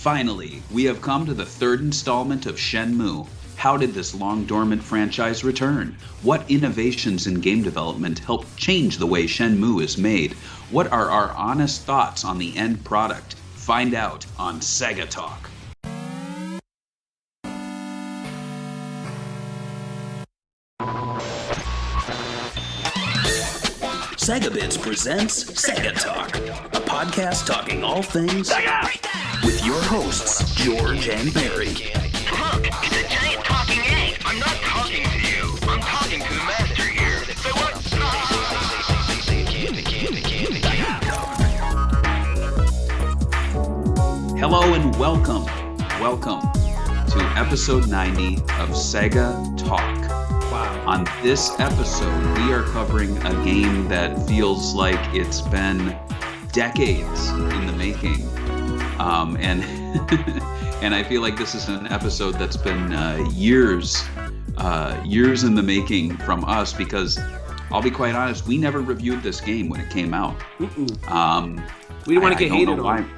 Finally, we have come to the third installment of Shenmue. How did this long-dormant franchise return? What innovations in game development helped change the way Shenmue is made? What are our honest thoughts on the end product? Find out on SEGA Talk. SEGA Bits presents SEGA Talk, a podcast talking all things SEGA! With your hosts, George and Barry. Look, it's a giant talking egg. I'm not talking to you. I'm talking to the master here. So what? Hello and welcome. Welcome to episode 90 of SEGA Talk. Wow. On this episode, we are covering a game that feels like it's been decades in the making. And and I feel like this is an episode that's been years in the making from us, because I'll be quite honest, we never reviewed this game when it came out. We didn't want to get hated on.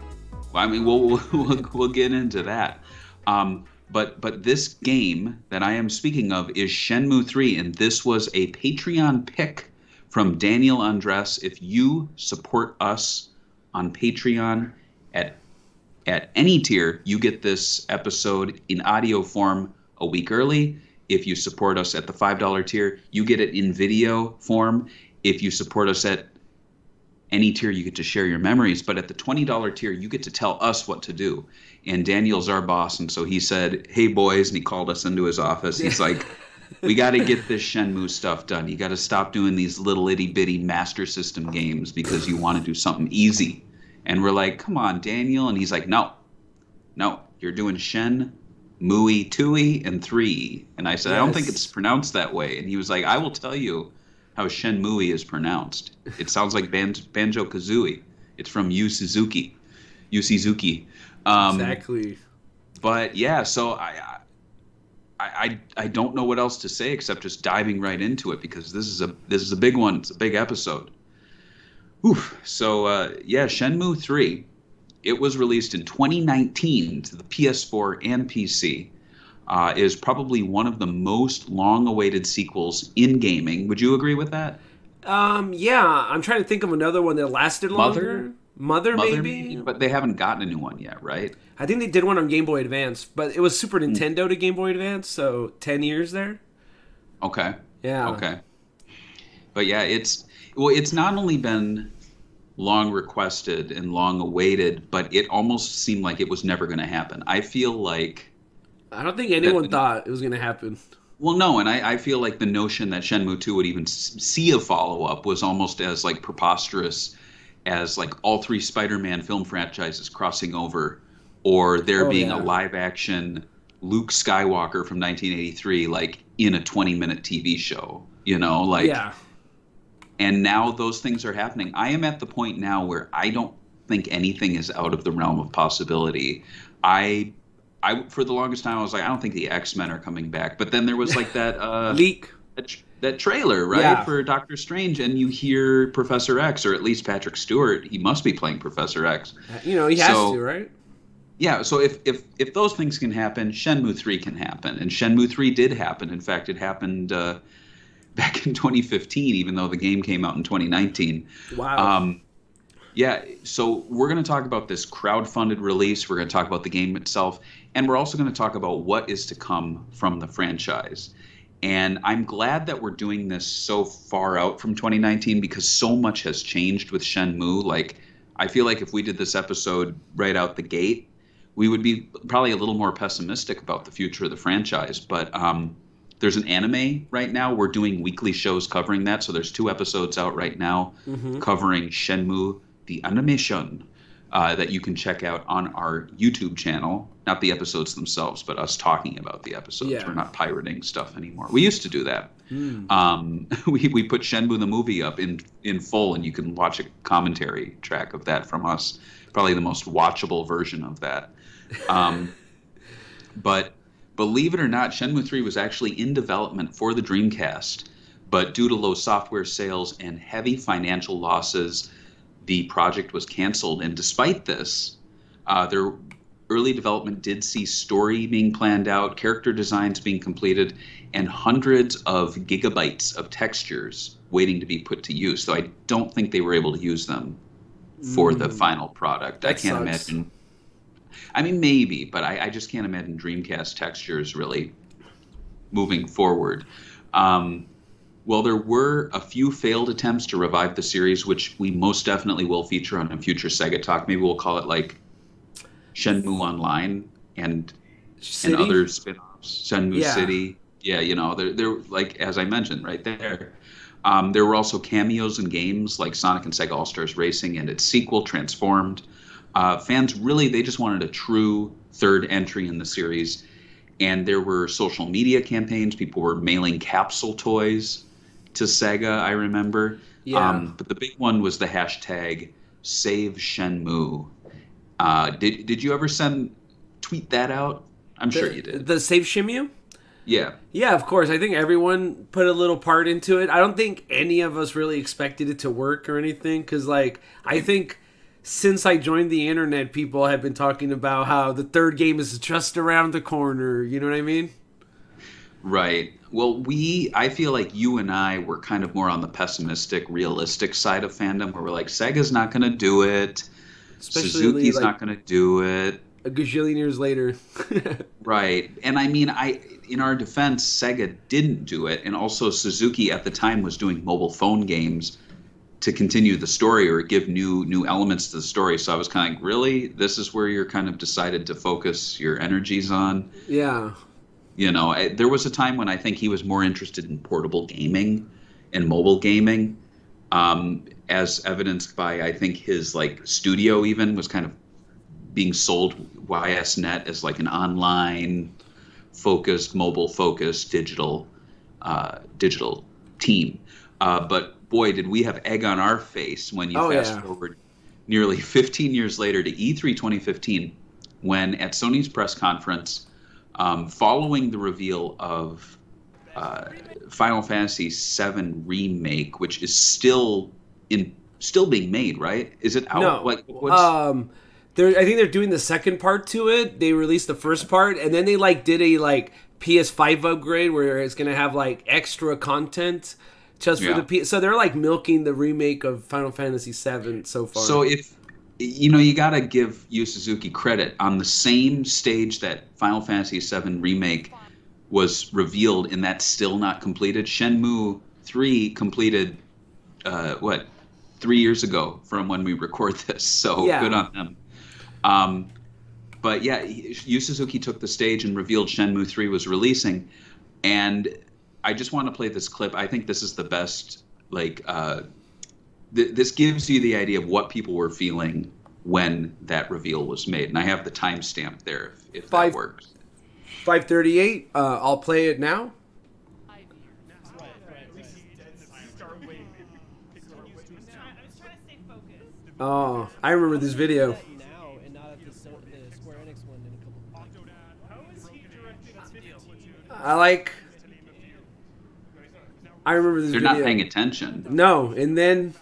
I mean, we'll get into that. But this game that I am speaking of is Shenmue 3, and this was a Patreon pick from Daniel Andres. If you support us on Patreon at any tier, you get this episode in audio form a week early. If you support us at the $5 tier, you get it in video form. If you support us at any tier, you get to share your memories. But at the $20 tier, you get to tell us what to do. And Daniel's our boss, and so he said, "Hey boys," and he called us into his office. He's like, "We got to get this Shenmue stuff done. You got to stop doing these little itty bitty Master System games because you want to do something easy." And we're like, "Come on, Daniel." And he's like, No, you're doing Shenmue 2 and 3. And I said, "I don't think it's pronounced that way." And he was like, "I will tell you how Shenmue is pronounced. It sounds like Banjo-Kazooie. It's from Yu Suzuki. Exactly. But yeah, so I don't know what else to say except just diving right into it, because this is a big one. It's a big episode. Oof. So Shenmue 3. It was released in 2019 to the PS4 and PC. Is probably one of the most long-awaited sequels in gaming. Would you agree with that? Yeah. I'm trying to think of another one that lasted longer. Mother maybe? But they haven't gotten a new one yet, right? I think they did one on Game Boy Advance, but it was Super Nintendo to Game Boy Advance, so 10 years there. Okay. Yeah. Okay. But yeah, it's not only been long requested and long awaited, but it almost seemed like it was never going to happen. I feel like I don't think anyone thought it was going to happen. Well, no, and I feel like the notion that Shenmue 2 would even see a follow-up was almost as like preposterous as like all three Spider-Man film franchises crossing over, or there being a live-action Luke Skywalker from 1983 like in a 20-minute TV show, like. Yeah. And now those things are happening. I am at the point now where I don't think anything is out of the realm of possibility. I for the longest time I was like, I don't think the X-Men are coming back. But then there was like that leak, that trailer, right, for Doctor Strange, and you hear Professor X, or at least Patrick Stewart. He must be playing Professor X. He has to, right? Yeah. So if those things can happen, Shenmue 3 can happen, and Shenmue 3 did happen. In fact, it happened back in 2015, even though the game came out in 2019. Wow. So we're going to talk about this crowdfunded release. We're going to talk about the game itself. And we're also going to talk about what is to come from the franchise. And I'm glad that we're doing this so far out from 2019, because so much has changed with Shenmue. Like, I feel like if we did this episode right out the gate, we would be probably a little more pessimistic about the future of the franchise. But there's an anime right now. We're doing weekly shows covering that. So there's 2 episodes out right now covering Shenmue the Animation that you can check out on our YouTube channel. Not the episodes themselves, but us talking about the episodes. Yeah. We're not pirating stuff anymore. We used to do that. We put Shenmue the movie up in full, and you can watch a commentary track of that from us. Probably the most watchable version of that. But believe it or not, Shenmue 3 was actually in development for the Dreamcast, but due to low software sales and heavy financial losses, the project was canceled. And despite this, there early development did see story being planned out, character designs being completed, and hundreds of gigabytes of textures waiting to be put to use. So I don't think they were able to use them for the final product. I That can't sucks. imagine. I mean, maybe, but I just can't imagine Dreamcast textures really moving forward. Well, there were a few failed attempts to revive the series, which we most definitely will feature on a future Sega Talk. Maybe we'll call it like Shenmue Online and City? other spin-offs. Shenmue Yeah. City. Yeah, they're like, as I mentioned right there. There were also cameos in games like Sonic and Sega All-Stars Racing and its sequel, Transformed. Fans really, they just wanted a true third entry in the series. And there were social media campaigns. People were mailing capsule toys to Sega, I remember. Yeah. But the big one was the hashtag Save Shenmue. Did you ever tweet that out? I'm sure you did. The Save Shenmue? Yeah. Yeah, of course. I think everyone put a little part into it. I don't think any of us really expected it to work or anything, because, like, I think since I joined the internet, people have been talking about how the third game is just around the corner. You know what I mean? Right. Well, I feel like you and I were kind of more on the pessimistic, realistic side of fandom, where we're like, Sega's not going to do it. Especially, Suzuki's like, not going to do it. a gajillion years later. Right. And I mean, in our defense, Sega didn't do it. And also Suzuki at the time was doing mobile phone games to continue the story or give new elements to the story. So I was kind of like, really? This is where you're kind of decided to focus your energies on? Yeah. There was a time when I think he was more interested in portable gaming and mobile gaming, as evidenced by, I think, his like studio even was kind of being sold YSNet as like an online focused, mobile focused digital team. But boy, did we have egg on our face when you fast forward nearly 15 years later to E3 2015, when at Sony's press conference, following the reveal of Final Fantasy VII Remake, which is still being made, right? Is it out? No. Like, I think they're doing the second part to it. They released the first part, and then they did a PS5 upgrade where it's gonna have extra content just for the PS. So they're milking the remake of Final Fantasy VII so far. So if you gotta give Yu Suzuki credit, on the same stage that Final Fantasy VII Remake was revealed and that's still not completed, Shenmue 3 completed 3 years ago from when we record this. So good on them. But yeah, Yu Suzuki took the stage and revealed Shenmue 3 was releasing, and I just want to play this clip. I think this is the best. This gives you the idea of what people were feeling when that reveal was made, and I have the timestamp there if that works. 5:38. I'll play it now. Oh, I remember this video. I remember this They're video. not paying attention. No, and then...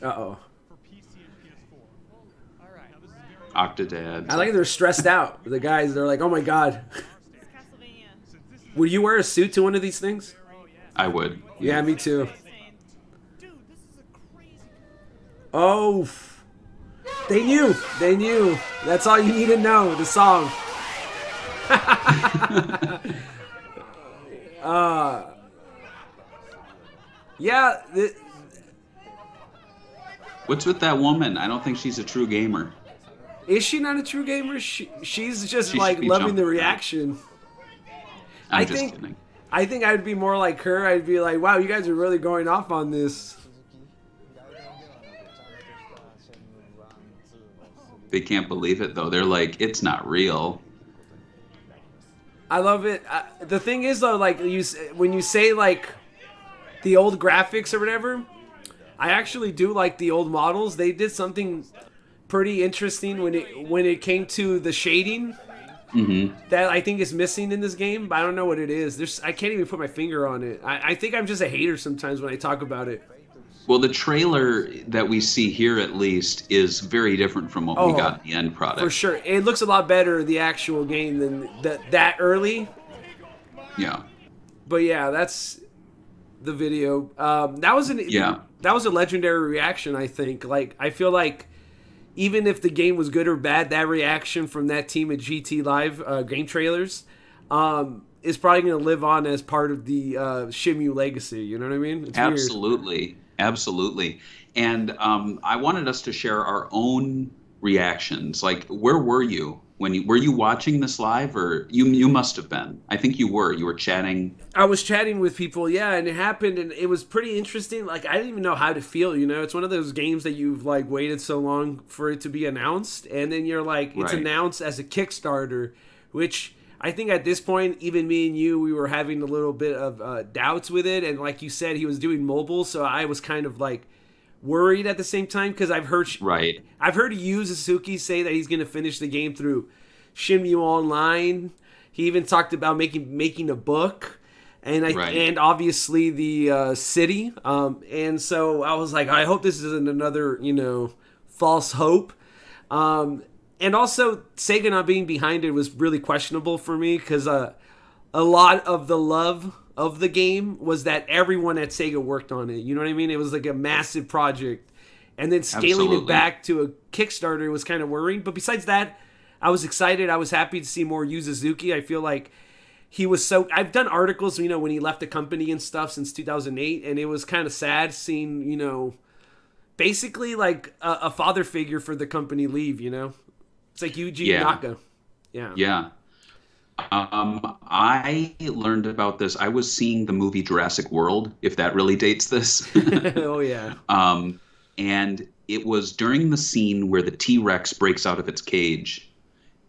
Uh-oh. Octodad. I like they're stressed out. The guys, they're like, oh my god. Would you wear a suit to one of these things? I would. Yeah, me too. Oh. They knew. They knew. That's all you need to know. The song. Yeah. What's with that woman? I don't think she's a true gamer. Is she not a true gamer? She's just She like should be loving the jumping. reaction. I'm just kidding. I think I'd be more like her. I'd be like, wow, you guys are really going off on this. They can't believe it, though. They're like, it's not real. I love it. The thing is, though, when you say the old graphics or whatever, I actually do like the old models. They did something pretty interesting when it came to the shading. Mm-hmm. That I think is missing in this game, but I don't know what it is. I can't even put my finger on it. I think I'm just a hater sometimes when I talk about it. Well, the trailer that we see here, at least, is very different from what we Oh, got in the end for product. sure. It looks a lot better the actual game than that early. Yeah. But yeah, that's the video. Yeah. That was a legendary reaction. I think. Like I feel like even if the game was good or bad, that reaction from that team at GT Live game trailers is probably going to live on as part of the Shenmue legacy. You know what I mean? It's weird. Absolutely, absolutely. And I wanted us to share our own reactions. Like, where were you when you were you watching this live, or you must have been? I think you were. You were chatting. I was chatting with people, yeah, and it happened, and it was pretty interesting. Like I didn't even know how to feel. You know, it's one of those games that you've like waited so long for it to be announced, and then you're like, it's Right. announced as a Kickstarter, which I think at this point, even me and you, we were having a little bit of doubts with it, and like you said, he was doing mobile, so I was kind of like worried at the same time because Right. I've heard Yu Suzuki say that he's going to finish the game through Shenmue Online. He even talked about making a book, and Right. and obviously the city. And so I was like, I hope this isn't another false hope. And also Sega not being behind it was really questionable for me because a lot of the love of the game was that everyone at Sega worked on it. You know what I mean? It was like a massive project. And then scaling it Absolutely. back to a Kickstarter was kind of worrying. But besides that, I was excited. I was happy to see more Yu Suzuki. I feel like he was so... I've done articles, when he left the company and stuff since 2008. And it was kind of sad seeing, basically like a father figure for the company leave, It's like Yuji Yeah. Naka. Yeah. Yeah. I learned about this. I was seeing the movie Jurassic World, if that really dates this. Oh, yeah. And it was during the scene where the T-Rex breaks out of its cage,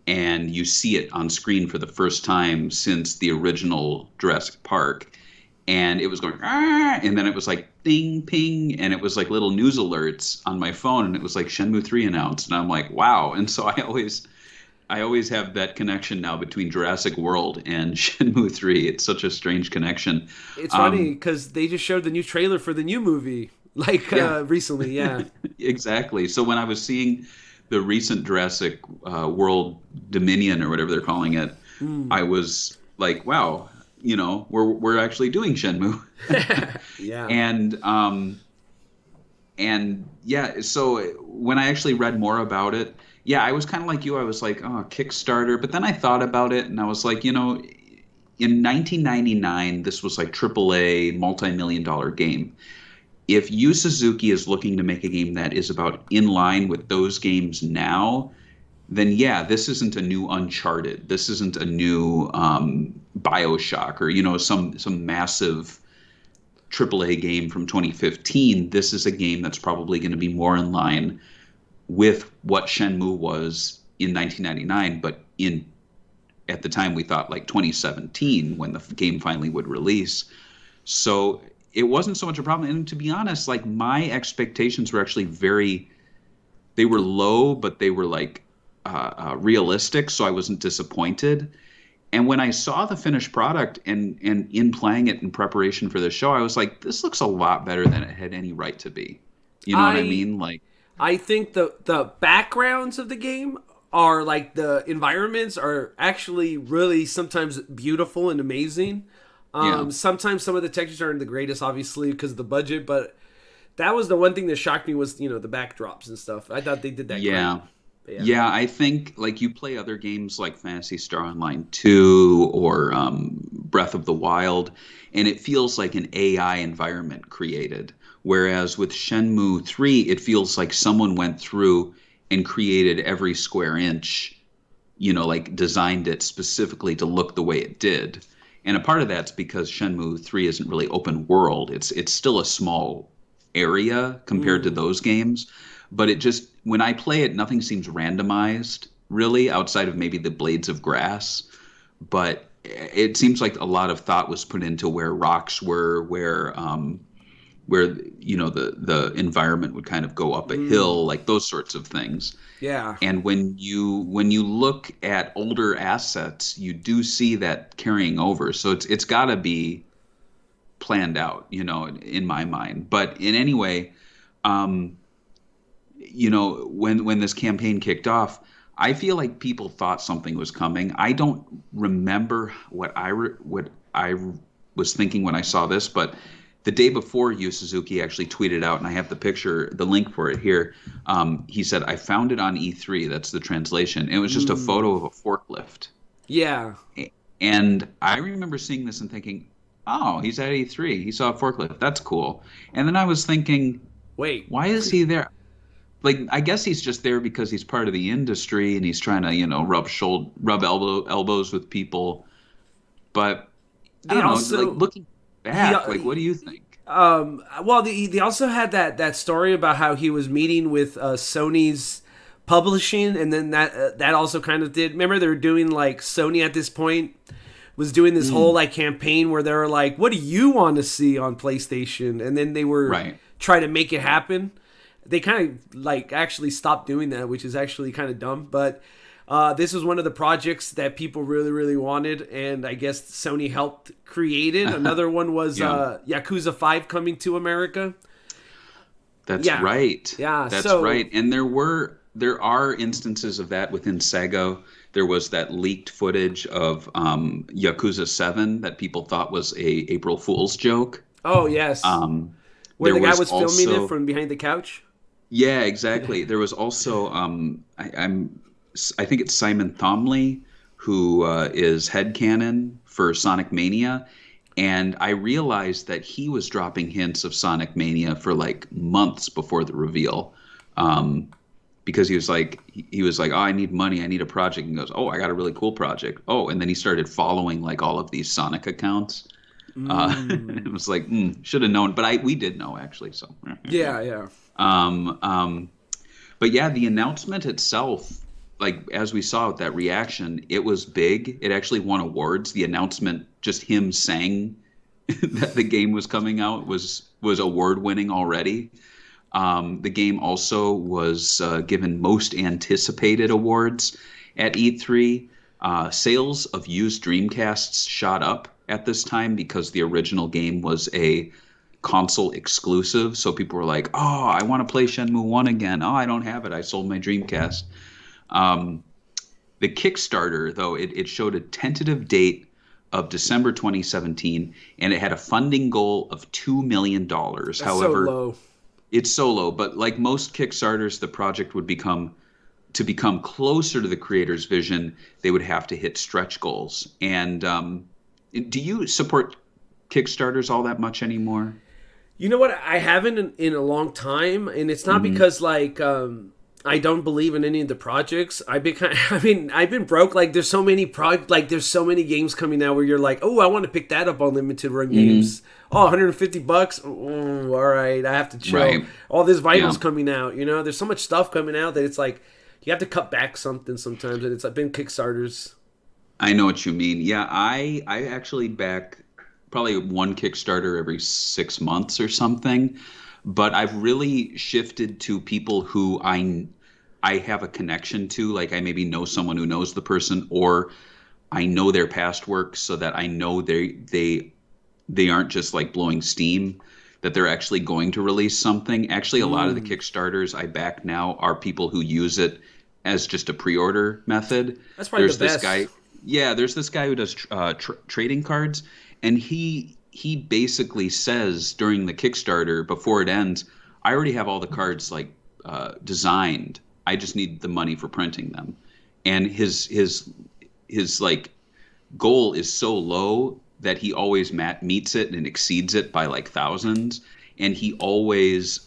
and you see it on screen for the first time since the original Jurassic Park. And it was going, ah, and then it was like ding, ping, and it was like little news alerts on my phone, and it was like Shenmue 3 announced, and I'm like, wow. And so I always have that connection now between Jurassic World and Shenmue 3. It's such a strange connection. It's funny because they just showed the new trailer for the new movie, recently. Yeah. Exactly. So when I was seeing the recent Jurassic World Dominion or whatever they're calling it, I was like, wow, we're actually doing Shenmue. Yeah. And yeah, so when I actually read more about it, yeah, I was kind of like you. I was like, oh, Kickstarter. But then I thought about it, and I was like, in 1999, this was like AAA, multi-million-dollar game. If Yu Suzuki is looking to make a game that is about in line with those games now, then yeah, this isn't a new Uncharted. This isn't a new BioShock or some massive AAA game from 2015. This is a game that's probably going to be more in line with what Shenmue was in 1999, but at the time we thought like 2017 when the game finally would release. So it wasn't so much a problem. And to be honest, like my expectations were actually they were low, but they were like realistic. So I wasn't disappointed. And when I saw the finished product and in playing it in preparation for the show, I was like, this looks a lot better than it had any right to be. You know what I mean? Like, I think the backgrounds of the game are like the environments are actually really sometimes beautiful and amazing. Sometimes some of the textures aren't the greatest, obviously, because of the budget, but that was the one thing that shocked me was, the backdrops and stuff. I thought they did that great. Yeah, I think like you play other games like Phantasy Star Online 2 or Breath of the Wild, and it feels like an AI environment created. Whereas with Shenmue 3, it feels like someone went through and created every square inch, like designed it specifically to look the way it did. And a part of that's because Shenmue 3 isn't really open world. It's still a small area compared to those games. But when I play it, nothing seems randomized, really, outside of maybe the blades of grass. But it seems like a lot of thought was put into where rocks were, where the environment would kind of go up a hill, like those sorts of things. Yeah. And when you look at older assets, you do see that carrying over. So it's got to be planned out, in my mind. But in any way, when this campaign kicked off, I feel like people thought something was coming. I don't remember what I was thinking when I saw this, but the day before, Yu Suzuki actually tweeted out, and I have the link for it here. He said, "I found it on E3." That's the translation. It was just a photo of a forklift. Yeah. And I remember seeing this and thinking, "Oh, he's at E3. He saw a forklift. That's cool." And then I was thinking, wait, why is he there? Like, I guess he's just there because he's part of the industry and he's trying to, rub elbows with people. But I don't know. Like, looking back, what do you think? Well, they also had that story about how he was meeting with Sony's publishing, and then that also kind of did. Remember, they were doing like Sony at this point was doing this whole like campaign where they were like, "What do you want to see on PlayStation?" And then they were trying to make it happen. They kind of like actually stopped doing that, which is actually kind of dumb. But this was one of the projects that people really, really wanted, and I guess Sony helped create it. Another one was Yakuza 5 coming to America. That's right. Yeah, that's right. And there are instances of that within SEGA. There was that leaked footage of Yakuza 7 that people thought was a April Fool's joke. Oh yes. Where the guy was filming it from behind the couch. Yeah, exactly. There was also I think it's Simon Thomley who is headcanon for Sonic Mania, and I realized that he was dropping hints of Sonic Mania for like months before the reveal, because he was like, "Oh, I need money, I need a project," and goes, "Oh, I got a really cool project." Oh, and then he started following like all of these Sonic accounts. It was like, should have known, but we did know actually. So yeah. But yeah, the announcement itself, like as we saw with that reaction, it was big. It actually won awards. The announcement, just him saying that the game was coming out, was award winning already. The game also was given most anticipated awards at E3. Sales of used Dreamcasts shot up at this time because the original game was a console exclusive. So people were like, "Oh, I want to play Shenmue 1 again. Oh, I don't have it. I sold my Dreamcast." The Kickstarter, though, it showed a tentative date of December 2017, and it had a funding goal of $2 million. That's However, so low. It's so low, but like most Kickstarters, the project would become closer to the creator's vision, they would have to hit stretch goals. And do you support Kickstarters all that much anymore? You know what? I haven't in a long time, and it's not because like I don't believe in any of the projects. I've been broke. Like there's so many there's so many games coming out where you're like, "Oh, I want to pick that up on limited run games." Oh, $150. Oh, all right, I have to chill. Right. All this vinyl's coming out. There's so much stuff coming out that it's like you have to cut back something sometimes, and it's been Kickstarters. I know what you mean. Yeah, I actually back probably one Kickstarter every 6 months or something, but I've really shifted to people who I have a connection to, like I maybe know someone who knows the person, or I know their past work, so that I know they aren't just like blowing steam, that they're actually going to release something. Actually, a lot of the Kickstarters I back now are people who use it as just a pre-order method. That's probably the best. This guy. Yeah, there's this guy who does trading cards, and he basically says during the Kickstarter before it ends, "I already have all the cards like designed. I just need the money for printing them." And his like goal is so low that he always meets it and exceeds it by like thousands. And he always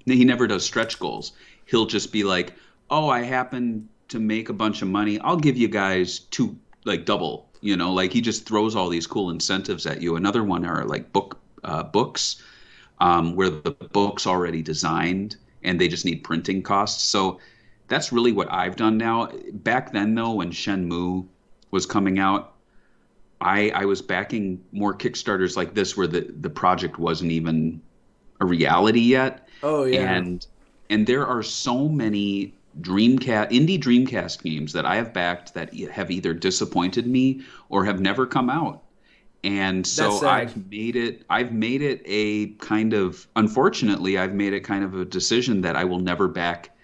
he never does stretch goals. He'll just be like, "Oh, I happen to make a bunch of money. I'll give you guys double." Like he just throws all these cool incentives at you. Another one are like books, where the book's already designed and they just need printing costs. So that's really what I've done now. Back then, though, when Shenmue was coming out, I was backing more Kickstarters like this where the project wasn't even a reality yet. Oh, yeah. And there are so many indie Dreamcast games that I have backed that have either disappointed me or have never come out. And That's so sad. I've made it a kind of, unfortunately, I've made it kind of a decision that I will never back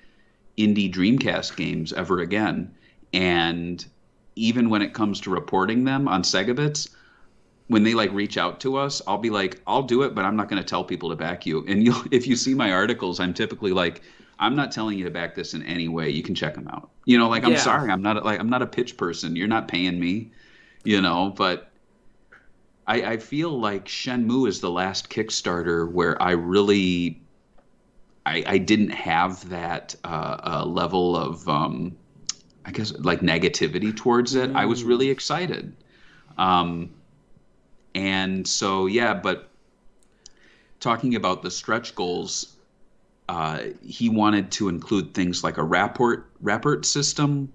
indie Dreamcast games ever again. And even when it comes to reporting them on Segabits, when they like reach out to us, I'll be like, I'll do it, but I'm not going to tell people to back you. And you'll, if you see my articles, I'm typically like, I'm not telling you to back this in any way. You can check them out. You know, like I'm Yeah. sorry, I'm not a pitch person. You're not paying me, but I feel like Shenmue is the last Kickstarter where I didn't have that level of I guess like negativity towards it. I was really excited. Um, and so yeah, but talking about the stretch goals, he wanted to include things like a rapport system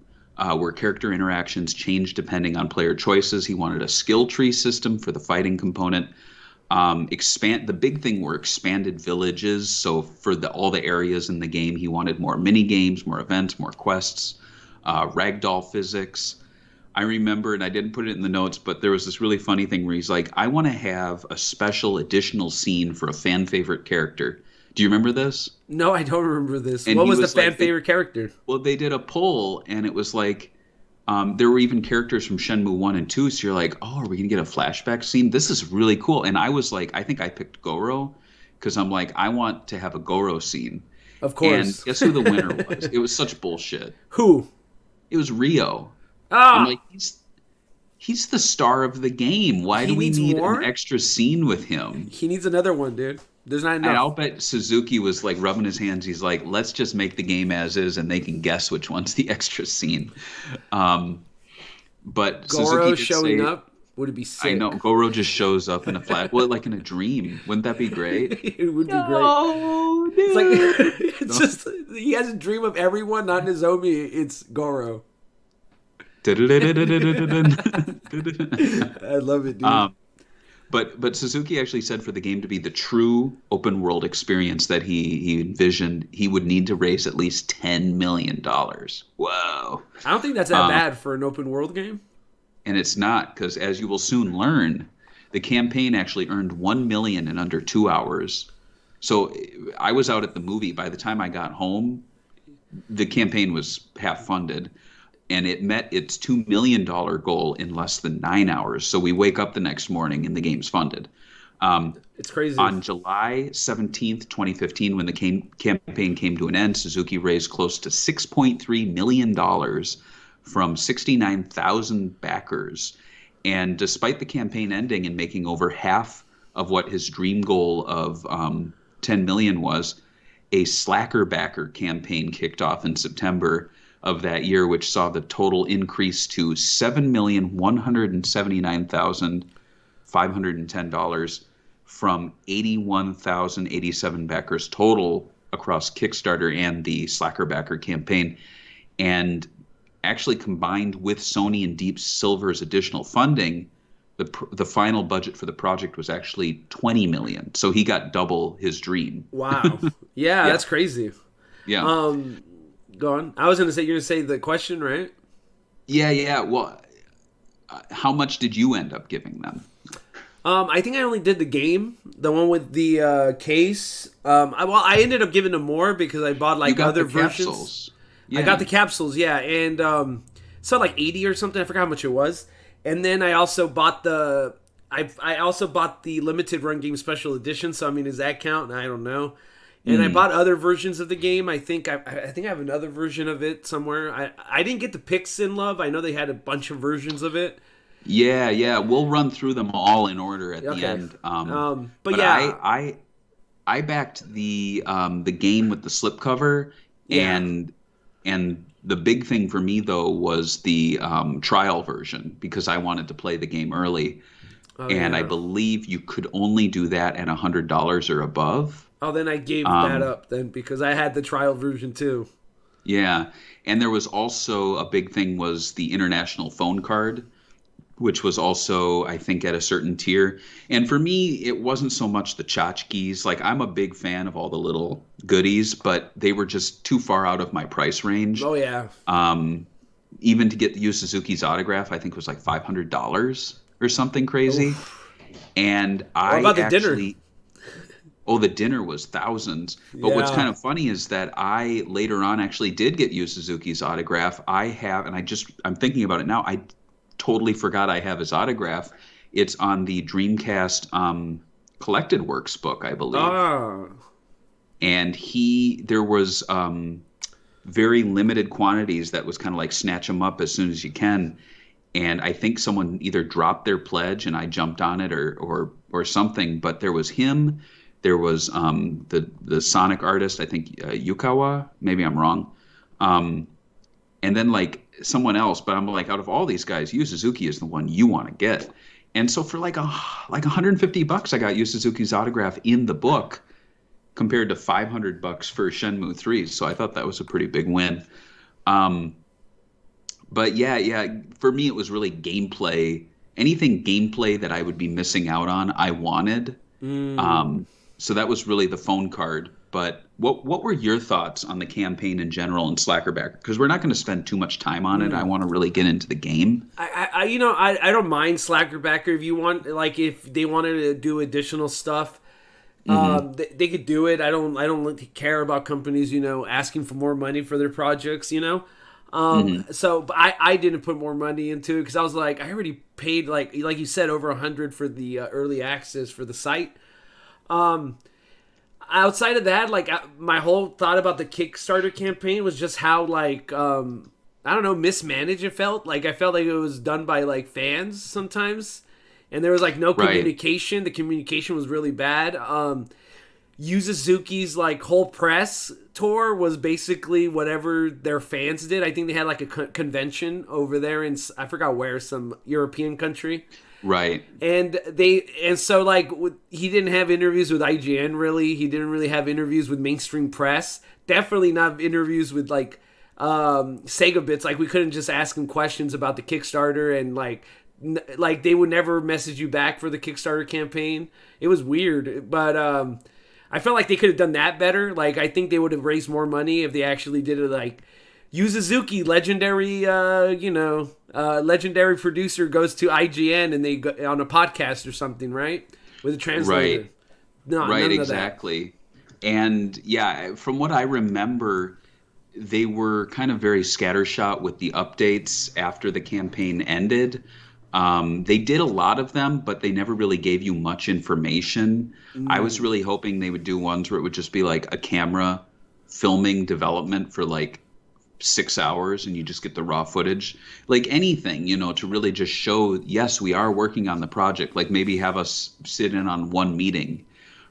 where character interactions change depending on player choices. He wanted a skill tree system for the fighting component. Expand the big thing were expanded villages. So for all the areas in the game, he wanted more mini games, more events, more quests, ragdoll physics. I remember, and I didn't put it in the notes, but there was this really funny thing where he's like, I want to have a special additional scene for a fan favorite character. Do you remember this? No, I don't remember this. And What he was the was fan like, favorite character? well, they did a poll, and it was like, there were even characters from Shenmue 1 and 2, so you're like, oh, are we going to get a flashback scene? This is really cool. And I was like, I think I picked Goro, because I'm like, I want to have a Goro scene. Of And course. guess who the winner was? It was such bullshit. Who? It was Rio. I'm Ah, like, he's the star of the game. Why he do we needs need more? an extra scene with him? he needs another one, dude. There's not And enough. I'll bet Suzuki was like rubbing his hands. He's like, let's just make the game as is, and they can guess which one's the extra scene. But Goro Suzuki did showing say, up would be sick. I know Goro just shows up in a flat, well, like in a dream. Wouldn't that be great? It would be great. No, It's like dude. it's just he has a dream of everyone, not Nozomi. It's Goro. I love it, dude. But Suzuki actually said for the game to be the true open world experience that he envisioned, he would need to raise at least $10 million. Whoa! I don't think that's that bad for an open world game. And it's not, because as you will soon learn, the campaign actually earned 1 million in under 2 hours. So I was out at the movie. By the time I got home, the campaign was half funded, and it met its $2 million goal in less than 9 hours. So we wake up the next morning and the game's funded. It's crazy. On July 17th, 2015, when the campaign came to an end, Suzuki raised close to $6.3 million from 69,000 backers. And despite the campaign ending and making over half of what his dream goal of 10 million was, a slacker backer campaign kicked off in September of that year, which saw the total increase to $7,179,510 from 81,087 backers total across Kickstarter and the slacker backer campaign. And actually combined with Sony and Deep Silver's additional funding, the final budget for the project was actually 20 million. So he got double his dream. Wow. Yeah, that's crazy. Yeah. Go on. I was gonna say you're gonna say the question, right? Yeah. Well, how much did you end up giving them? I think I only did the game, the one with the case. I ended up giving them more because I bought like You got other the versions. capsules. I got the capsules, yeah, and so like 80 or something. I forgot how much it was. And then I also bought I also bought the limited run game special edition. So I mean, does that count? I don't know. And I bought other versions of the game. I think I have another version of it somewhere. I didn't get the Pix in Love. I know they had a bunch of versions of it. Yeah. We'll run through them all in order at the Okay. end. But yeah, I backed the game with the slipcover, Yeah. and the big thing for me though was the trial version, because I wanted to play the game early, and I yeah. believe you could only do that at $100 or above. Oh, then I gave that up then because I had the trial version too. Yeah, and there was also a big thing was the international phone card, which was also, I think, at a certain tier. And for me, it wasn't so much the tchotchkes. Like, I'm a big fan of all the little goodies, but they were just too far out of my price range. Oh yeah. Even to get Yu Suzuki's autograph, I think was like $500. or something crazy. Oof. And What I about the dinner? actually, oh, the dinner was thousands. But what's Yeah. kind of funny is that I later on actually did get Yu Suzuki's autograph. I have, and I'm thinking about it now. I totally forgot I have his autograph. It's on the Dreamcast Collected Works book, I believe. Ah. And there was very limited quantities that was kind of like snatch them up as soon as you can. And I think someone either dropped their pledge and I jumped on it or something. But there was him, there was the Sonic artist, I think Yukawa, maybe I'm wrong, um, and then like someone else. But I'm like, out of all these guys, Yu Suzuki is the one you want to get. And so for like 150 bucks, I got Yu Suzuki's autograph in the book, compared to 500 bucks for Shenmue 3. So I thought that was a pretty big win. Um, but yeah, for me, it was really gameplay. Anything gameplay that I would be missing out on, I wanted. Mm. So that was really the phone card. But what were your thoughts on the campaign in general and Slackerback? Because we're not going to spend too much time on it. I want to really get into the game. I don't mind Slackerbacker if you want, like, if they wanted to do additional stuff. They could do it. I don't care about companies, asking for more money for their projects, So but I didn't put more money into it because I was like, I already paid like you said, over 100 for the early access for the site. Outside of that, like my whole thought about the Kickstarter campaign was just how like I don't know, mismanaged it felt. Like I felt like it was done by like fans sometimes, and there was like no Right. communication. The communication was really bad. Yu Suzuki's like whole press tour was basically whatever their fans did. I think they had like a convention over there in, I forgot where, some European country. Right. And so like he didn't have interviews with IGN really. He didn't really have interviews with mainstream press. Definitely not interviews with like Sega bits. Like we couldn't just ask him questions about the Kickstarter, and like they would never message you back for the Kickstarter campaign. It was weird, but I felt like they could have done that better. Like I think they would have raised more money if they actually did it like Yu Suzuki, legendary, legendary producer, goes to IGN and they go on a podcast or something, right? With a translator. Right. No, Right, none exactly. And yeah, from what I remember, they were kind of very scattershot with the updates after the campaign ended. They did a lot of them, but they never really gave you much information. I was really hoping they would do ones where it would just be like a camera filming development for like 6 hours and you just get the raw footage, like anything, to really just show, yes, we are working on the project, like maybe have us sit in on one meeting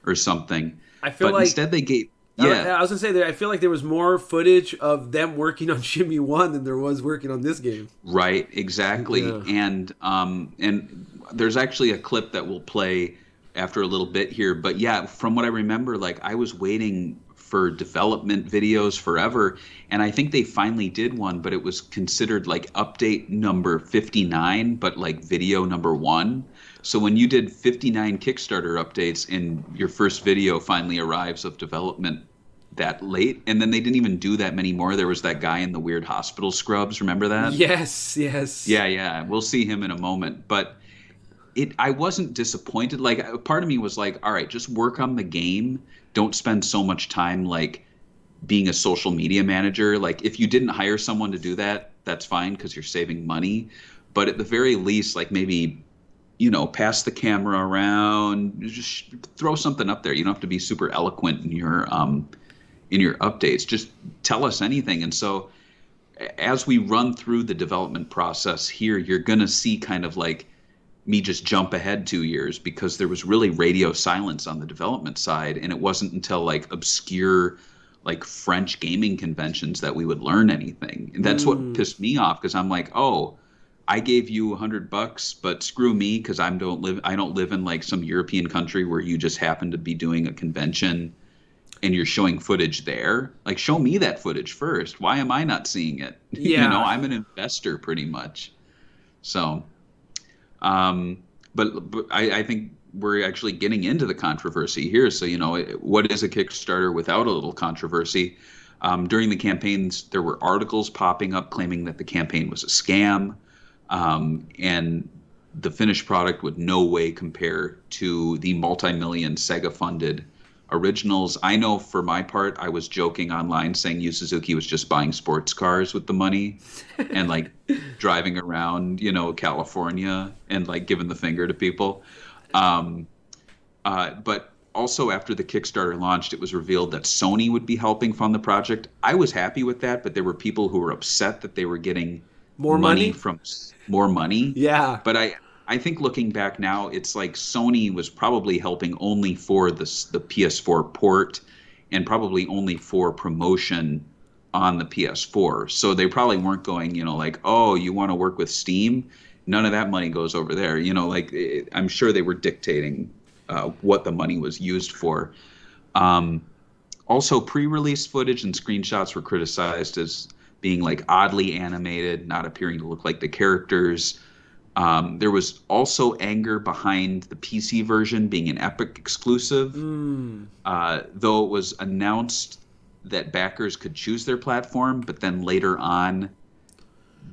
or something. I feel But like instead they gave, I was gonna say that I feel like there was more footage of them working on Shenmue 1 than there was working on this game. Right, exactly. Yeah. And there's actually a clip that we'll play after a little bit here. But yeah, from what I remember, like I was waiting for development videos forever, and I think they finally did one, but it was considered like update number 59, but like video number 1. So when you did 59 Kickstarter updates and your first video finally arrives of development that late, and then they didn't even do that many more. There was that guy in the weird hospital scrubs, remember that? Yes. Yeah, we'll see him in a moment. But I wasn't disappointed. Like part of me was like, all right, just work on the game. Don't spend so much time like being a social media manager. Like if you didn't hire someone to do that, that's fine because you're saving money. But at the very least, like maybe, pass the camera around, just throw something up there. You don't have to be super eloquent in your updates. Just tell us anything. And so as we run through the development process here, you're going to see kind of like me just jump ahead 2 years because there was really radio silence on the development side. And it wasn't until like obscure like French gaming conventions that we would learn anything. And that's what pissed me off, because I'm like, oh, I gave you $100, but screw me, because I don't live in like some European country where you just happen to be doing a convention and you're showing footage there. Like, show me that footage first. Why am I not seeing it? Yeah. I'm an investor pretty much. So, but I think we're actually getting into the controversy here. So, what is a Kickstarter without a little controversy? During the campaigns, there were articles popping up claiming that the campaign was a scam. And the finished product would no way compare to the multi-million Sega-funded originals. I know for my part, I was joking online saying Yu Suzuki was just buying sports cars with the money and like driving around, California and like giving the finger to people. But also after the Kickstarter launched, it was revealed that Sony would be helping fund the project. I was happy with that, but there were people who were upset that they were getting More money? from more money. Yeah. But I think looking back now, it's like Sony was probably helping only for the PS4 port and probably only for promotion on the PS4. So they probably weren't going, like, oh, you want to work with Steam? None of that money goes over there. I'm sure they were dictating what the money was used for. Also, pre-release footage and screenshots were criticized as being like oddly animated, not appearing to look like the characters. There was also anger behind the PC version being an Epic exclusive, though it was announced that backers could choose their platform, but then later on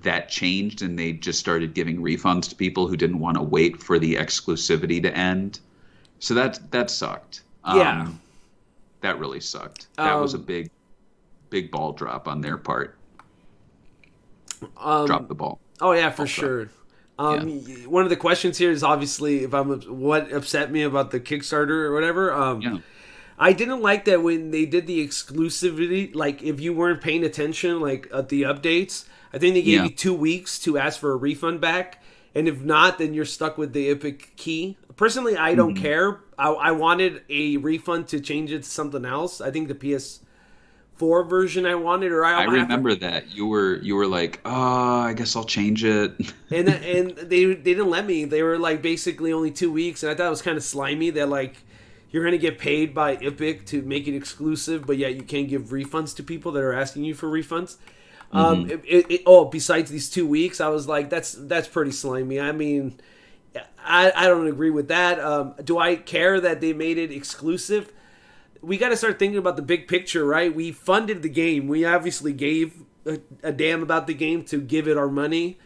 that changed and they just started giving refunds to people who didn't want to wait for the exclusivity to end. So that sucked. Yeah. That really sucked. That was a big ball drop on their part. Drop the ball. Oh yeah, for sure. One of the questions here is obviously what upset me about the Kickstarter or whatever. I didn't like that when they did the exclusivity, like if you weren't paying attention, like at the updates, I think they gave you 2 weeks to ask for a refund back. And if not, then you're stuck with the Epic key. Personally, I don't care. I wanted a refund to change it to something else. I think the PS4 version I wanted, or I remember that you were like, oh, I guess I'll change it. and they didn't let me. They were like basically only 2 weeks, and I thought it was kind of slimy that like you're gonna get paid by Epic to make it exclusive, but yet you can't give refunds to people that are asking you for refunds. Besides these 2 weeks, I was like, that's pretty slimy. I mean, I don't agree with that. Do I care that they made it exclusive? We got to start thinking about the big picture, right? We funded the game. We obviously gave a damn about the game to give it our money.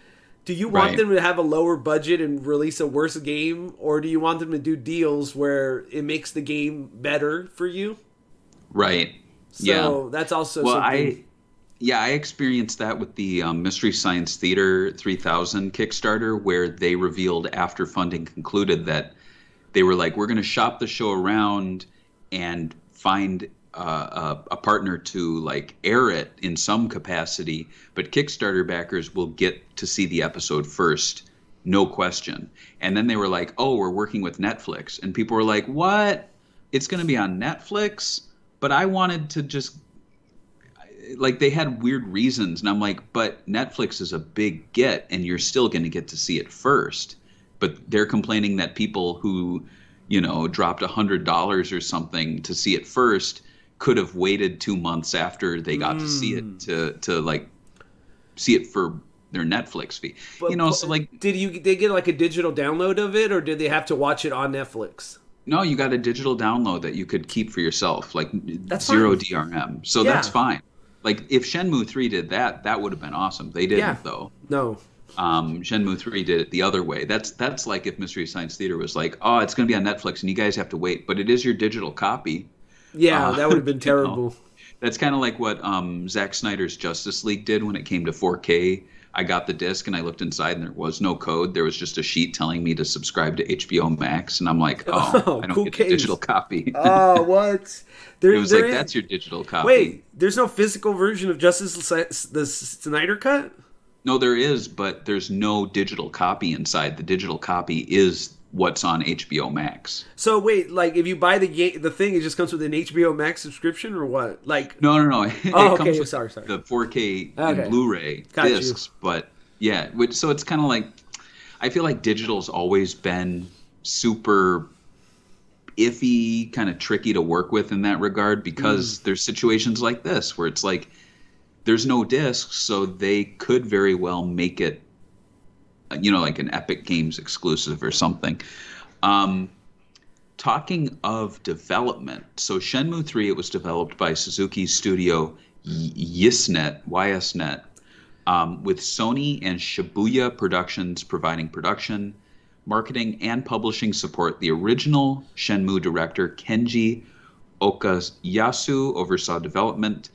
Do you want them to have a lower budget and release a worse game, or do you want them to do deals where it makes the game better for you? Right. So that's also something. I experienced that with the Mystery Science Theater 3000 Kickstarter, where they revealed after funding concluded that they were like, we're going to shop the show around and find a partner to like air it in some capacity, but Kickstarter backers will get to see the episode first, no question. And then they were like, oh, we're working with Netflix. And people were like, what? It's going to be on Netflix? But I wanted to just... like they had weird reasons, and I'm like, but Netflix is a big get and you're still going to get to see it first. But they're complaining that people who, dropped $100 or something to see it first could have waited 2 months after they got to see it to like see it for their Netflix fee. But, so like, did they get like a digital download of it, or did they have to watch it on Netflix? No, you got a digital download that you could keep for yourself, like that's zero fine. DRM. So that's fine. Like, if Shenmue 3 did that, that would have been awesome. They didn't, though. No. Shenmue 3 did it the other way. That's like if Mystery Science Theater was like, oh, it's going to be on Netflix and you guys have to wait, but it is your digital copy. Yeah, that would have been terrible. That's kind of like what Zack Snyder's Justice League did when it came to 4K. I got the disc and I looked inside and there was no code. There was just a sheet telling me to subscribe to HBO Max. And I'm like, I don't get the digital copy. Oh, what? It was like, that's your digital copy. Wait, there's no physical version of the Snyder Cut? No, there is, but there's no digital copy inside. The digital copy is what's on HBO Max. So wait, like if you buy the thing, it just comes with an HBO Max subscription or what? Like No. It comes with sorry. The 4K and Blu-ray discs, but yeah, so it's kind of like, I feel like digital's always been super iffy, kind of tricky to work with in that regard, because there's situations like this where it's like there's no discs, so they could very well make it like an Epic Games exclusive or something. Talking of development, so Shenmue 3, it was developed by Suzuki's studio YSNet, with Sony and Shibuya Productions providing production. marketing, and publishing support. The original Shenmue director, Kenji Okayasu, oversaw development.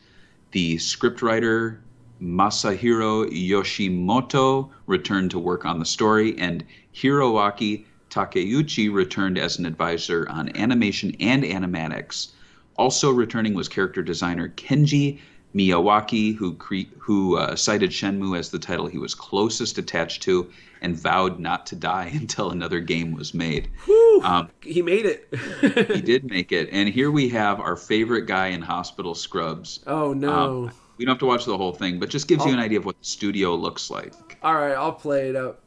The scriptwriter, Masahiro Yoshimoto, returned to work on the story, and Hiroaki Takeuchi returned as an advisor on animation and animatics. Also returning was character designer Kenji Miyawaki, who cited Shenmue as the title he was closest attached to and vowed not to die until another game was made. He made it. He did make it. And here we have our favorite guy in Hospital Scrubs. Oh, no. We don't have to watch the whole thing, but just gives you an idea of what the studio looks like. All right, I'll play it up.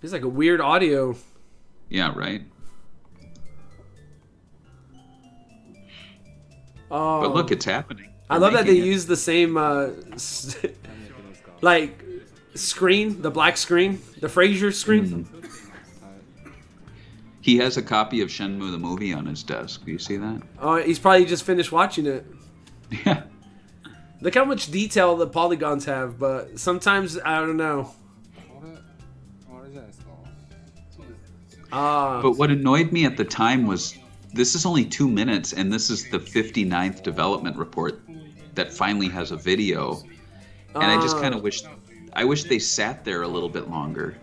It's like a weird audio. Yeah, right? Oh, But look, it's happening. I love that they use the same like screen, the black screen, the Frasier screen. He has a copy of Shenmue the Movie on his desk. Do you see that? Oh, he's probably just finished watching it. Yeah. Look how much detail the polygons have, but sometimes I don't know. But what annoyed me at the time was this is only 2 minutes, and this is the 59th development report that finally has a video. And I just kind of wish they sat there a little bit longer.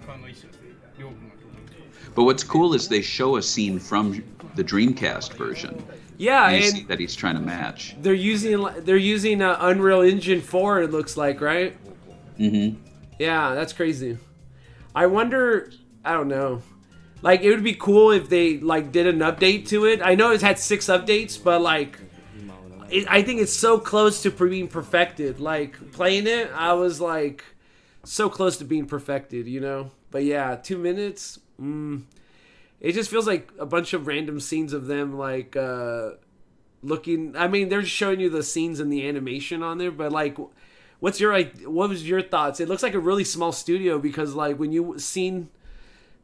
But what's cool is they show a scene from the Dreamcast version. Yeah, and you and see that he's trying to match. they're using Unreal Engine 4. It looks like, right? Mm-hmm. Yeah, that's crazy. I wonder. I don't know. Like, it would be cool if they like did an update to it. I know it's had 6 updates, but like, I think it's so close to being perfected. Like, playing it, I was like so close to being perfected, you know. But yeah, 2 minutes. It just feels like a bunch of random scenes of them like looking. I mean, they're just showing you the scenes and the animation on there, but like, what was your thoughts? It looks like a really small studio because like when you seen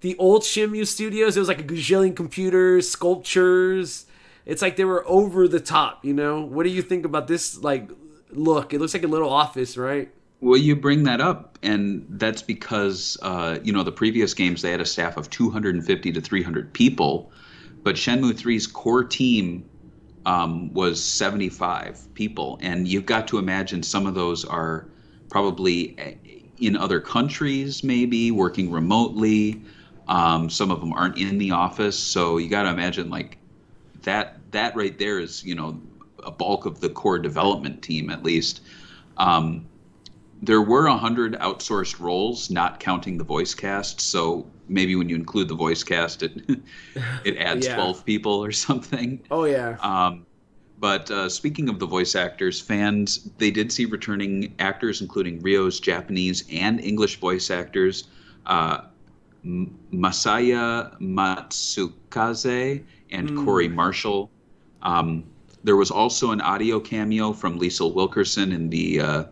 the old Shenmue studios, it was like a gajillion computers, sculptures. It's like they were over the top, you know? What do you think about this like look? It looks like a little office, right? Well, you bring that up, and that's because, the previous games, they had a staff of 250 to 300 people, but Shenmue 3's core team was 75 people, and you've got to imagine some of those are probably in other countries, maybe, working remotely. Some of them aren't in the office, so you got to imagine, like, that right there is, a bulk of the core development team, at least. There were 100 outsourced roles, not counting the voice cast. So maybe when you include the voice cast, it adds 12 people or something. Oh, yeah. But speaking of the voice actors, fans, they did see returning actors, including Ryo's Japanese and English voice actors, Masaya Matsukaze and Corey Marshall. There was also an audio cameo from Liesl Wilkerson in the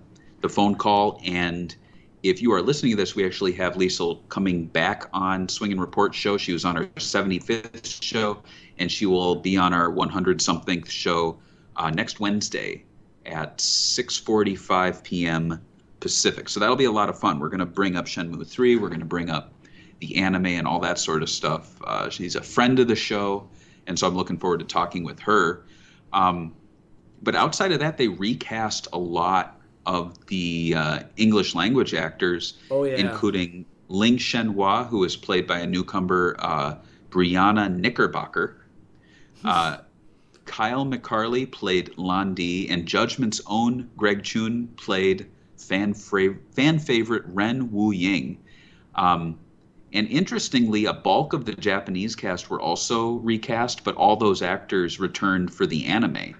phone call, and if you are listening to this, we actually have Liesl coming back on Swing and Report show. She was on her 75th show, and she will be on our 100-something show next Wednesday at 6:45 p.m. Pacific. So that'll be a lot of fun. We're going to bring up Shenmue 3. We're going to bring up the anime and all that sort of stuff. She's a friend of the show, and so I'm looking forward to talking with her. But outside of that, they recast a lot of the English language actors, including Ling Shenhua, who is played by a newcomer, Brianna Knickerbocker. Kyle McCarley played Lan-Di, and Judgment's own Greg Chun played fan favorite Ren Wu-Ying. And interestingly, a bulk of the Japanese cast were also recast, but all those actors returned for the anime.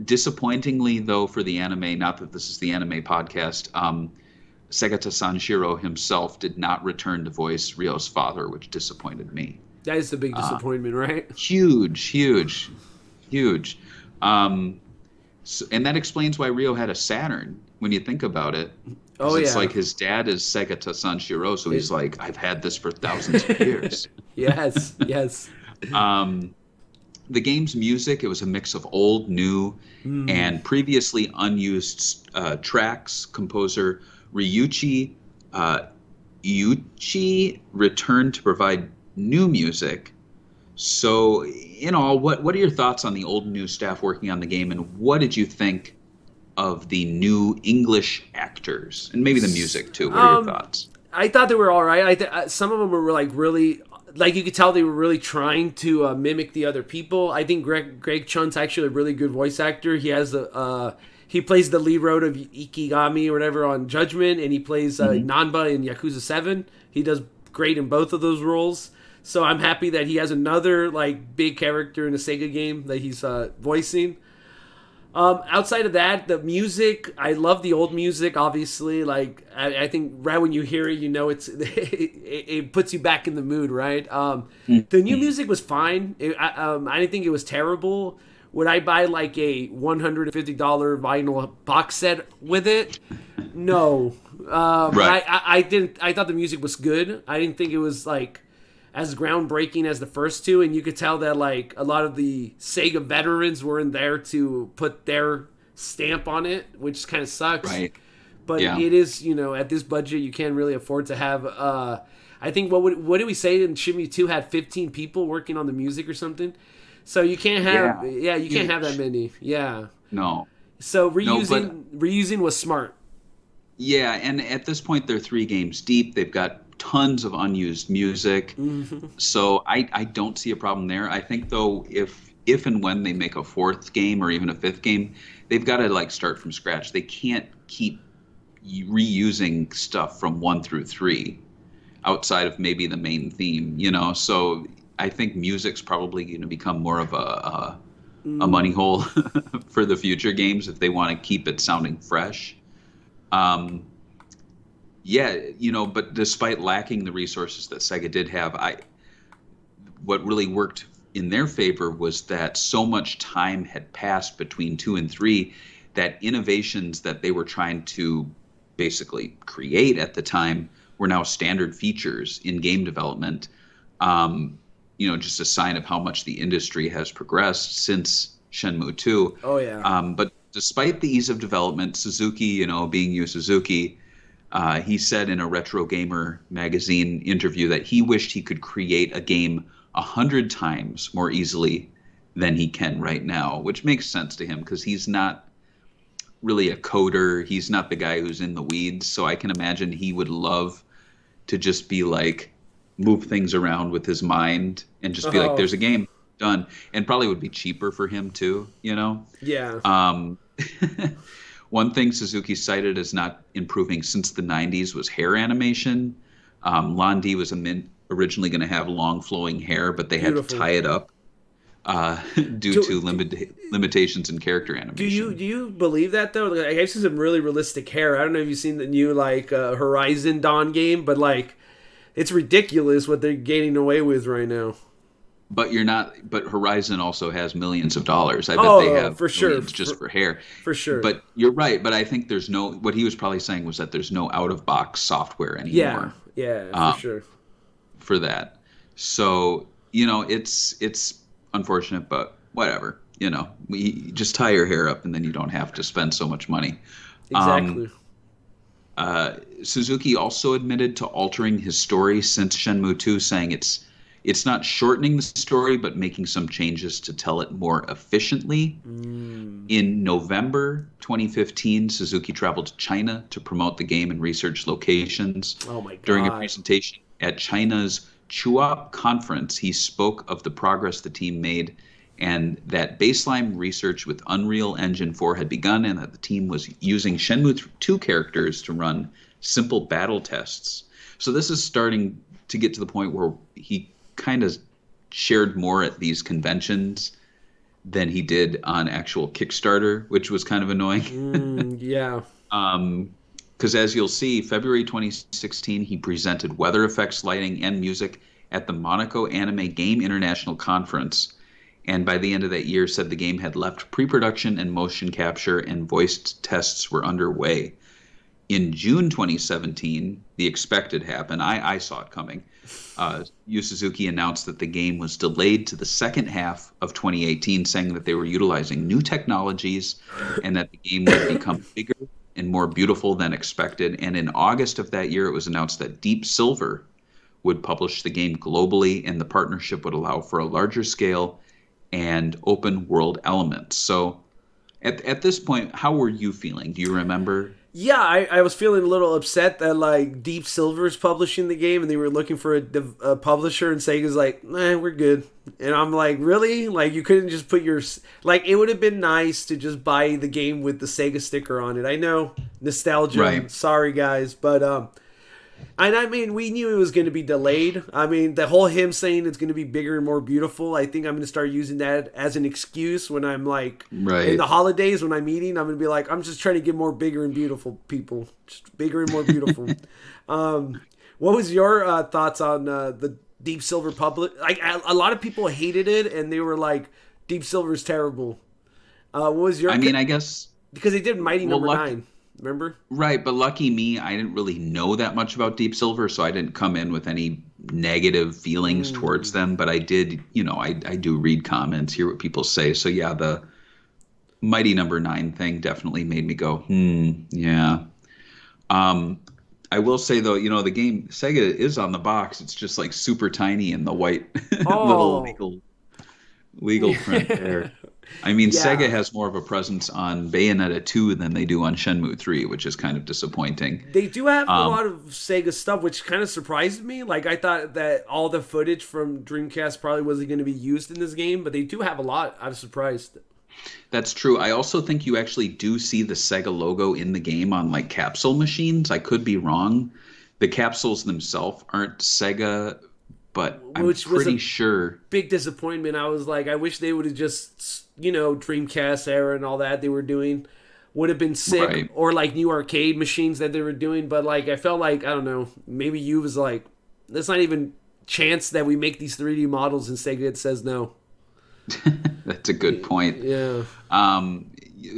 Disappointingly, though, for the anime, not that this is the anime podcast, Segata Sanshiro himself did not return to voice Ryo's father, which disappointed me. That is the big disappointment, right? Huge. And that explains why Ryo had a Saturn, when you think about it. It's like his dad is Segata Sanshiro, so he's like, I've had this for thousands of years. Yes. the game's music, it was a mix of old, new, and previously unused tracks. Composer Ryuichi Yuchi returned to provide new music. So, in all, what are your thoughts on the old and new staff working on the game, and what did you think of the new English actors and maybe the music too? What are your thoughts? I thought they were all right. Some of them were like really, like you could tell they were really trying to mimic the other people. I think Greg Chun's actually a really good voice actor. He has he plays the lead role of Ikigami or whatever on Judgment, and he plays Nanba in Yakuza 7. He does great in both of those roles. So I'm happy that he has another like big character in a Sega game that he's voicing. Outside of that, the music, I love the old music, obviously. Like, I think right when you hear it, you know it puts you back in the mood, right? The new music was fine. I didn't think it was terrible. Would I buy like a $150 vinyl box set with it? No. Right. I didn't. I thought the music was good. I didn't think it was like as groundbreaking as the first two, and you could tell that like a lot of the Sega veterans were in there to put their stamp on it, which kind of sucks. Right. But Yeah. it is, at this budget, you can't really afford to have. I think what did we say in Shenmue 2 had 15 people working on the music or something? So you can't have you can't have that many. Yeah. No. So reusing was smart. Yeah, and at this point they're 3 games deep. They've got tons of unused music. So I don't see a problem there. I think though if and when they make a 4th game or even a 5th game, they've got to like start from scratch. They can't keep reusing stuff from 1 through 3 outside of maybe the main theme, So I think music's probably going to become more of a money hole for the future games if they want to keep it sounding fresh. But despite lacking the resources that Sega did have, what really worked in their favor was that so much time had passed between 2 and 3 that innovations that they were trying to basically create at the time were now standard features in game development. Just a sign of how much the industry has progressed since Shenmue 2. Oh, yeah. But despite the ease of development, Suzuki, being Yu Suzuki, he said in a Retro Gamer magazine interview that he wished he could create a game 100 times more easily than he can right now, which makes sense to him because he's not really a coder. He's not the guy who's in the weeds. So I can imagine he would love to just be like, move things around with his mind and just be like, there's a game, done. And probably would be cheaper for him too, Yeah. One thing Suzuki cited as not improving since the 90s was hair animation. Londi was originally going to have long flowing hair, but they had to tie it up due to limitations in character animation. Do you believe that though? Like, I guess it's some really realistic hair. I don't know if you've seen the new Horizon Dawn game, but like it's ridiculous what they're getting away with right now. But But Horizon also has millions of dollars. I bet they have for sure just for hair. For sure. But you're right. But I think there's no. What he was probably saying was that there's no out of box software anymore. Yeah, for sure. For that, so it's unfortunate, but whatever. We just tie your hair up, and then you don't have to spend so much money. Exactly. Suzuki also admitted to altering his story since Shenmue 2, saying it's not shortening the story, but making some changes to tell it more efficiently. In November 2015, Suzuki traveled to China to promote the game and research locations. Oh my God. During a presentation at China's Chuop conference, he spoke of the progress the team made and that baseline research with Unreal Engine 4 had begun and that the team was using Shenmue 2 characters to run simple battle tests. So this is starting to get to the point where he kind of shared more at these conventions than he did on actual Kickstarter, which was kind of annoying. Yeah. Because as you'll see, February 2016, he presented weather effects, lighting, and music at the Monaco Anime Game International Conference. And by the end of that year, said the game had left pre-production and motion capture and voice tests were underway. In June 2017, the expected happened. I saw it coming. Yu Suzuki announced that the game was delayed to the second half of 2018, saying that they were utilizing new technologies and that the game would become bigger and more beautiful than expected. And in August of that year, it was announced that Deep Silver would publish the game globally, and the partnership would allow for a larger scale and open world elements. So at this point, how were you feeling? Do you remember? Yeah, I was feeling a little upset that like Deep Silver's publishing the game and they were looking for a publisher, and Sega's like, nah, we're good. And I'm like, really? Like, you couldn't just put your... Like, it would have been nice to just buy the game with the Sega sticker on it. I know, nostalgia, Right. sorry guys, but and I mean, we knew it was going to be delayed. I mean, the whole him saying it's going to be bigger and more beautiful, I think I'm going to start using that as an excuse when I'm like, Right. in the holidays when I'm eating, I'm going to be like, I'm just trying to get more bigger and beautiful, people. Just bigger and more beautiful. What was your thoughts on the Deep Silver public? Like, a lot of people hated it and they were like, Deep Silver's terrible. What was your... I mean, I guess... Because they did Mighty Well, Number luck- 9. Remember? Right, but lucky me, I didn't really know that much about Deep Silver, so I didn't come in with any negative feelings towards them. But I did, I do read comments, hear what people say. So yeah, the Mighty Number 9 thing definitely made me go, yeah. I will say though, the game Sega is on the box. It's just like super tiny in the white Oh. little legal print there. I mean, Yeah. Sega has more of a presence on Bayonetta 2 than they do on Shenmue 3, which is kind of disappointing. They do have a lot of Sega stuff, which kind of surprised me. Like, I thought that all the footage from Dreamcast probably wasn't going to be used in this game, but they do have a lot. I was surprised. That's true. I also think you actually do see the Sega logo in the game on like capsule machines. I could be wrong. The capsules themselves aren't Sega, but I'm Which was pretty a sure. big disappointment. I was like, I wish they would have just, Dreamcast era and all that they were doing would have been sick. Right. Or like new arcade machines that they were doing. But like, I felt like, I don't know, maybe you was like, there's not even chance that we make these 3D models, and Sega says no. That's a good point. Yeah.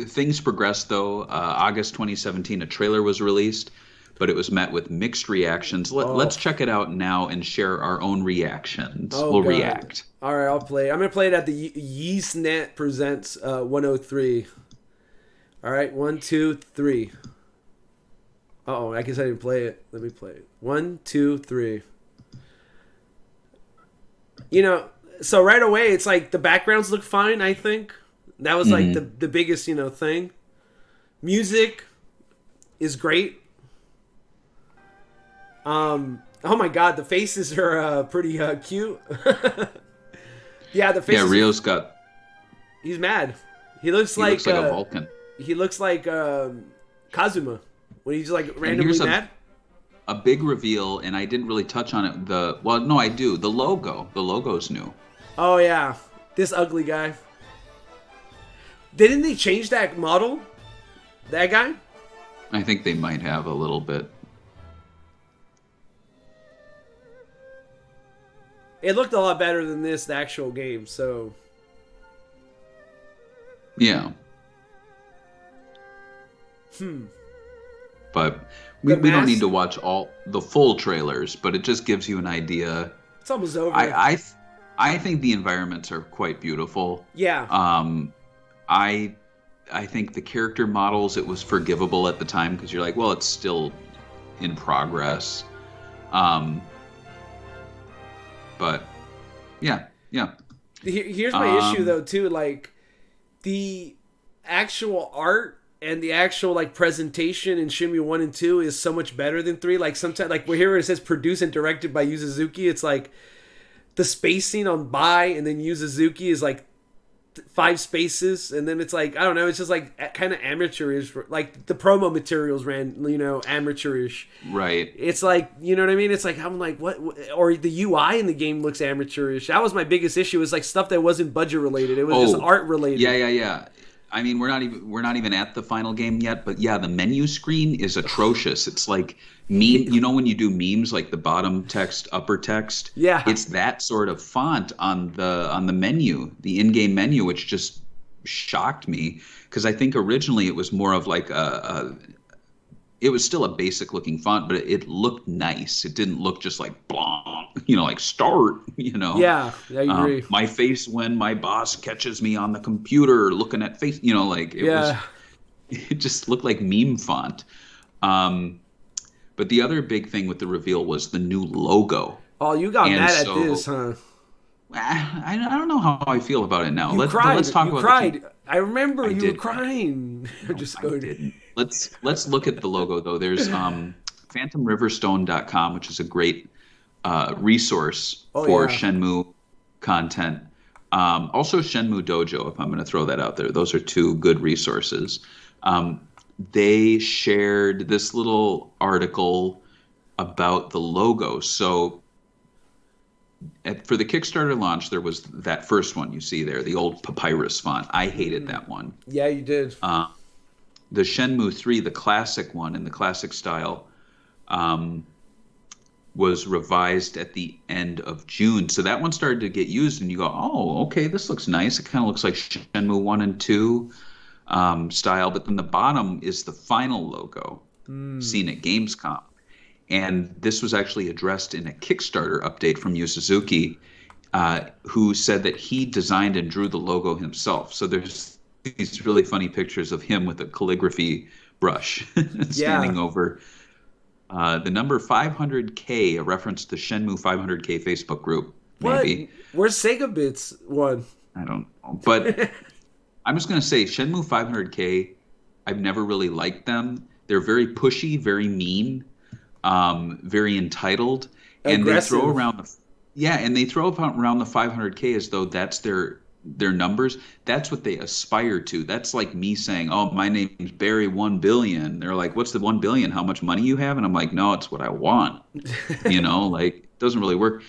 Things progressed though. August 2017, a trailer was released, but it was met with mixed reactions. Let's check it out now and share our own reactions. We'll God. react. All right, I'll play. I'm going to play it at the YeastNet Presents 103. All right, 1, 2, 3. Uh-oh, I guess I didn't play it. Let me play it. 1, 2, 3. So right away, it's like the backgrounds look fine, I think. That was like the biggest, thing. Music is great. Oh my god, the faces are pretty cute. Yeah, the faces. Yeah, Rio's got. He's mad. He looks He like looks like a Vulcan. he looks like Kazuma when he's like And randomly here's mad. a big reveal, and I didn't really touch on it. No, I do. The logo's new. Oh yeah, this ugly guy. Didn't they change that model? That guy? I think they might have a little bit. It looked a lot better than the actual game. So Yeah. But we The don't mask- need to watch all the full trailers, but it just gives you an idea. it's almost over. I think the environments are quite beautiful. Yeah. I think the character models, it was forgivable at the time because you're like, well, it's still in progress. But yeah. Here's my issue though too, like the actual art and the actual like presentation in Shenmue 1 and 2 is so much better than 3. Like sometimes, like here where it says produced and directed by Yu Suzuki, it's like the spacing on by and then Yu Suzuki is like 5 spaces, and then it's like, I don't know, it's just like kind of amateurish. Like the promo materials ran, amateurish. Right. It's like, you know what I mean? It's like, I'm like, what? Or the UI in the game looks amateurish. That was my biggest issue. Is like stuff that wasn't budget related. It was just art related. Yeah. I mean, we're not even at the final game yet, but yeah, the menu screen is atrocious. It's like when you do memes, like the bottom text, upper text. Yeah. It's that sort of font on the menu, the in-game menu, which just shocked me because I think originally it was more of like a it was still a basic looking font, but it looked nice. It didn't look just like blah, like start, Yeah, I agree. my face when my boss catches me on the computer looking at face, like Yeah. it just looked like meme font. Um, but the other big thing with the reveal was the new logo. Oh, you got And mad at so this, huh? I don't know how I feel about it now. You Let's cried. talk You about cried. I remember I you were did cry. crying. No, Just I go. didn't. Let's look at the logo though. There's phantomriverstone.com, which is a great resource Oh for yeah. Shenmue content. Also Shenmue Dojo, if I'm going to throw that out there. Those are two good resources. They shared this little article about the logo. So for the Kickstarter launch, there was that first one you see there, the old papyrus font. I hated that one. Yeah, you did. The Shenmue 3, the classic one in the classic style, um, was revised at the end of June. So that one started to get used, and you go, oh, okay, this looks nice. It kind of looks like Shenmue 1 and 2 style. But then the bottom is the final logo seen at Gamescom. And this was actually addressed in a Kickstarter update from Yu Suzuki, who said that he designed and drew the logo himself. So there's these really funny pictures of him with a calligraphy brush standing Yeah. over the number 500K, a reference to Shenmue 500K Facebook group, What? maybe. Where's Sega Bits one? I don't know. But I'm just going to say Shenmue 500K, I've never really liked them. They're very pushy, very mean, very entitled, and they throw Aggressive. around and they throw around the 500K as though that's their numbers. That's what they aspire to. That's like me saying, "Oh, my name's Barry 1 billion." They're like, "What's the 1 billion? How much money you have?" And I'm like, "No, it's what I want." Like it doesn't really work.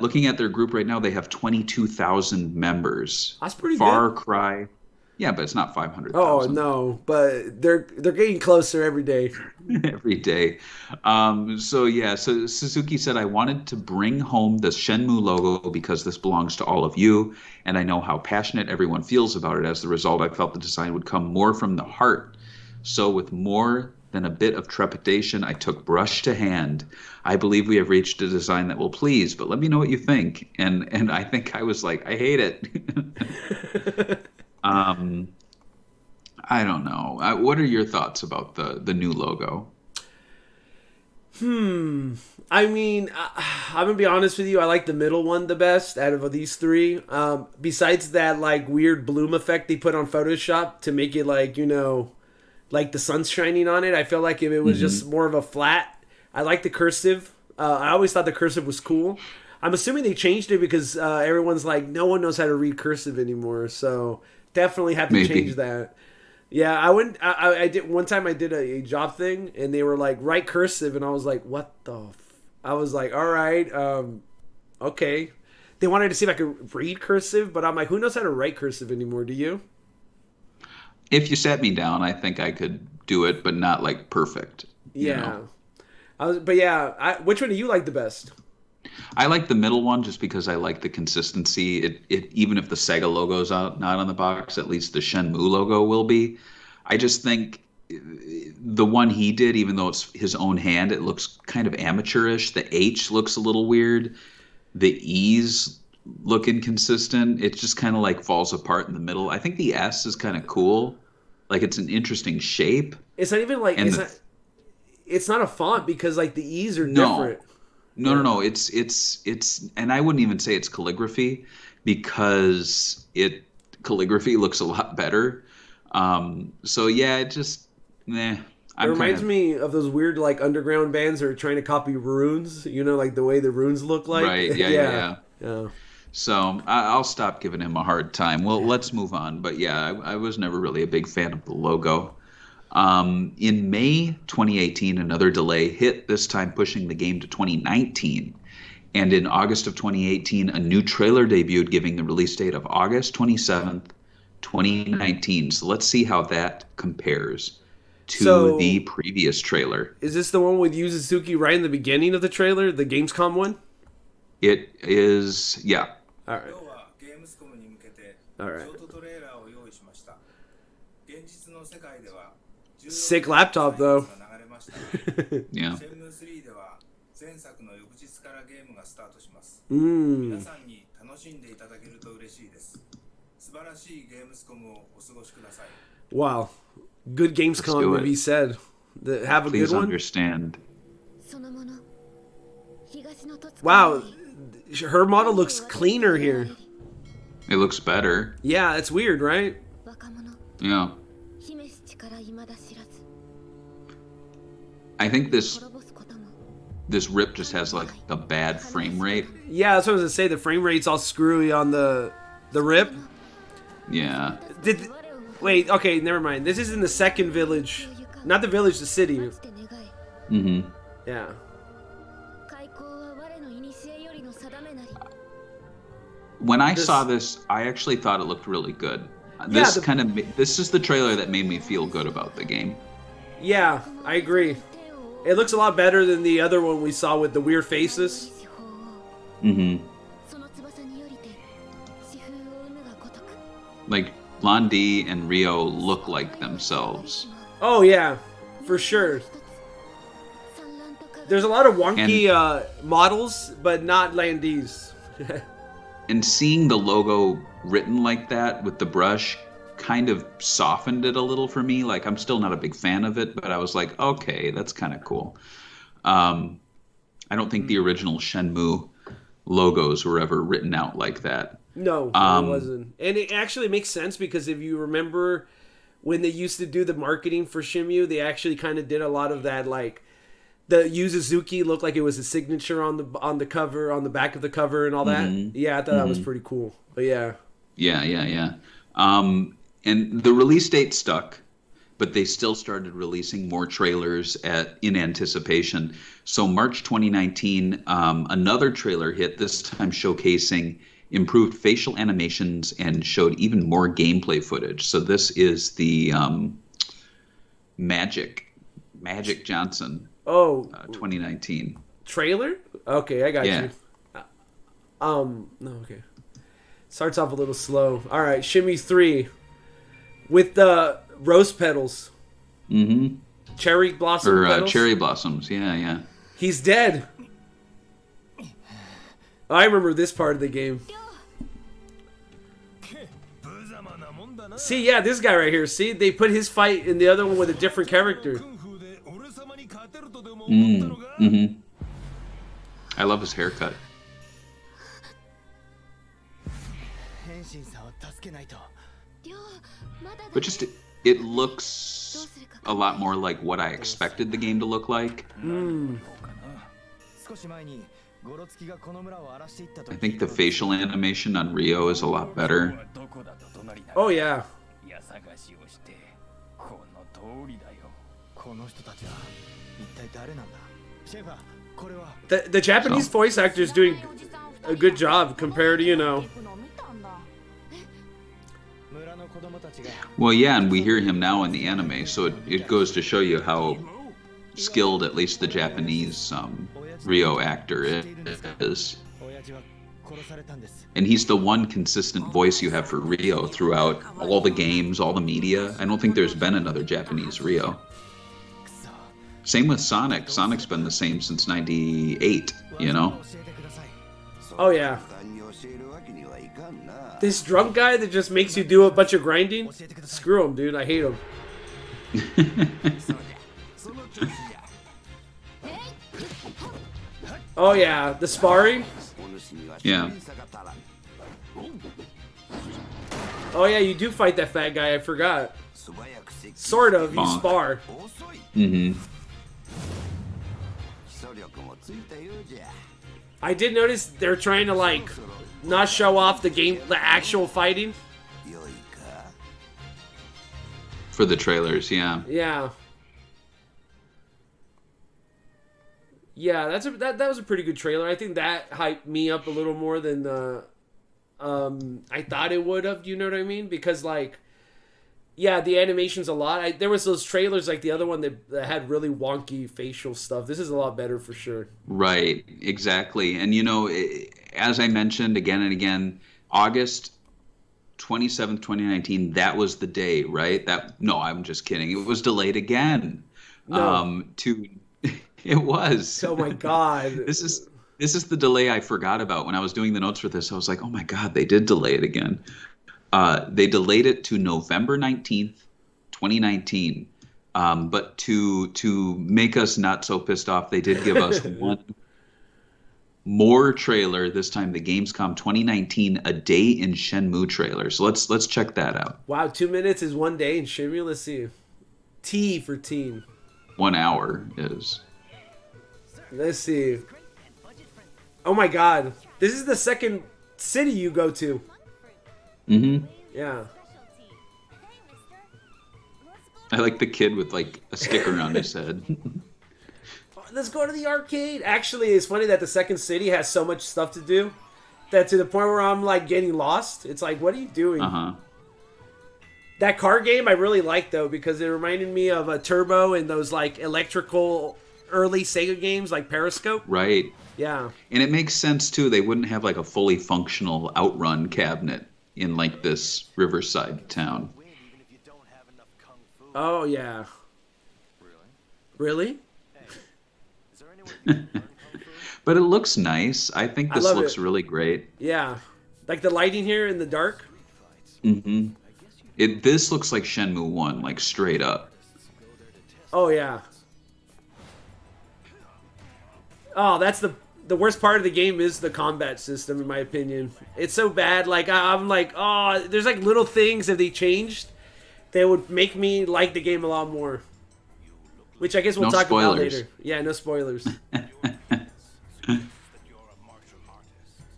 Looking at their group right now, they have 22,000 members. That's pretty Far good. Cry, yeah, but it's not Oh 500,000. no, but they're getting closer every day. Every day. So yeah, so Suzuki said, I wanted to bring home the Shenmue logo because this belongs to all of you, and I know how passionate everyone feels about it. As the result, I felt the design would come more from the heart. So with more than a bit of trepidation, I took brush to hand. I believe we have reached a design that will please, but let me know what you think. And I think I was like, I hate it. um, I don't know. What are your thoughts about the new logo? I mean, I'm gonna be honest with you. I like the middle one the best out of these three. Besides that, like weird bloom effect they put on Photoshop to make it like the sun's shining on it. I feel like if it was Hmm. just more of a flat, I like the cursive. I always thought the cursive was cool. I'm assuming they changed it because everyone's like, no one knows how to read cursive anymore. So definitely have to change Maybe. that. Yeah, I went. I did one time. I did a job thing, and they were like, write cursive, and I was like, what the? I was like, all right, okay. They wanted to see if I could read cursive, but I'm like, who knows how to write cursive anymore? Do you? If you sat me down, I think I could do it, but not like perfect. Yeah. But yeah, which one do you like the best? I like the middle one just because I like the consistency. It even if the Sega logo's out not on the box, at least the Shenmue logo will be. I just think the one he did, even though it's his own hand, it looks kind of amateurish. The H looks a little weird. The E's look inconsistent. It just kind of like falls apart in the middle. I think the S is kind of cool. Like it's an interesting shape. It's not even like And it's the not. It's not a font because like the E's are no, different. no, Yeah. no. It's, and I wouldn't even say it's calligraphy because calligraphy looks a lot better. So yeah, it just, It I'm kind reminds of me of those weird like underground bands that are trying to copy runes. Like the way the runes look like. right. Yeah, yeah, Yeah. yeah. Yeah. So I'll stop giving him a hard time. Well, let's move on. But yeah, I was never really a big fan of the logo. In May 2018, another delay hit, this time pushing the game to 2019. And in August of 2018, a new trailer debuted, giving the release date of August 27th, 2019. So let's see how that compares to the So previous trailer. is this the one with Yu Suzuki right in the beginning of the trailer, the Gamescom one? It is, yeah. All right. 今日はゲームスコムに向けてシ All right. ョートトレーラーを用意しました。現実の世界では Sick laptop though. Yeah. Mm. Wow. Good Let's Gamescom do to it. be said. Have a Please good one. understand. Wow. Her model looks cleaner here. It looks better. Yeah, it's weird, right? Yeah. I think this rip just has like a bad frame rate. Yeah, that's what I was gonna say. The frame rate's all screwy on the rip. Yeah. Wait, okay, never mind. This is in the second village. Not the village, the city. Mm-hmm. Yeah. When I saw this, I actually thought it looked really good. Yeah, This is the trailer that made me feel good about the game. Yeah, I agree. It looks a lot better than the other one we saw with the weird faces. Mm-hmm. Like, Londi and Rio look like themselves. Oh yeah, for sure. There's a lot of wonky models, but not Landese. And seeing the logo written like that with the brush kind of softened it a little for me. Like, I'm still not a big fan of it, but I was like, okay, that's kind of cool. I don't think the original Shenmue logos were ever written out like that. No, it wasn't. And it actually makes sense because if you remember when they used to do the marketing for Shenmue, they actually kind of did a lot of that, like the Yu Suzuki looked like it was a signature on the cover, on the back of the cover and all that. Yeah, I thought that was pretty cool. But yeah. Yeah. And the release date stuck, but they still started releasing more trailers in anticipation. So March 2019, another trailer hit, this time showcasing improved facial animations and showed even more gameplay footage. So this is the Magic Johnson 2019 trailer. Okay, I got Yeah. you. No, okay. Starts off a little slow. All right, Shenmue 3 with the rose petals. Mm-hmm. Cherry blossom petals. Cherry blossoms. Yeah. He's dead. I remember this part of the game. See, yeah, this guy right here. See, they put his fight in the other one with a different character. Mm-hmm. I love his haircut. But just it looks a lot more like what I expected the game to look like. I think the facial animation on Rio is a lot better. Oh yeah. The Japanese voice actor is doing a good job compared to, you know. Well, yeah, and we hear him now in the anime, so it goes to show you how skilled at least the Japanese Rio actor is. And he's the one consistent voice you have for Rio throughout all the games, all the media. I don't think there's been another Japanese Rio. Same with Sonic. Sonic's been the same since '98, you know? Oh, yeah. This drunk guy that just makes you do a bunch of grinding? Screw him, dude. I hate him. Oh, yeah. The sparring? Yeah. Oh, yeah, you do fight that fat guy. I forgot. Sort of. You Bonk. spar. Mm-hmm. I did notice they're trying to, like, not show off the actual fighting. For the trailers, yeah. Yeah. Yeah, that was a pretty good trailer. I think that hyped me up a little more than I thought it would have. You know what I mean? Because, like, yeah, the animation's a lot. There was those trailers like the other one that had really wonky facial stuff. This is a lot better for sure. Right, exactly. And, you know, as I mentioned again and again, August 27th, 2019. That was the day, right? No, I'm just kidding. It was delayed again. No. To it was. Oh my God. This is the delay I forgot about when I was doing the notes for this. I was like, oh my God, they did delay it again. They delayed it to November 19th, 2019. But to make us not so pissed off, they did give us one more trailer, this time the Gamescom 2019 A Day in Shenmue trailer. So let's check that out. Wow, 2 minutes is 1 day in Shenmue. Let's see. T for teen. 1 hour is. Let's see. Oh my God. This is the second city you go to. Mm-hmm. Yeah. I like the kid with like a sticker on his head. Let's go to the arcade. Actually, it's funny that the second city has so much stuff to do that to the point where I'm like getting lost. It's like, what are you doing? Uh-huh. That car game I really liked though because it reminded me of a Turbo and those like electrical early Sega games like Periscope. Right. Yeah. And it makes sense too. They wouldn't have like a fully functional outrun cabinet in like this riverside town. Oh yeah. Really? But it looks nice. I think this looks really great. Yeah. Like the lighting here in the dark. Mm-hmm. This looks like Shenmue 1, like straight up. Oh yeah. Oh, that's the worst part of the game is the combat system, in my opinion. It's so bad. Like I'm like, oh, there's like little things that they changed that would make me like the game a lot more. Which I guess we'll talk about later. Yeah, no spoilers.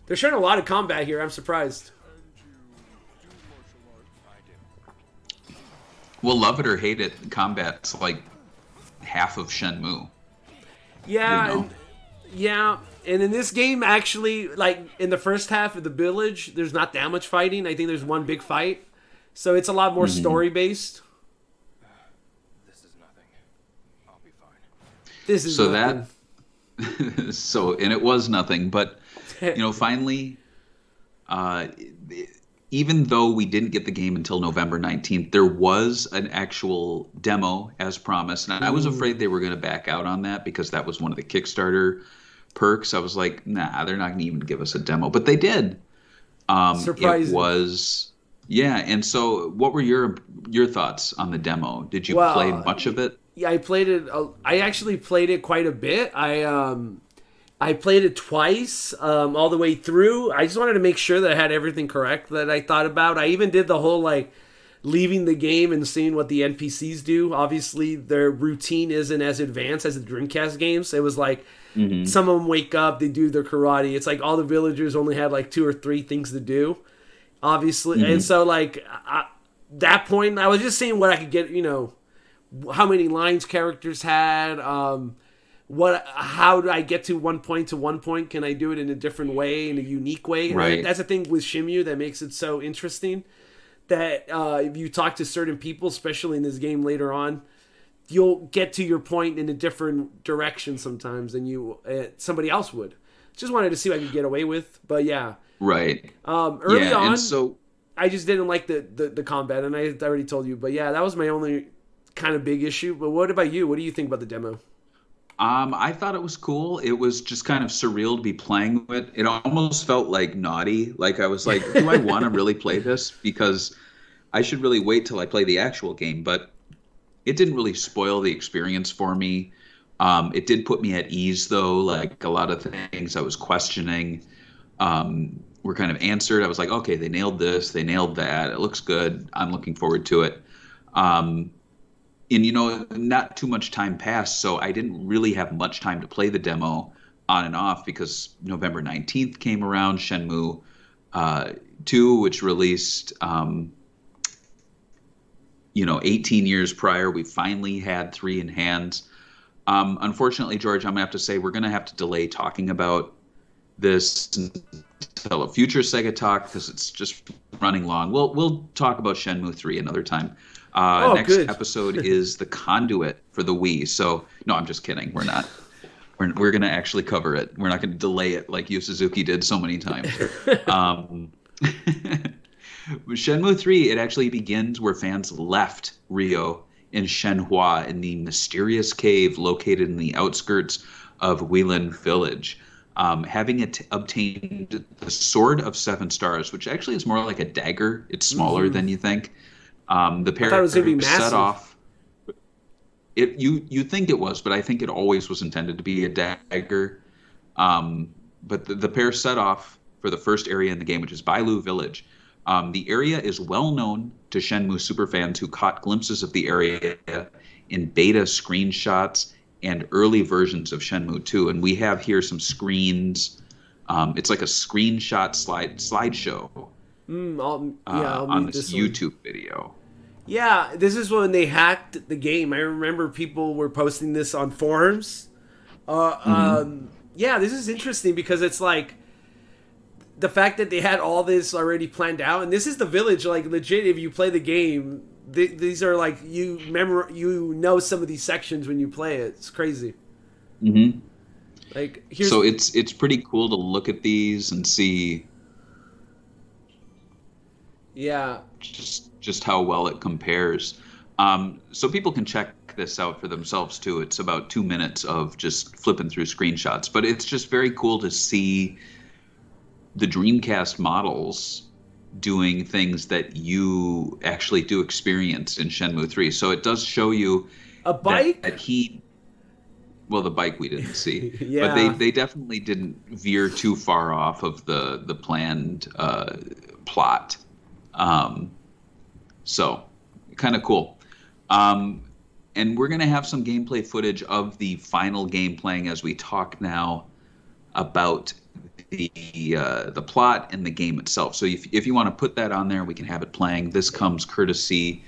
They're showing a lot of combat here. I'm surprised. Well, love it or hate it, combat's like half of Shenmue. Yeah, you know? and in this game, actually, like in the first half of the village, there's not that much fighting. I think there's one big fight, so it's a lot more story based. This is nothing. I'll be fine. This is so nothing. that so and it was nothing, but finally, even though we didn't get the game until November 19th, there was an actual demo as promised. And I was afraid they were going to back out on that because that was one of the Kickstarter perks. I was like, nah, they're not going to even give us a demo. But they did. Surprising. It was, yeah. And so what were your thoughts on the demo? Did you play much of it? Yeah, I played it. I actually played it quite a bit. I played it twice, all the way through. I just wanted to make sure that I had everything correct that I thought about. I even did the whole, like, leaving the game and seeing what the NPCs do. Obviously, their routine isn't as advanced as the Dreamcast games. It was like, some of them wake up, they do their karate. It's like all the villagers only had, like, 2 or 3 things to do, obviously. And so, like, that point, I was just seeing what I could get, how many lines characters had, how do I get to one point? Can I do it in a different way, in a unique way? Right. That's the thing with Shenmue that makes it so interesting. That if you talk to certain people, especially in this game later on, you'll get to your point in a different direction sometimes than somebody else would. Just wanted to see what I could get away with, but yeah. Right. Early on, and so I just didn't like the combat, and I already told you. But yeah, that was my only kind of big issue. But what about you? What do you think about the demo? I thought it was cool. It was just kind of surreal to be playing with. It almost felt like naughty. Like I was like, do I want to really play this? Because I should really wait till I play the actual game. But it didn't really spoil the experience for me. It did put me at ease, though. Like a lot of things I was questioning were kind of answered. I was like, okay, they nailed this. They nailed that. It looks good. I'm looking forward to it. And, not too much time passed, so I didn't really have much time to play the demo on and off because November 19th came around, Shenmue 2, which released, 18 years prior. We finally had 3 in hands. Unfortunately, George, I'm going to have to say we're going to have to delay talking about this until a future SEGA talk because it's just running long. We'll talk about Shenmue 3 another time. Next episode is the Conduit for the Wii. So, no, I'm just kidding. We're not. We're going to actually cover it. We're not going to delay it like Yu Suzuki did so many times. Shenmue 3, it actually begins where fans left Rio in Shenhua in the mysterious cave located in the outskirts of Bailu Village. Having obtained the Sword of Seven Stars, which actually is more like a dagger. It's smaller than you think. The I thought it pair was gonna be set massive. off. You think it was, but I think it always was intended to be a dagger. But the pair set off for the first area in the game, which is Bailu Village. The area is well known to Shenmue superfans who caught glimpses of the area in beta screenshots and early versions of Shenmue 2. And we have here some screens. It's like a screenshot slideshow I'll on mute this this one. YouTube video. Yeah, this is when they hacked the game. I remember people were posting this on forums. Yeah, this is interesting because it's like the fact that they had all this already planned out, and this is the village. Like legit, if you play the game, these are like you know some of these sections when you play it. It's crazy. Mm-hmm. Like here's So it's pretty cool to look at these and see yeah. just how well it compares. So people can check this out for themselves too. It's about 2 minutes of just flipping through screenshots, but it's just very cool to see the Dreamcast models doing things that you actually do experience in Shenmue 3. So it does show you A bike? that well, the bike we didn't see, Yeah. but they definitely didn't veer too far off of the planned plot. So kind of cool. And we're going to have some gameplay footage of the final game playing as we talk now about the plot and the game itself. So if you want to put that on there, we can have it playing. This comes courtesy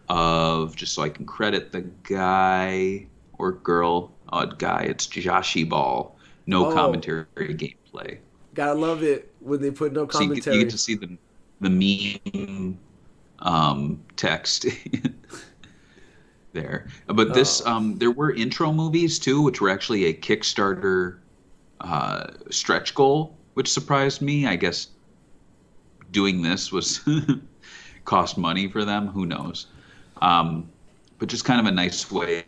of, just so I can credit the guy or girl, guy, it's Joshi Ball. No commentary gameplay. Gotta love it when they put no So you commentary. get to see the meme text there. But this, there were intro movies too, which were actually a Kickstarter stretch goal, which surprised me. I guess doing this was cost money for them. Who knows? But just kind of a nice way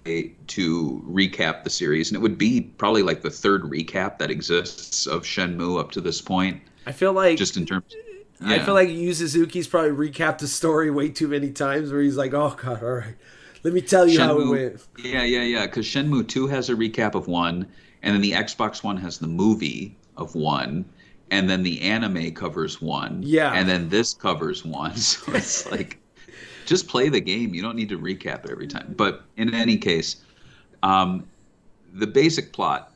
to recap the series. And it would be probably like the third recap that exists of Shenmue up to this point. I feel like Just in terms... Yeah. I feel like Yu Suzuki's probably recapped the story way too many times where he's like, oh god, all right. Let me tell you how it went. Yeah. Because Shenmue 2 has a recap of 1, and then the Xbox One has the movie of 1, and then the anime covers 1. Yeah. And then this covers 1. So it's like, just play the game. You don't need to recap it every time. But in any case, the basic plot,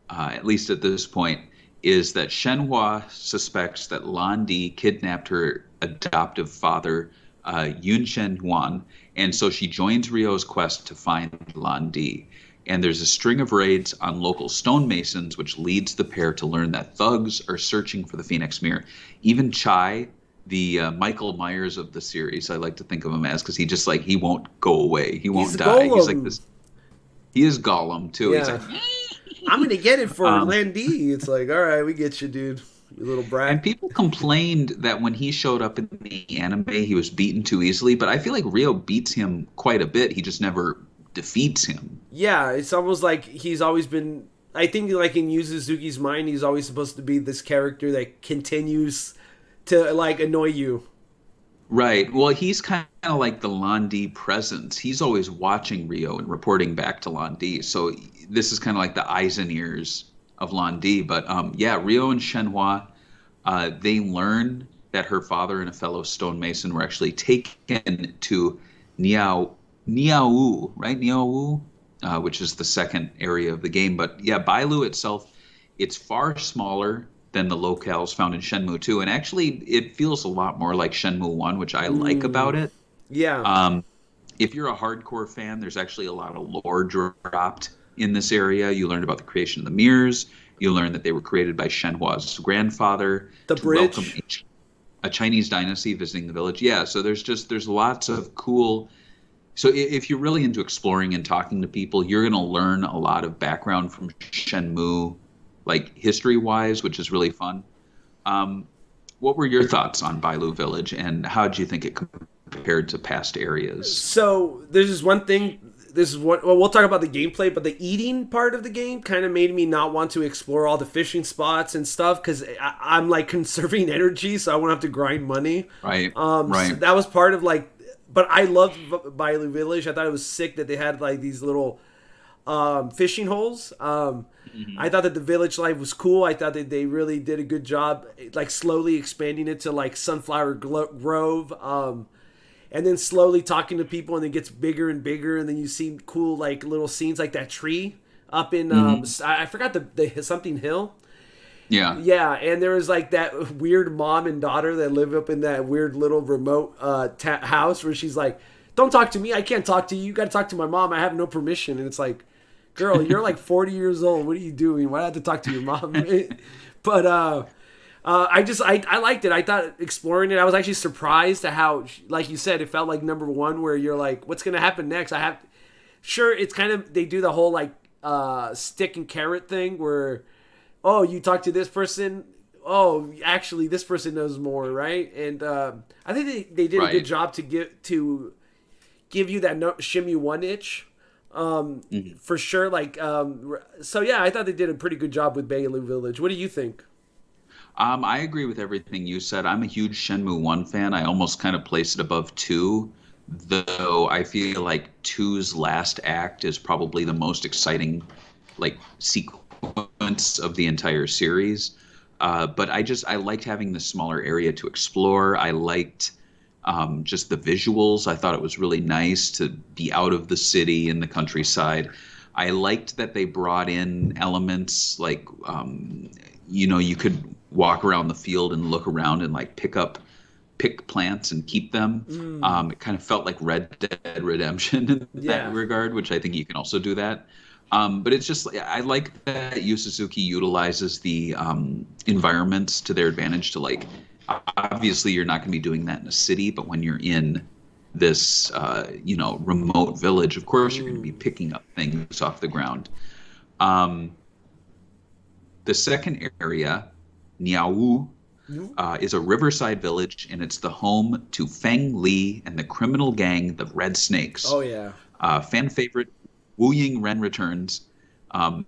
at least at this point, is that Shenhua suspects that Lan Di kidnapped her adoptive father, Yun Shenhuan, and so she joins Ryo's quest to find Lan Di. And there's a string of raids on local stonemasons, which leads the pair to learn that thugs are searching for the Phoenix Mirror. Even Chai, the Michael Myers of the series, I like to think of him as, because he won't go away. He won't die. Golem. He's like this. He is Gollum too. Yeah. He's like, I'm gonna get it for Landy. It's like, all right, we get you, dude. You little brat. and people complained that when he showed up in the anime, he was beaten too easily. But I feel like Ryo beats him quite a bit. He just never defeats him. Yeah, it's almost like he's always been. I think like in Yu Suzuki's mind, he's always supposed to be this character that continues to like annoy you. Right. Well, he's kind of like the Lan Di presence. He's always watching Ryo and reporting back to Lan Di. So this is kind of like the eyes and ears of Lan Di. But yeah, Ryo and Shenhua, they learn that her father and a fellow stonemason were actually taken to Niao, right? Niao, which is the second area of the game. But yeah, Bailu itself, it's far smaller than the locales found in Shenmue 2. And actually, it feels a lot more like Shenmue 1, which I like about it. Yeah. If you're a hardcore fan, there's actually a lot of lore dropped in this area. You learned about the creation of the mirrors. You learned that they were created by Shenhua's grandfather. The to bridge. welcome a Chinese dynasty visiting the village. Yeah, so there's lots of cool... So if you're really into exploring and talking to people, you're going to learn a lot of background from Shenmue, like history-wise, which is really fun. What were your thoughts on Bailu Village, and how did you think it compared to past areas? So there's this one thing. This is what well, we'll talk about the gameplay, but the eating part of the game kind of made me not want to explore all the fishing spots and stuff because I'm like conserving energy, so I won't have to grind money. Right, So right. that was part of like, but I loved Bailu Village. I thought it was sick that they had like these little fishing holes. I thought that the village life was cool. I thought that they really did a good job, like slowly expanding it to like Sunflower Grove, and then slowly talking to people, and it gets bigger and bigger, and then you see cool like little scenes like that tree up in I forgot the something hill. Yeah. Yeah, and there was like that weird mom and daughter that live up in that weird little remote house where she's like, "Don't talk to me. I can't talk to you. You got to talk to my mom. I have no permission." And it's like, girl, you're like 40 years old. What are you doing? Why do I have to talk to your mom? But I liked it. I thought exploring it, I was actually surprised at how, like you said, it felt like number one, where you're like, what's gonna happen next? Sure, it's kind of, they do the whole like stick and carrot thing where, oh, you talk to this person. Oh, actually, this person knows more, right? And I think they did a good job to give you that Shenmue 1 itch. For sure. Like, so yeah, I thought they did a pretty good job with Bailu Village. What do you think? I agree with everything you said. I'm a huge Shenmue 1 fan. I almost kind of place it above 2, though I feel like two's last act is probably the most exciting, like, sequence of the entire series. But I liked having the smaller area to explore. I liked just the visuals. I thought it was really nice to be out of the city in the countryside. I liked that they brought in elements like, you could walk around the field and look around and like pick plants and keep them. It kind of felt like Red Dead Redemption in that regard, which I think you can also do that. But it's just, I like that Yu Suzuki utilizes the environments to their advantage to like, obviously you're not going to be doing that in a city, but when you're in this, remote village, of course you're going to be picking up things off the ground. The second area, Niaowu, is a riverside village, and it's the home to Feng Li and the criminal gang, the Red Snakes. Oh, yeah. Fan favorite, Wu Ying Ren returns. I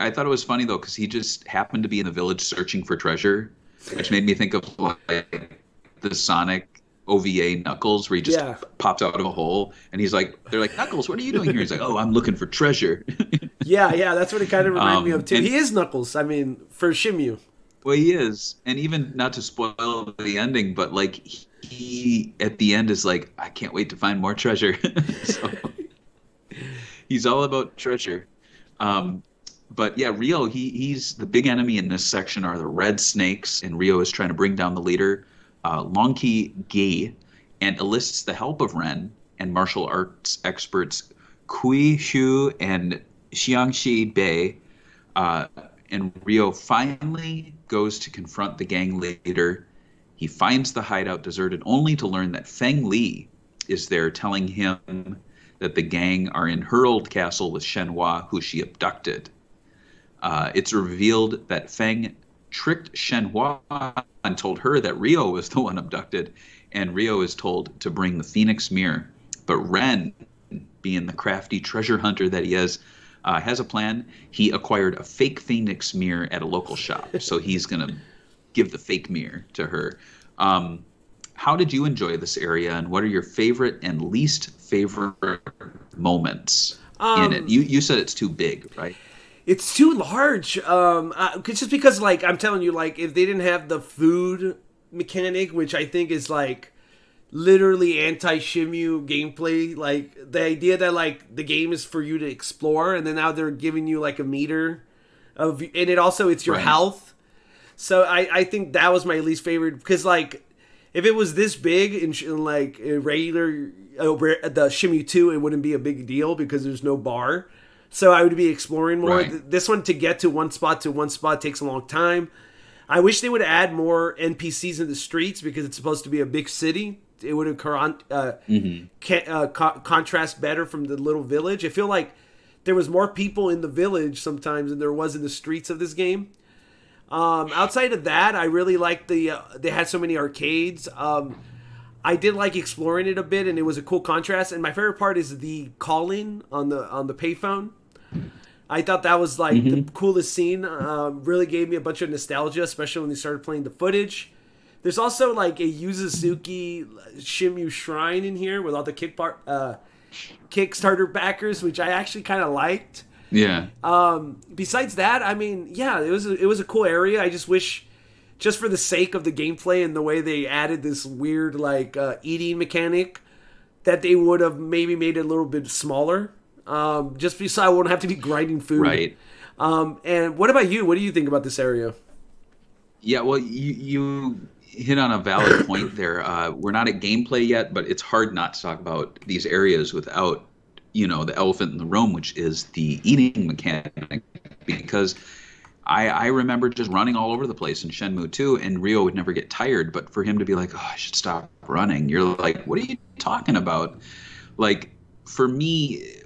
thought it was funny, though, because he just happened to be in the village searching for treasure, which made me think of like the Sonic OVA Knuckles, where he just pops out of a hole, and they're like, Knuckles, what are you doing here? He's like, oh, I'm looking for treasure. yeah, that's what it kind of reminded me of, too. He is Knuckles, I mean, for Shenmue. Well, he is, and even not to spoil the ending, but like he at the end is like, I can't wait to find more treasure. So he's all about treasure. But yeah, Rio, he's the big enemy in this section are the Red Snakes, and Rio is trying to bring down the leader, Longqi Ge, and enlists the help of Ren and martial arts experts Kui Shu and Xiangxi Bei. And Rio finally goes to confront the gang leader. He finds the hideout deserted, only to learn that Feng Li is there, telling him that the gang are in her old castle with Shenhua, who she abducted. It's revealed that Feng tricked Shenhua and told her that Rio was the one abducted, and Rio is told to bring the Phoenix Mirror. But Ren, being the crafty treasure hunter that he is, has a plan. He acquired a fake Phoenix mirror at a local shop, so he's going to give the fake mirror to her. How did you enjoy this area, and what are your favorite and least favorite moments in it? You said it's too big, right? It's too large. Just because, like, I'm telling you, like, if they didn't have the food mechanic, which I think is, like, literally anti-Shenmue gameplay, like the idea that like the game is for you to explore, and then now they're giving you like a meter of, and it's your health. So I think that was my least favorite, because like if it was this big in like a regular the Shenmue 2, it wouldn't be a big deal because there's no bar, so I would be exploring more. This one, to get to one spot takes a long time. I wish they would add more NPCs in the streets, because it's supposed to be a big city. It would have contrast better from the little village. I feel like there was more people in the village sometimes than there was in the streets of this game. Outside of that, I really liked they had so many arcades. I did like exploring it a bit, and it was a cool contrast. And my favorite part is the calling on the payphone. I thought that was like the coolest scene. Really gave me a bunch of nostalgia, especially when they started playing the footage. There's also like a Yuzuzuki Shenmue shrine in here with all the Kickstarter backers, which I actually kind of liked. Yeah. Besides that, I mean, yeah, it was a cool area. I just wish, just for the sake of the gameplay and the way they added this weird like eating mechanic, that they would have maybe made it a little bit smaller. Just so I won't have to be grinding food. Right. And what about you? What do you think about this area? Yeah, well, you hit on a valid point there. We're not at gameplay yet, but it's hard not to talk about these areas without, the elephant in the room, which is the eating mechanic. Because I remember just running all over the place in Shenmue 2, and Ryo would never get tired. But for him to be like, oh, I should stop running, you're like, what are you talking about? Like, for me,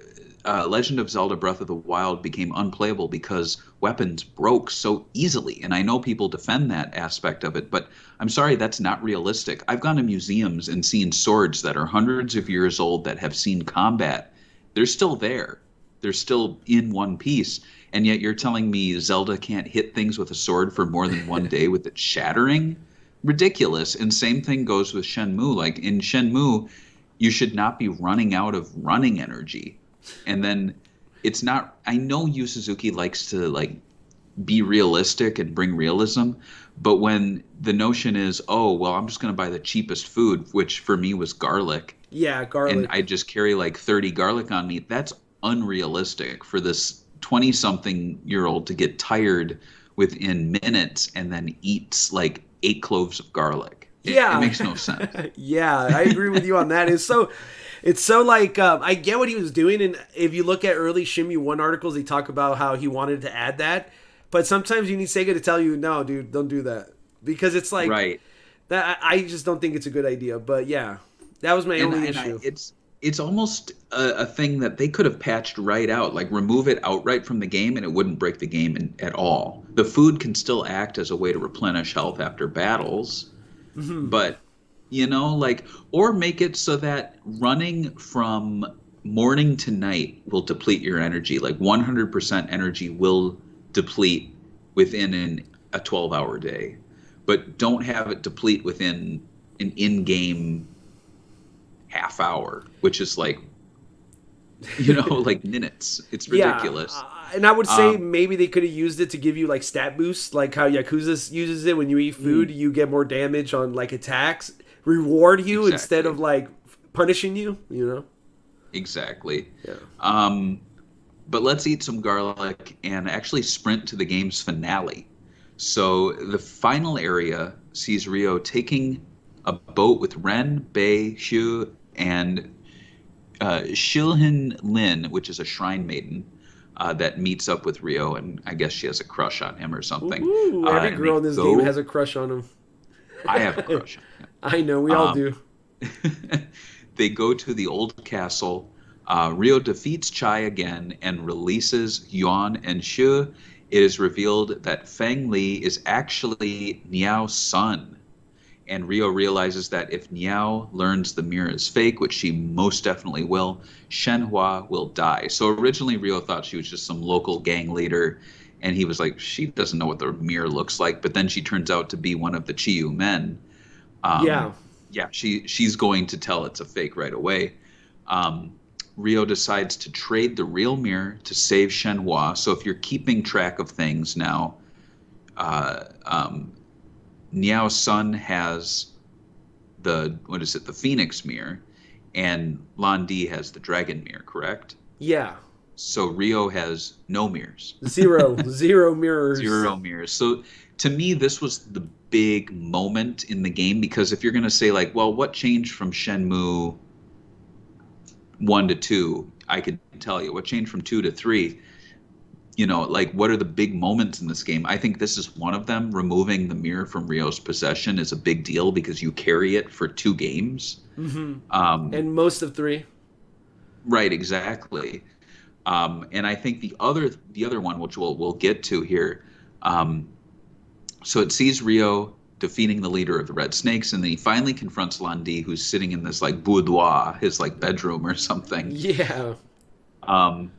Legend of Zelda Breath of the Wild became unplayable because weapons broke so easily. And I know people defend that aspect of it, but I'm sorry, that's not realistic. I've gone to museums and seen swords that are hundreds of years old that have seen combat. They're still there. They're still in one piece. And yet you're telling me Zelda can't hit things with a sword for more than one day with it shattering? Ridiculous. And same thing goes with Shenmue. Like in Shenmue, you should not be running out of running energy. And then it's not, I know Yu Suzuki likes to like be realistic and bring realism, but when the notion is, oh, well, I'm just going to buy the cheapest food, which for me was garlic. Yeah, garlic. And I just carry like 30 garlic on me. That's unrealistic for this 20-something-year-old to get tired within minutes and then eats like 8 cloves of garlic. It makes no sense. Yeah, I agree with you on that. It's so like, I get what he was doing. And if you look at early Shenmue 1 articles, they talk about how he wanted to add that. But sometimes you need Sega to tell you, no, dude, don't do that. Because it's like, right. That I just don't think it's a good idea. But yeah, that was my only issue. It's almost a thing that they could have patched right out, like remove it outright from the game and it wouldn't break the game at all. The food can still act as a way to replenish health after battles. Mm-hmm. But, or make it so that running from morning to night will deplete your energy. Like 100% energy will deplete within a 12-hour day. But don't have it deplete within an in-game half hour, which is like, like minutes. It's ridiculous. Yeah, and I would say maybe they could have used it to give you like stat boosts, like how Yakuza uses it when you eat food, you get more damage on like attacks, reward you instead of like punishing you, Exactly. Yeah. But let's eat some garlic and actually sprint to the game's finale. So the final area sees Ryo taking a boat with Ren, Bei, Xu, and Shilhin Lin, which is a shrine maiden, that meets up with Ryo, and I guess she has a crush on him or something. Ooh, every girl in this game has a crush on him. I have a crush on him. I know, we all do. They go to the old castle. Ryo defeats Chai again and releases Yuan and Xu. It is revealed that Feng Li is actually Niao's son. And Ryo realizes that if Niao learns the mirror is fake, which she most definitely will, Shenhua will die. So originally Ryo thought she was just some local gang leader, and he was like, she doesn't know what the mirror looks like. But then she turns out to be one of the Chiyu men. Yeah, she's going to tell it's a fake right away. Ryo decides to trade the real mirror to save Shenhua. So if you're keeping track of things now, Niao's son has the Phoenix mirror, and Lan Di has the Dragon mirror, correct? Yeah. So Ryo has no mirrors. Zero mirrors. Zero mirrors. So to me, this was the big moment in the game, because if you're going to say like, well, what changed from Shenmue 1 to 2? I could tell you. What changed from 2 to 3? Like, what are the big moments in this game? I think this is one of them. Removing the mirror from Ryo's possession is a big deal because you carry it for 2 games. Mm-hmm. And most of 3. Right, exactly. And I think the other one, which we'll get to here, So it sees Rio defeating the leader of the Red Snakes, and then he finally confronts Landi, who's sitting in this like boudoir, his like bedroom or something. Yeah. Um,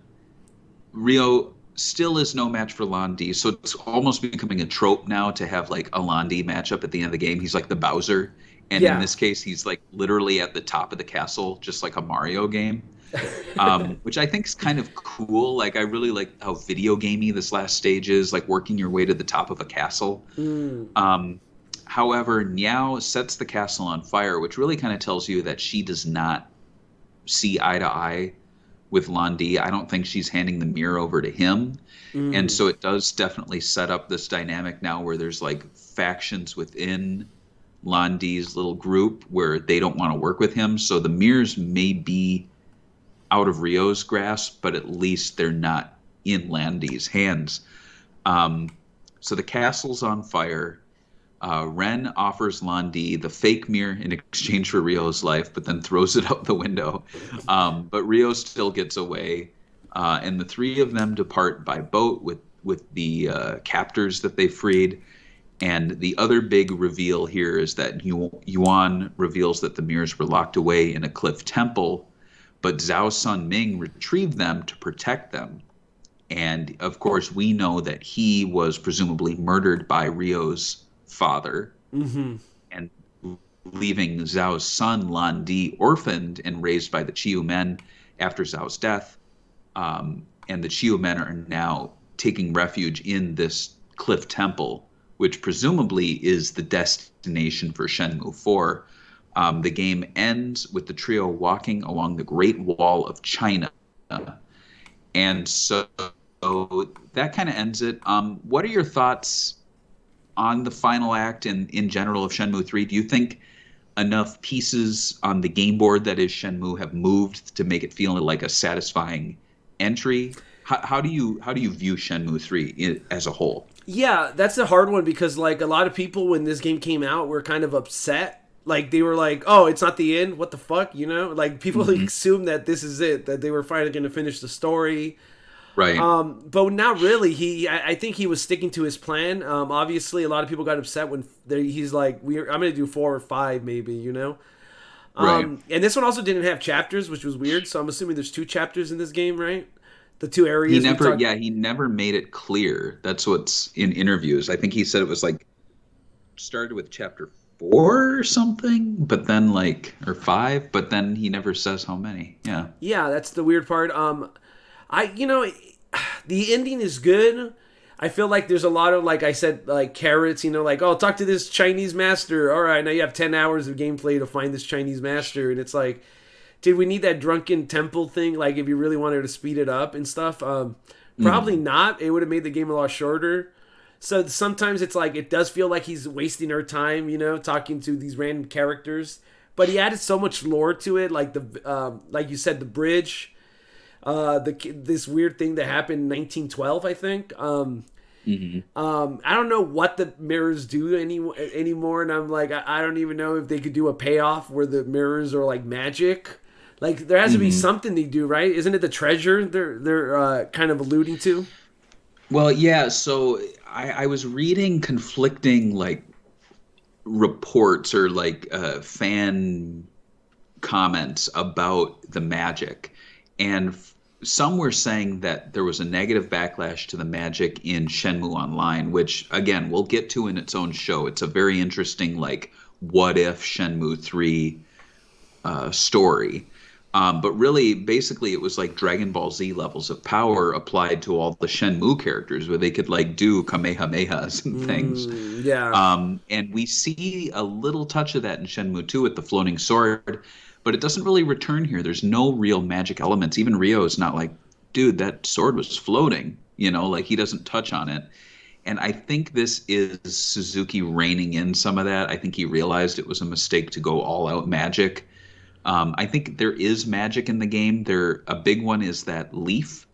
Rio still is no match for Landi, so it's almost becoming a trope now to have like a Landi matchup at the end of the game. He's like the Bowser, and in Yeah. this case, he's like literally at the top of the castle, just like a Mario game. Which I think is kind of cool. Like I really like how video gamey this last stage is, like working your way to the top of a castle. Mm. However, Niao sets the castle on fire, which really kind of tells you that she does not see eye to eye with Landi. I don't think she's handing the mirror over to him. And Mm. so it does definitely set up this dynamic now where there's like factions within Landi's little group where they don't want to work with him. So the mirrors may be out of Rio's grasp, but at least they're not in Landi's hands. So the castle's on fire. Ren offers Landi the fake mirror in exchange for Rio's life, but then throws it out the window. But Rio still gets away, and the three of them depart by boat with the captors that they freed. And the other big reveal here is that Yuan reveals that the mirrors were locked away in a cliff temple, but Zhao's son Ming retrieved them to protect them. And of course, we know that he was presumably murdered by Rio's father, and leaving Zhao's son Landi orphaned and raised by the Chiu men after Zhao's death. And the Chiu men are now taking refuge in this cliff temple, which presumably is the destination for Shenmue 4. The game ends with the trio walking along the Great Wall of China. And so that kind of ends it. What are your thoughts on the final act and in general of Shenmue 3? Do you think enough pieces on the game board that is Shenmue have moved to make it feel like a satisfying entry? How do you view Shenmue 3 as a whole? Yeah, that's a hard one because like a lot of people when this game came out were kind of upset. Like they were like, "Oh, it's not the end. What the fuck?" You know? Like people assumed that this is it, that they were finally going to finish the story. Right. But not really. I think he was sticking to his plan. Obviously, a lot of people got upset when he's like, I'm going to do 4 or 5, maybe, you know? Right. And this one also didn't have chapters, which was weird. So I'm assuming there's 2 chapters in this game, right? The 2 areas. He never made it clear. That's what's in interviews. I think he said it was like started with chapter 4 or something, but then or 5, but then he never says how many. Yeah. Yeah, that's the weird part. The ending is good. I feel like there's a lot of, like I said, like carrots, like, oh, talk to this Chinese master. All right, now you have 10 hours of gameplay to find this Chinese master. And it's like, did we need that drunken temple thing? Like, if you really wanted to speed it up and stuff? Probably not. It would have made the game a lot shorter. So sometimes it's like, it does feel like he's wasting our time, talking to these random characters. But he added so much lore to it, like like you said, the bridge. This weird thing that happened in 1912, I think. I don't know what the mirrors do anymore, and I'm like, I don't even know if they could do a payoff where the mirrors are like magic. Like there has to be something they do, right? Isn't it the treasure they're kind of alluding to? Well, yeah. So I was reading conflicting reports or fan comments about the magic, and some were saying that there was a negative backlash to the magic in Shenmue Online, which again we'll get to in its own show. It's a very interesting what if Shenmue 3 story. But really, basically, it was like Dragon Ball Z levels of power applied to all the Shenmue characters, where they could do Kamehamehas and things. Yeah. And we see a little touch of that in Shenmue 2 with the floating sword, but it doesn't really return here. There's no real magic elements. Even Ryo is not like, dude, that sword was floating. He doesn't touch on it. And I think this is Suzuki reining in some of that. I think he realized it was a mistake to go all out magic. I think there is magic in the game. A big one is that leaf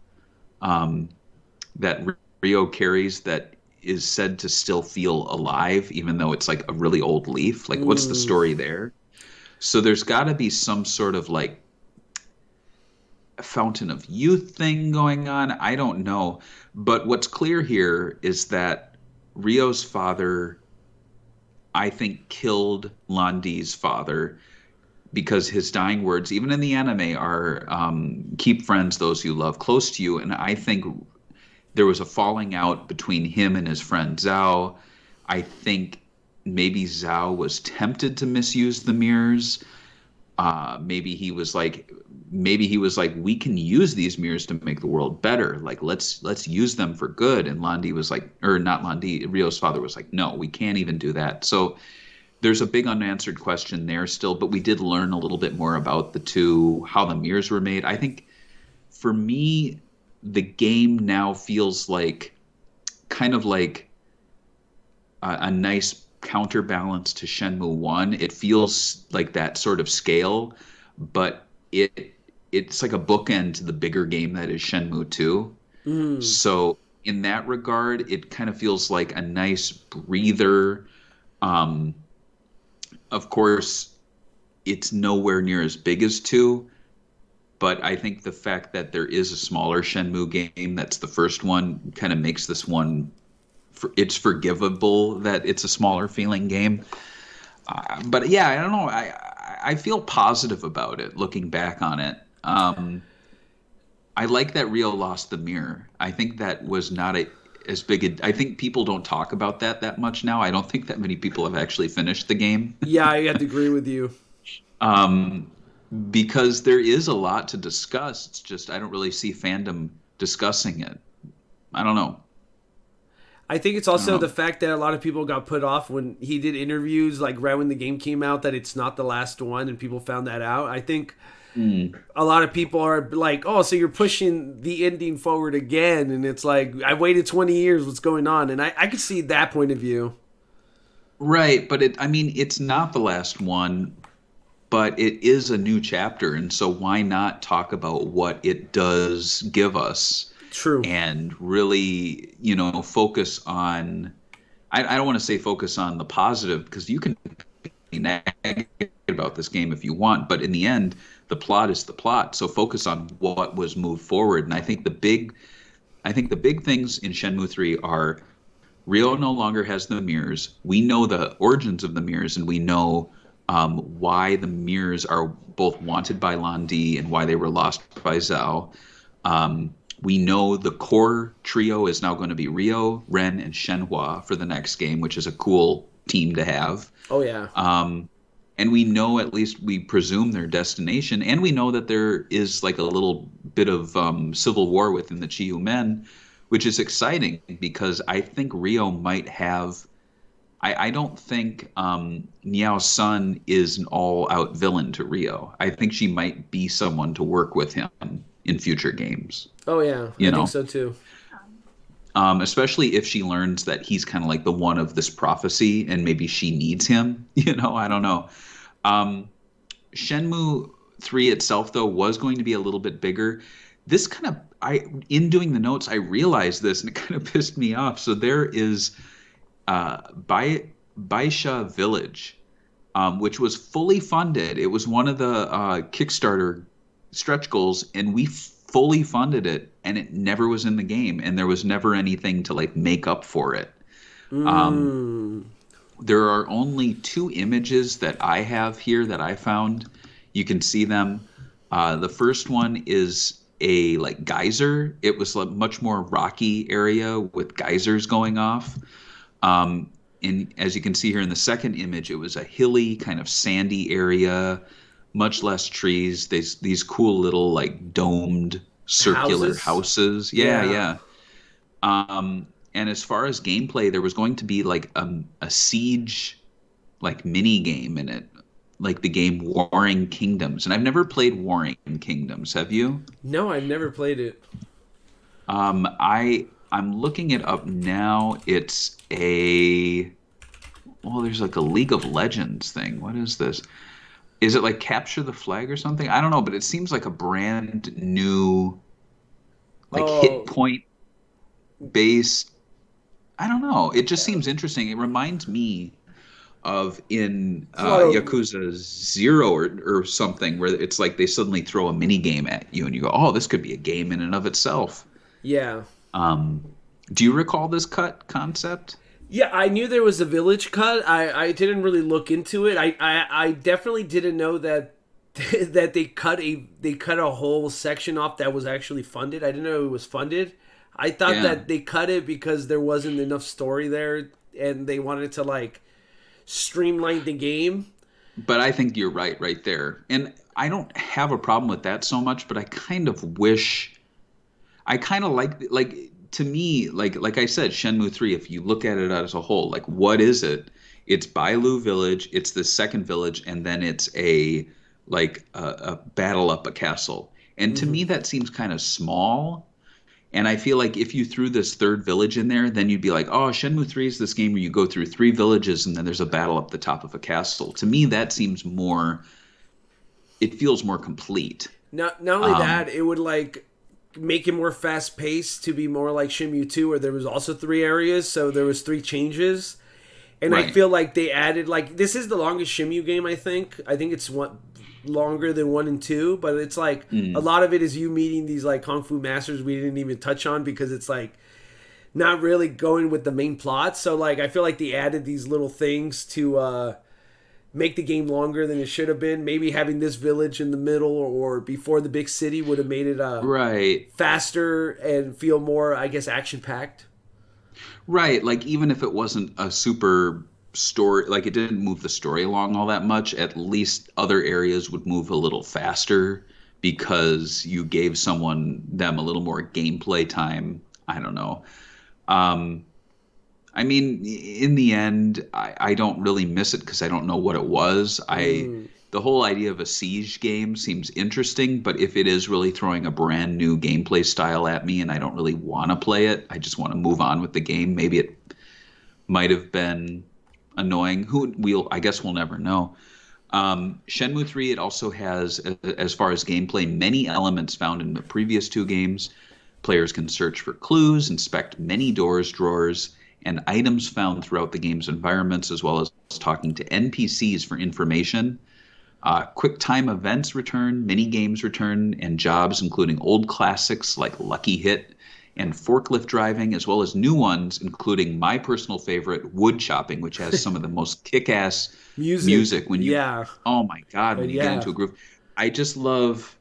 that Ryo carries that is said to still feel alive, even though it's like a really old leaf. What's the story there? So there's got to be some sort of a fountain of youth thing going on. I don't know. But what's clear here is that Rio's father, I think, killed Landi's father because his dying words, even in the anime, are keep friends those you love close to you. And I think there was a falling out between him and his friend Zhao. I think maybe Zhao was tempted to misuse the mirrors. Maybe he was like, we can use these mirrors to make the world better. Like, let's use them for good. And Landi was like, or not Landi, Rio's father was like, no, we can't even do that. So there's a big unanswered question there still, but we did learn a little bit more about the two, how the mirrors were made. I think for me, the game now feels like kind of like a nice counterbalance to Shenmue 1. It feels like that sort of scale, but it's like a bookend to the bigger game that is Shenmue 2. So in that regard, it kind of feels like a nice breather. Of course, it's nowhere near as big as 2, but I think the fact that there is a smaller Shenmue game that's the first one kind of makes this one, it's forgivable that it's a smaller feeling game. But yeah, I don't know. I feel positive about it looking back on it. I like that Rio lost the mirror. I think that was not as big I think people don't talk about that much now. I don't think that many people have actually finished the game. Yeah, I have to agree with you. Because there is a lot to discuss. It's just I don't really see fandom discussing it. I don't know. I think it's also the fact that a lot of people got put off when he did interviews, like right when the game came out, that it's not the last one, and people found that out. I think a lot of people are like, oh, so you're pushing the ending forward again, and it's like, I waited 20 years, what's going on? And I could see that point of view. Right, but it's not the last one, but it is a new chapter, and so why not talk about what it does give us? True. And really, focus on, I don't want to say focus on the positive, because you can be negative about this game if you want, but in the end, the plot is the plot. So focus on what was moved forward. And I think the big things in Shenmue 3 are Rio no longer has the mirrors. We know the origins of the mirrors, and we know why the mirrors are both wanted by Landi and why they were lost by Zhao. We know the core trio is now going to be Rio, Ren, and Shenhua for the next game, which is a cool team to have. Oh, yeah. And we know, at least we presume, their destination. And we know that there is like a little bit of civil war within the Chiyu Men, which is exciting because I think Rio might have... I don't think Niao Sun is an all-out villain to Rio. I think she might be someone to work with him in future games. Oh, yeah. I think so, too. Especially if she learns that he's kind of like the one of this prophecy and maybe she needs him. I don't know. Shenmue 3 itself, though, was going to be a little bit bigger. This kind of... in doing the notes, I realized this, and it kind of pissed me off. So there is... Bailu Village, which was fully funded. It was one of the Kickstarter stretch goals, and we fully funded it, and it never was in the game, and there was never anything to like make up for it. There are only 2 images that I have here that I found. You can see them. The first one is a like geyser. It was a much more rocky area with geysers going off. And as you can see here in the second image, it was a hilly kind of sandy area, much less trees. These cool little like domed circular houses. Yeah. And as far as gameplay, there was going to be like a siege like mini game in it, like the game Warring Kingdoms. And I've never played Warring Kingdoms. Have you? No, I've never played it. I'm looking it up now. It's there's like a League of Legends thing. What is this? Is it like Capture the Flag or something? I don't know, but it seems like a brand new, like hit point based. I don't know. It just seems interesting. It reminds me of in Yakuza 0 or something, where it's like they suddenly throw a mini game at you and you go, oh, this could be a game in and of itself. Yeah. Do you recall this concept? Yeah, I knew there was a village cut. I didn't really look into it. I definitely didn't know that that they cut a whole section off that was actually funded. I didn't know it was funded. I thought Yeah. that they cut it because there wasn't enough story there and they wanted to like streamline the game. But I think you're right there. And I don't have a problem with that so much, but I kind of wish I kind of like to me like I said, Shenmue 3, if you look at it as a whole, like what is it? It's Bailu Village, it's the second village, and then it's a battle up a castle. And to me that seems kind of small. And I feel like if you threw this third village in there, then you'd be like, oh, Shenmue 3 is this game where you go through three villages and then there's a battle up the top of a castle. To me, that seems more, it feels more complete. Not only that, it would like make it more fast paced to be more like Shenmue 2 where there was also three areas, so there was three changes. And I Right. feel like they added like this is the longest Shenmue game I think. I think it's one longer than 1 and 2, but it's like a lot of it is you meeting these like kung fu masters we didn't even touch on because it's like not really going with the main plot. So like I feel like they added these little things to make the game longer than it should have been. Maybe having this village in the middle or before the big city would have made it Right. faster and feel more, I guess, action packed. Right. Like even if it wasn't a super story, like it didn't move the story along all that much, at least other areas would move a little faster because you gave them a little more gameplay time. I don't know. Um, I mean, in the end, I don't really miss it because I don't know what it was. The whole idea of a siege game seems interesting, but if it is really throwing a brand new gameplay style at me and I don't really want to play it, I just want to move on with the game. Maybe it might have been annoying. I guess we'll never know. Shenmue 3, it also has, as far as gameplay, many elements found in the previous two games. Players can search for clues, inspect many doors, drawers, and items found throughout the game's environments, as well as talking to NPCs for information. Quick time events return, mini games return, and jobs including old classics like Lucky Hit and forklift driving, as well as new ones, including my personal favorite, wood chopping, which has some of the most kick-ass music when you, Yeah. oh my God, when you get into a groove. I just love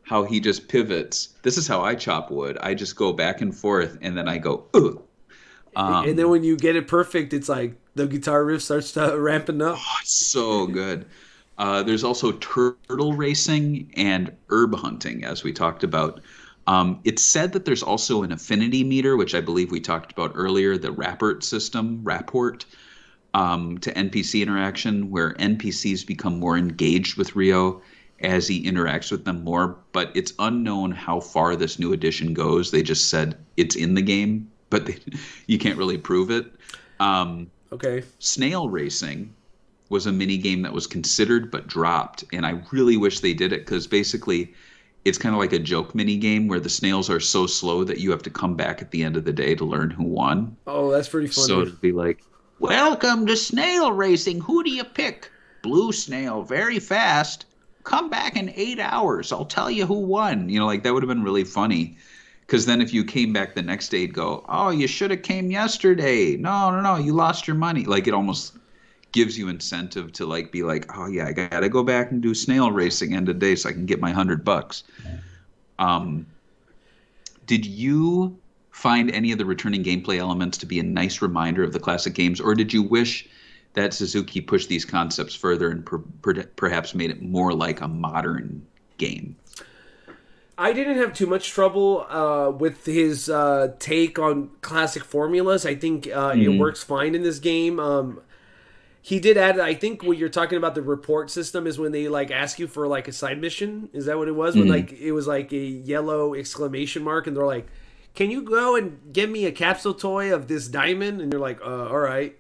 how he just pivots. This is how I chop wood. I just go back and forth, and then I go, ugh. And then when you get it perfect, it's like the guitar riff starts to ramping up. Oh, it's so good. There's also turtle racing and herb hunting, as we talked about. It's said that there's also an affinity meter, which I believe we talked about earlier, the rapport system, to NPC interaction, where NPCs become more engaged with Rio as he interacts with them more. But it's unknown how far this new edition goes. They just said it's in the game, but you can't really prove it. Okay. Snail Racing was a mini game that was considered but dropped, and I really wish they did it because basically it's kind of like a joke mini game where the snails are so slow that you have to come back at the end of the day to learn who won. Oh, that's pretty funny. So it'd be like, welcome to Snail Racing. Who do you pick? Blue snail, very fast. Come back in 8 hours. I'll tell you who won. You know, like that would have been really funny. Because then if you came back the next day, it'd go, oh, you should have came yesterday. No, you lost your money. Like it almost gives you incentive to like be like, oh yeah, I gotta go back and do snail racing end of day so I can get my $100. Did you find any of the returning gameplay elements to be a nice reminder of the classic games, or did you wish that Suzuki pushed these concepts further and perhaps made it more like a modern game? I didn't have too much trouble with his take on classic formulas. I think it works fine in this game. He did add, I think what you're talking about, the report system is when they like ask you for like a side mission. Is that what it was? When like it was like a yellow exclamation mark and they're like, can you go and get me a capsule toy of this diamond? And you're like, all right.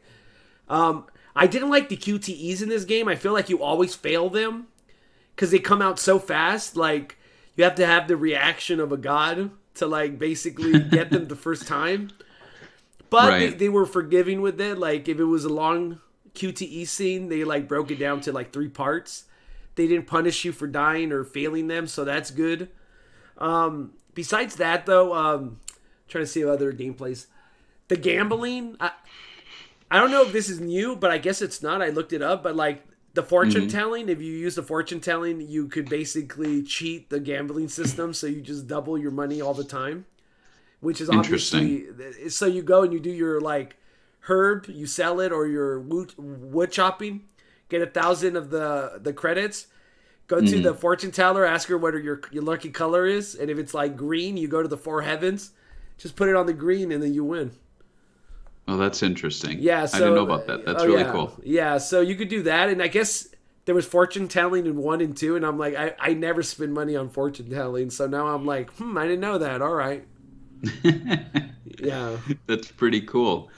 I didn't like the QTEs in this game. I feel like you always fail them because they come out so fast. Like you have to have the reaction of a god to like basically get them the first time. But Right. they were forgiving with it. Like if it was a long QTE scene, they like broke it down to like 3 parts. They didn't punish you for dying or failing them, so that's good. Besides that, though, trying to see other gameplays. The gambling, I don't know if this is new, but I guess it's not. I looked it up, but like the fortune telling, if you use the fortune telling, you could basically cheat the gambling system, so you just double your money all the time, which is obviously so you go and you do your like herb, you sell it, or your wood chopping, get 1,000 of the credits. Go to the fortune teller, ask her what your lucky color is, and if it's like green, you go to the four heavens, just put it on the green, and then you win. Oh, that's interesting. Yeah, so, I didn't know about that. That's really cool. Yeah, so you could do that, and I guess there was fortune telling in 1 and 2, and I'm like, I never spend money on fortune telling, so now I'm like, I didn't know that. All right. Yeah. That's pretty cool.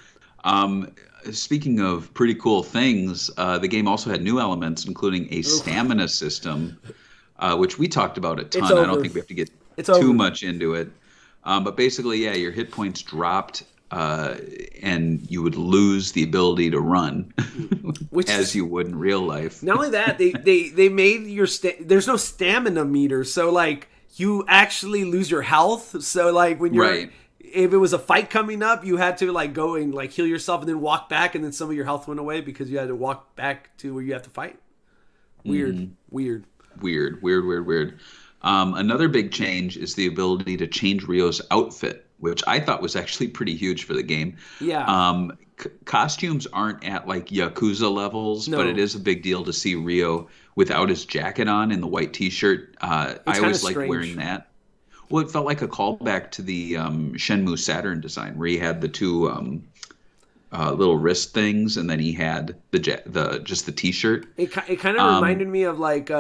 Speaking of pretty cool things, the game also had new elements, including a stamina system, which we talked about a ton. I don't think we have to get too much into it. But basically, yeah, your hit points dropped, and you would lose the ability to run, as you would in real life. Not only that, they made there's no stamina meter, so like you actually lose your health. So like when you're if it was a fight coming up, you had to like go and like heal yourself and then walk back, and then some of your health went away because you had to walk back to where you have to fight. Weird. Another big change is the ability to change Ryo's outfit, which I thought was actually pretty huge for the game. Yeah. Costumes aren't at like Yakuza levels, but it is a big deal to see Ryo without his jacket on and the white T-shirt. I always like wearing that. Well, it felt like a callback to the Shenmue Saturn design, where he had the two little wrist things, and then he had just the T-shirt. It kind of reminded me of like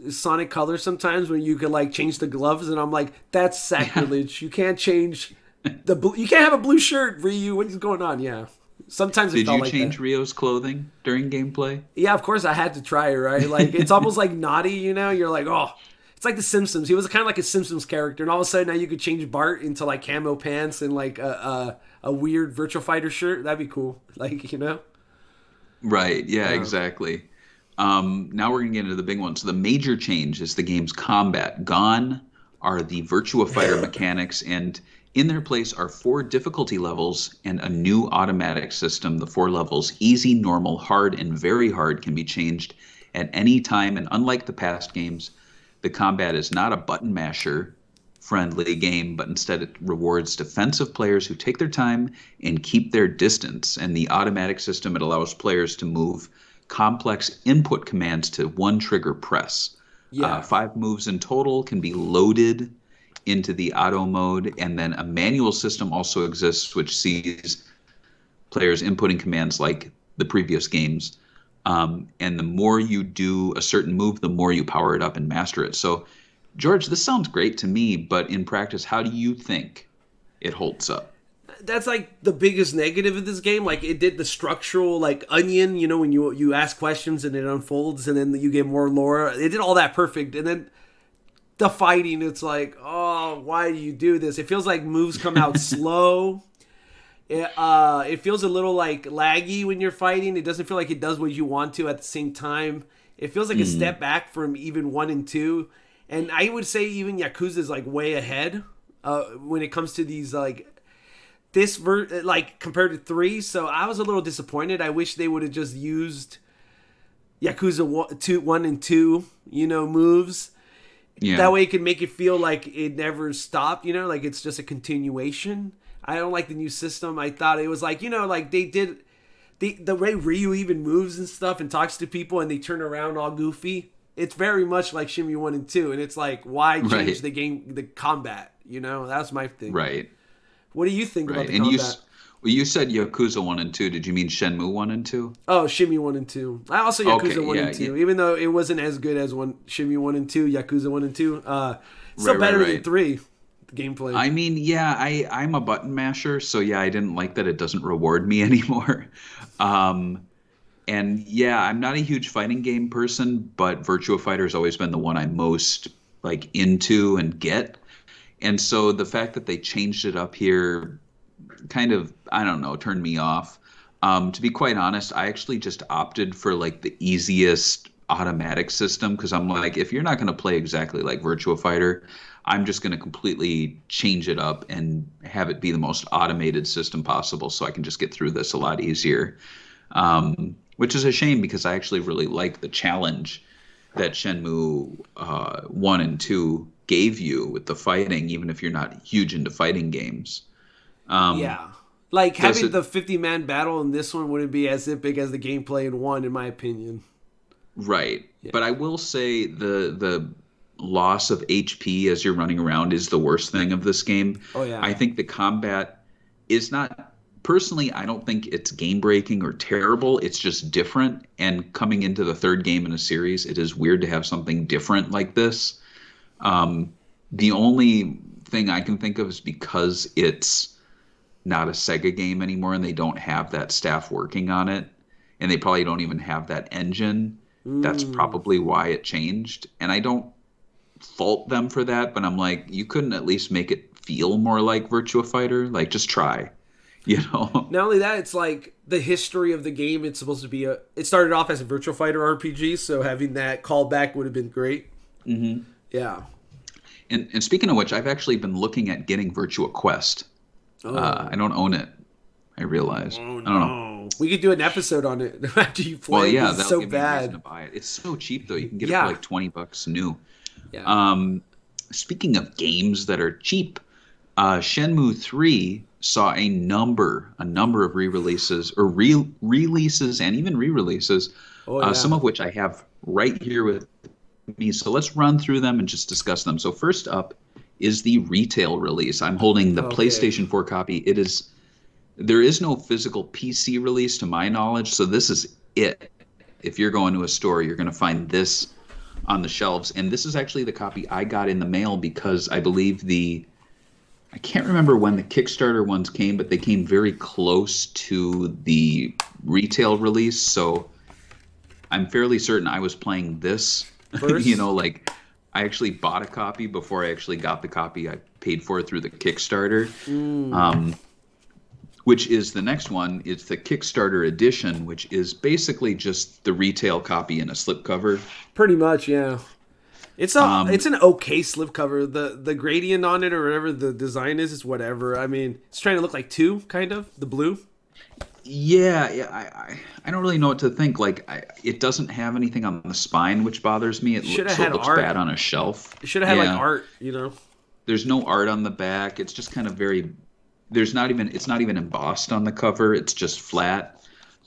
Sonic Colors sometimes, when you could like change the gloves, and I'm like, that's sacrilege. You can't change you can't have a blue shirt, Ryu. What is going on? Yeah. Sometimes it felt like that. Did you change Ryo's clothing during gameplay? Yeah, of course I had to try it, right? Like it's almost like naughty, you know? You're like, oh. It's like The Simpsons. He was kind of like a Simpsons character, and all of a sudden now you could change Bart into like camo pants and like a weird Virtua Fighter shirt. That'd be cool, like, you know. Right. Yeah. Exactly. Now we're gonna get into the big one. So the major change is the game's combat. Gone are the Virtua Fighter mechanics, and in their place are 4 difficulty levels and a new automatic system. The 4 levels, easy, normal, hard, and very hard, can be changed at any time. And unlike the past games, the combat is not a button masher friendly game, but instead it rewards defensive players who take their time and keep their distance. And the automatic system, it allows players to move complex input commands to one trigger press. 5 moves in total can be loaded into the auto mode, and then a manual system also exists, which sees players inputting commands like the previous games. And the more you do a certain move, the more you power it up and master it. So, George, this sounds great to me, but in practice, how do you think it holds up? That's like the biggest negative of this game. Like it did the structural like onion, you know, when you ask questions and it unfolds and then you get more lore. It did all that perfect. And then the fighting, it's like, oh, why do you do this? It feels like moves come out slow. It feels a little like laggy when you're fighting. It doesn't feel like it does what you want to at the same time. It feels like a step back from even 1 and 2. And I would say even Yakuza is like way ahead when it comes to these like like compared to 3. So I was a little disappointed. I wish they would have just used Yakuza 1 and 2, you know, moves. Yeah. That way it can make it feel like it never stopped, you know, like it's just a continuation. I don't like the new system. I thought it was like, you know, like they did the way Ryu even moves and stuff and talks to people and they turn around all goofy. It's very much like Shenmue 1 and 2. And it's like, why change the game, the combat? You know, that's my thing. Right. What do you think about the combat? You said Yakuza 1 and 2. Did you mean Shenmue 1 and 2? Oh, Shenmue 1 and 2. I also Yakuza 1 and 2. Even though it wasn't as good as Shenmue 1 and 2, Yakuza 1 and 2. Still better than 3. Gameplay. I mean, yeah, I'm a button masher, so yeah, I didn't like that it doesn't reward me anymore. And yeah, I'm not a huge fighting game person, but Virtua Fighter has always been the one I'm most like into and get. And so the fact that they changed it up here kind of, I don't know, turned me off. To be quite honest, I actually just opted for like the easiest automatic system, because I'm like, if you're not going to play exactly like Virtua Fighter, I'm just going to completely change it up and have it be the most automated system possible so I can just get through this a lot easier. Which is a shame because I actually really like the challenge that Shenmue 1 and 2 gave you with the fighting, even if you're not huge into fighting games. Yeah. Like, does having it- the 50-man battle in this one wouldn't be as epic as the gameplay in 1, in my opinion. Right. But I will say the loss of HP as you're running around is the worst thing of this game. Oh, yeah. I think the combat is not, personally, I don't think it's game breaking or terrible. It's just different. And coming into the third game in a series, it is weird to have something different like this. The only thing I can think of is because it's not a Sega game anymore and they don't have that staff working on it. And they probably don't even have that engine. That's probably why it changed. And I don't fault them for that, but I'm like, you couldn't at least make it feel more like Virtua Fighter? Like, just try, you know? Not only that, it's like the history of the game. It's supposed to be it started off as a Virtua Fighter RPG, so having that callback would have been great. Mm-hmm. Yeah. And speaking of which, I've actually been looking at getting Virtua Quest. I don't own it, I realize. I don't know. We could do an episode on it after you play. Well, yeah, it's that'll so give me a reason bad. to buy it. It's so cheap, though. You can get it for like $20 new. Yeah. Speaking of games that are cheap, Shenmue 3 saw a number of re-releases or releases and even re-releases, some of which I have right here with me. So let's run through them and just discuss them. So first up is the retail release. I'm holding the PlayStation 4 copy. There is no physical PC release to my knowledge, so this is it. If you're going to a store, you're going to find this on the shelves. And this is actually the copy I got in the mail because I believe I can't remember when the Kickstarter ones came, but they came very close to the retail release. So I'm fairly certain I was playing this. First? You know, like I actually bought a copy before I actually got the copy. I paid for it through the Kickstarter. Which is the next one. It's the Kickstarter Edition, which is basically just the retail copy in a slipcover. Pretty much, yeah. It's an okay slipcover. The gradient on it or whatever the design is whatever. I mean, it's trying to look like 2, kind of, the blue. Yeah. I don't really know what to think. Like, it doesn't have anything on the spine, which bothers me. It looks bad on a shelf. It should have had like art, you know. There's no art on the back. It's just kind of very. It's not even embossed on the cover. It's just flat.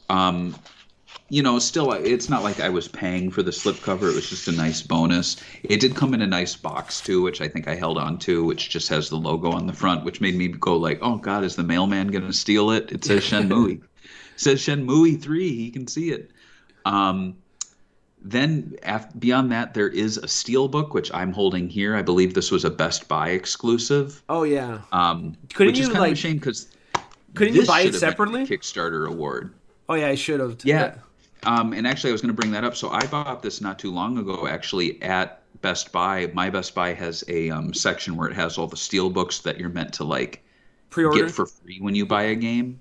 Still, it's not like I was paying for the slipcover. It was just a nice bonus. It did come in a nice box too, which I think I held on to, which just has the logo on the front, which made me go like, oh God, is the mailman going to steal it? It says Shenmue. It says Shenmue 3. He can see it. Then beyond that, there is a steelbook, which I'm holding here. I believe this was a Best Buy exclusive. Oh yeah. Which is kind of a shame because couldn't you buy it separately? Kickstarter award. Oh yeah, I should have. Yeah. And actually, I was going to bring that up. So I bought this not too long ago, actually, at Best Buy. My Best Buy has a section where it has all the steelbooks that you're meant to like pre-order get for free when you buy a game.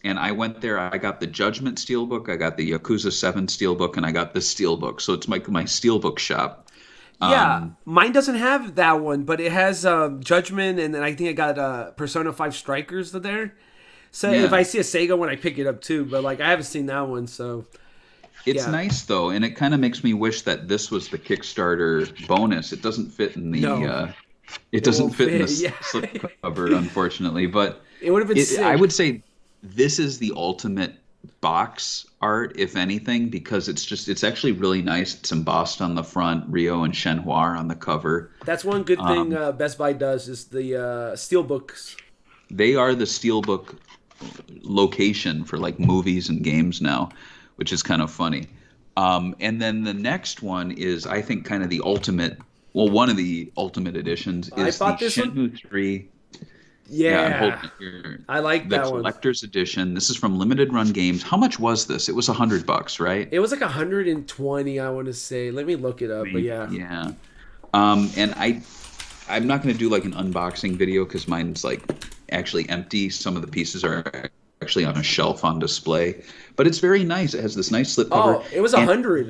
And I went there. I got the Judgment Steelbook, I got the Yakuza 7 Steelbook, and I got the Steelbook. So it's my Steelbook shop. Yeah, mine doesn't have that one, but it has Judgment, and then I think I got Persona 5 Strikers there. So if I see a Sega one, I pick it up too. But like I haven't seen that one, so it's nice though, and it kind of makes me wish that this was the Kickstarter bonus. It doesn't fit in the slipcover, unfortunately. But it would have been sick. I would say this is the ultimate box art, if anything, because it's actually really nice. It's embossed on the front, Ryo and Shenhua on the cover. That's one good thing Best Buy does is the steelbooks. They are the steelbook location for like movies and games now, which is kind of funny. And then the next one is, I think, kind of the ultimate. Well, one of the ultimate editions is the Shenmue 3. Yeah, I like that one. The collector's edition. This is from Limited Run Games. How much was this? It was $100, right? It was like 120, I want to say. Let me look it up. But yeah. Yeah. And I'm not going to do like an unboxing video because mine's like actually empty. Some of the pieces are actually on a shelf on display. But it's very nice. It has this nice slipcover. Oh, it was And 100.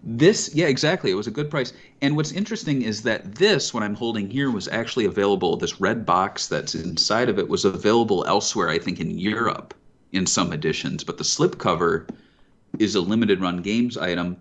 This, yeah, exactly. It was a good price. And what's interesting is that this, what I'm holding here, was actually available. This red box that's inside of it was available elsewhere, I think, in Europe in some editions. But the slipcover is a limited run games item.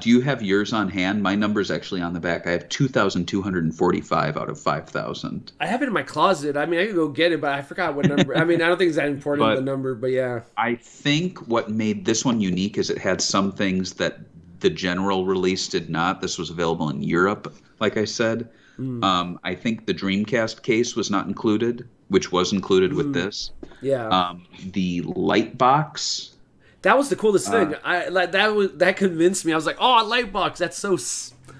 Do you have yours on hand? My number's actually on the back. I have 2,245 out of 5,000. I have it in my closet. I mean, I could go get it, but I forgot what number. I mean, I don't think it's that important, But the number, but yeah. I think what made this one unique is it had some things that the general release did not. This was available in Europe, like I said. I think the Dreamcast case was not included, which was included with this. Yeah. The light box. That was the coolest thing. That convinced me. I was like, "Oh, a light box! That's so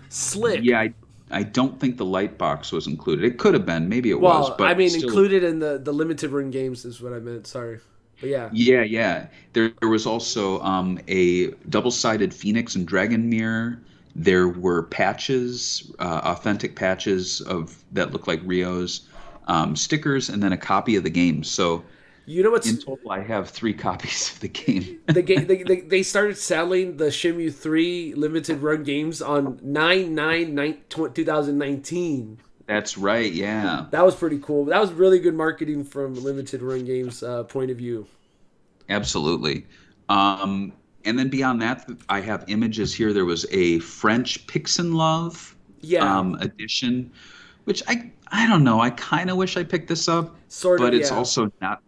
slick." Yeah, I don't think the light box was included. It could have been, maybe it was. Well, But I mean, still, included in the limited run games is what I meant. Sorry, but yeah. Yeah. There was also a double-sided Phoenix and Dragon mirror. There were patches, authentic patches that look like Rio's, stickers, and then a copy of the game. So. You know what's In total, I have 3 copies of the game. the game? They started selling the Shenmue 3 limited run games on 9/9/2019. That's right, yeah. That was pretty cool. That was really good marketing from limited run games point of view. Absolutely. And then beyond that, I have images here. There was a French Pix and Love edition, which I don't know. I kind of wish I picked this up, but it's also not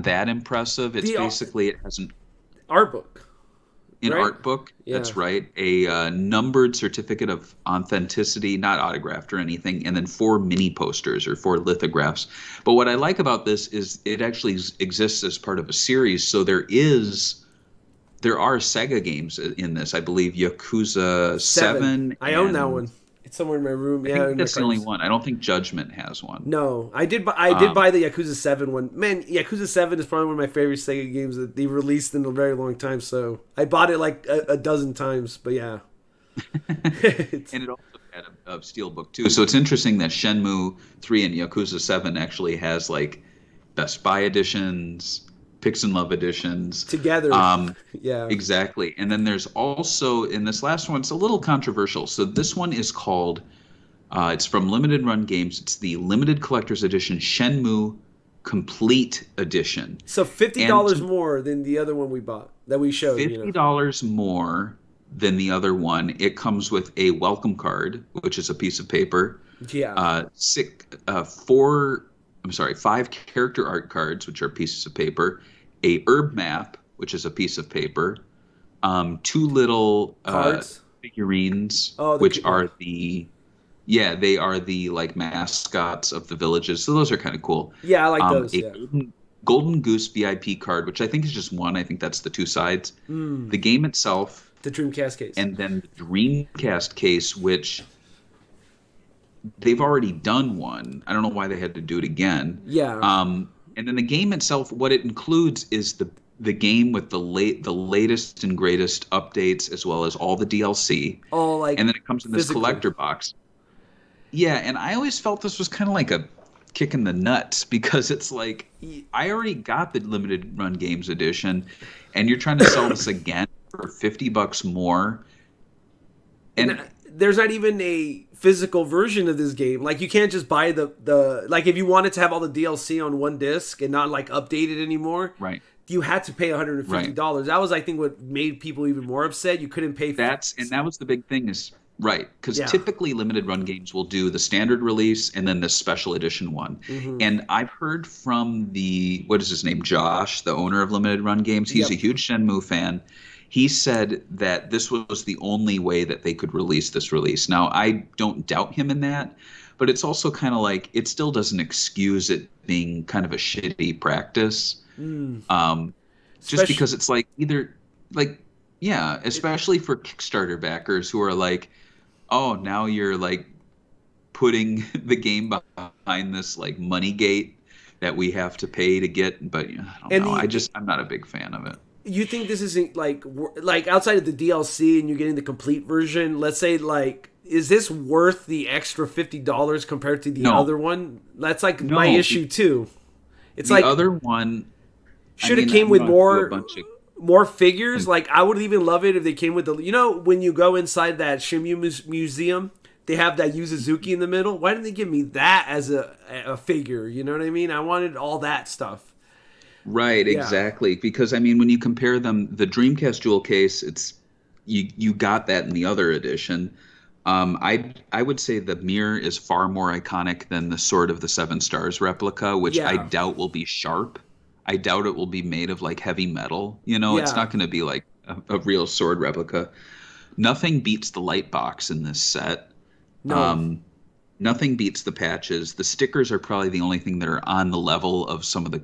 that impressive. It's basically, it has an art book. Art book, that's right. A numbered certificate of authenticity, not autographed or anything, and then 4 mini posters or 4 lithographs. But what I like about this is it actually exists as part of a series. So there are SEGA games in this. I believe Yakuza 7. I own that one. It's somewhere in my room. I think that's the only one. I don't think Judgment has one. No, I did buy the Yakuza 7 one. Man, Yakuza 7 is probably one of my favorite Sega games that they released in a very long time. So I bought it like a dozen times. But yeah, and it also had a steelbook too. So it's interesting that Shenmue 3 and Yakuza 7 actually has like Best Buy editions, Pix and Love editions together. Yeah, exactly. And then there's also, in this last one, it's a little controversial. So this one is called, it's from Limited Run Games. It's the Limited Collector's Edition Shenmue Complete Edition. So $50 more than the other one we bought that we showed. $50 more than the other one. It comes with a welcome card, which is a piece of paper. Yeah. 5 character art cards, which are pieces of paper, a herb map, which is a piece of paper, 2 little figurines, which are they are the like mascots of the villages. So those are kind of cool. Yeah, I like those. Golden Goose VIP card, which I think is just one. I think that's the 2 sides. The game itself, the Dreamcast case, and then the Dreamcast case, which they've already done one. I don't know why they had to do it again. Yeah. And then the game itself, what it includes is the game with the latest and greatest updates, as well as all the DLC. And then it comes in this collector box. Yeah, and I always felt this was kind of like a kick in the nuts, because it's like, I already got the Limited Run Games edition, and you're trying to sell this again for $50 more. And there's not even a physical version of this game. Like, you can't just buy the like, if you wanted to have all the DLC on one disc and not like update it anymore, right, you had to pay $150. Right. That was, I think, what made people even more upset. You couldn't pay for and that was the big thing, is right, because typically Limited Run Games will do the standard release and then the special edition one. And I've heard from what is his name, Josh, the owner of Limited Run Games. He's a huge Shenmue fan. He said that this was the only way that they could release this release. Now, I don't doubt him in that, but it's also kind of like, it still doesn't excuse it being kind of a shitty practice. Just because it's like, especially for Kickstarter backers who are like, oh, now you're like putting the game behind this like money gate that we have to pay to get. But I don't know. I'm not a big fan of it. You think this isn't like outside of the DLC and you're getting the complete version? Let's say, like, is this worth the extra $50 compared to the other one? That's like my issue too. It's The like other one, I should have mean, came I'm with going to do a bunch of. more figures. Like I would even love it if they came with the when you go inside that Shenmue museum, they have that Yu Suzuki in the middle. Why didn't they give me that as a figure? You know what I mean? I wanted all that stuff. Right, Yeah. exactly. Because I mean, when you compare them, the Dreamcast jewel case, it's you got that in the other edition. I would say the mirror is far more iconic than the Sword of the Seven Stars replica, which I Yeah. doubt will be sharp. I doubt it will be made of like heavy metal. It's Yeah. not going to be like a real sword replica. Nothing beats the light box in this set. No. Um, Nothing beats the patches. The stickers are probably the only thing that are on the level of some of the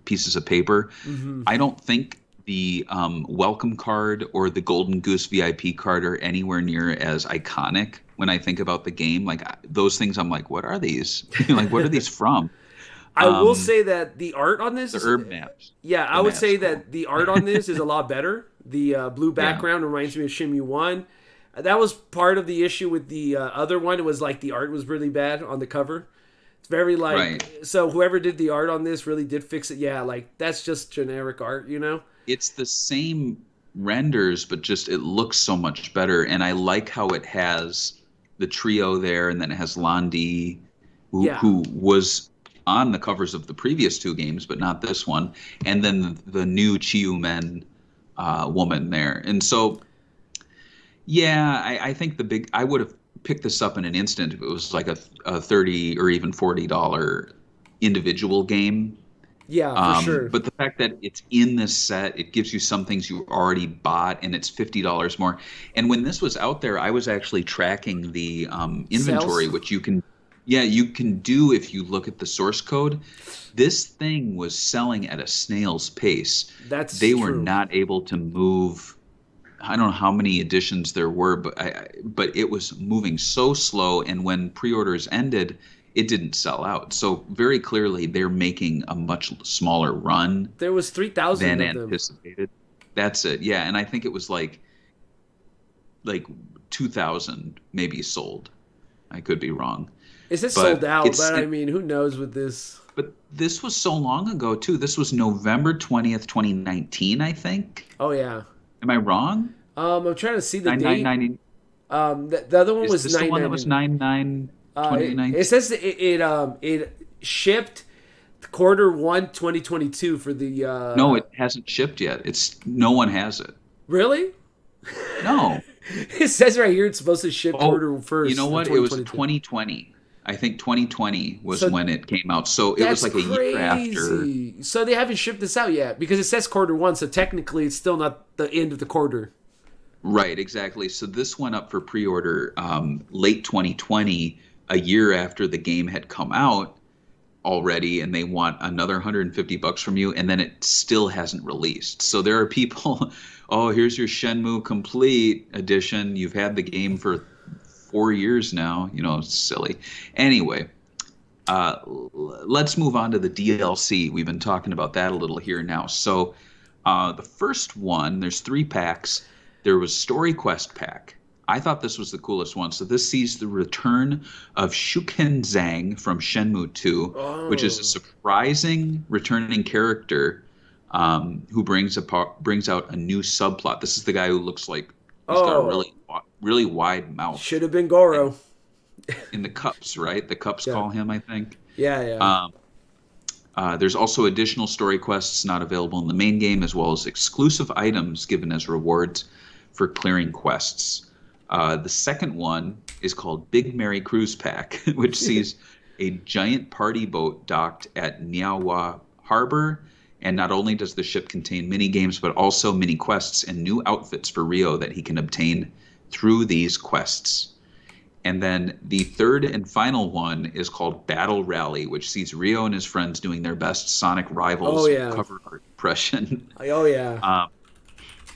pieces of paper. Hmm. I don't think the welcome card or the Golden Goose VIP card are anywhere near as iconic when I think about the game. Like those things, I'm like, what are these? Like, what are these from? I will Um, say that the art on this the is, herb maps. yeah, I The would map's say cool. that the art on this is a lot better. The blue Yeah, background reminds me of Shenmue 1. That was part of the issue with the other one. It was like the art was really bad on the cover. It's very right. like, so whoever did the art on this really did fix it. Yeah, like that's just generic art, It's the same renders, but just it looks so much better. And I like how it has the trio there, and then it has Londi, Yeah. who was on the covers of the previous two games, but not this one, and then the new Chiyu Men woman there. And so, yeah, I think I would have picked this up in an instant if it was like a 30 or even $40 individual game. Yeah, for sure. But the fact that it's in this set, it gives you some things you already bought, and it's $50 more. And when this was out there, I was actually tracking the inventory, Sales? which you can do if you look at the source code. This thing was selling at a snail's pace. That's They were true. not able to move. I don't know how many editions there were, but it was moving so slow. And when pre-orders ended, it didn't sell out. So very clearly, they're making a much smaller run There was 3,000 than of them. anticipated. That's it. Yeah, and I think it was like 2,000 maybe sold. I could be wrong, Is it sold but out? But I mean, who knows with this? but this was so long ago too. This was November 20th, 2019, I think. Oh yeah. Am I wrong? I'm trying to see the Nine nine date. nine. The other one Is was this the one that was 999. 9/9 It 2019? says it shipped quarter 1 2022 for the No, it hasn't shipped yet. No one has it. really. No. It says right here it's supposed to ship Oh, quarter you first know of what? It was 2022. 2020. I think 2020 was So when it came out. So it was that's like a year after. crazy. So they haven't shipped this out yet because it says quarter 1. So technically, it's still not the end of the quarter. Right, exactly. So this went up for pre-order late 2020, a year after the game had come out already, and they want another $150 from you, and then it still hasn't released. So there are people, oh, here's your Shenmue Complete Edition. You've had the game for 4 years now. It's silly. Anyway, let's move on to the DLC. We've been talking about that a little here now. So the first one, there's 3 packs. There was Story Quest Pack. I thought this was the coolest one. So this sees the return of Shuken Zhang from Shenmue 2, which is a Oh, surprising returning character who brings out a new subplot. This is the guy who looks like he's got a oh, really wide mouth should have been Goro. in the cups, right? The cups Yeah, call him, I think. yeah, yeah. Um, there's also additional story quests not available in the main game, as well as exclusive items given as rewards for clearing quests. The second one is called Big Merry Cruise Pack, which sees a giant party boat docked at Niawa Harbor. And not only does the ship contain mini games, but also mini quests and new outfits for Rio that he can obtain through these quests. And then the third and final one is called Battle Rally, which sees Rio and his friends doing their best Sonic Oh Rivals yeah. cover art impression. Oh yeah.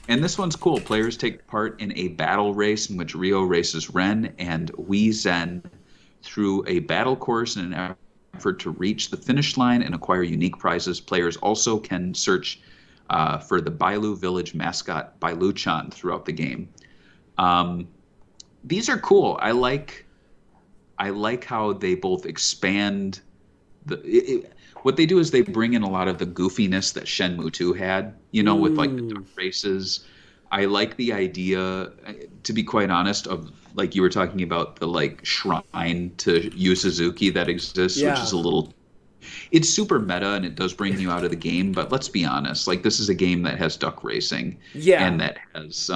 And this one's cool. Players take part in a battle race in which Rio races Ren and Wii Zen through a battle course in an effort to reach the finish line and acquire unique prizes. Players also can search for the Bailu Village mascot Bailu-chan throughout the game. These are cool. I like how they both expand what they do is they bring in a lot of the goofiness that Shenmue 2 had, with like the duck races. I like the idea, to be quite honest, of like you were talking about the like shrine to Yu Suzuki that exists, which is it's super meta and it does bring you out of the game. But let's be honest, like this is a game that has duck racing, and that has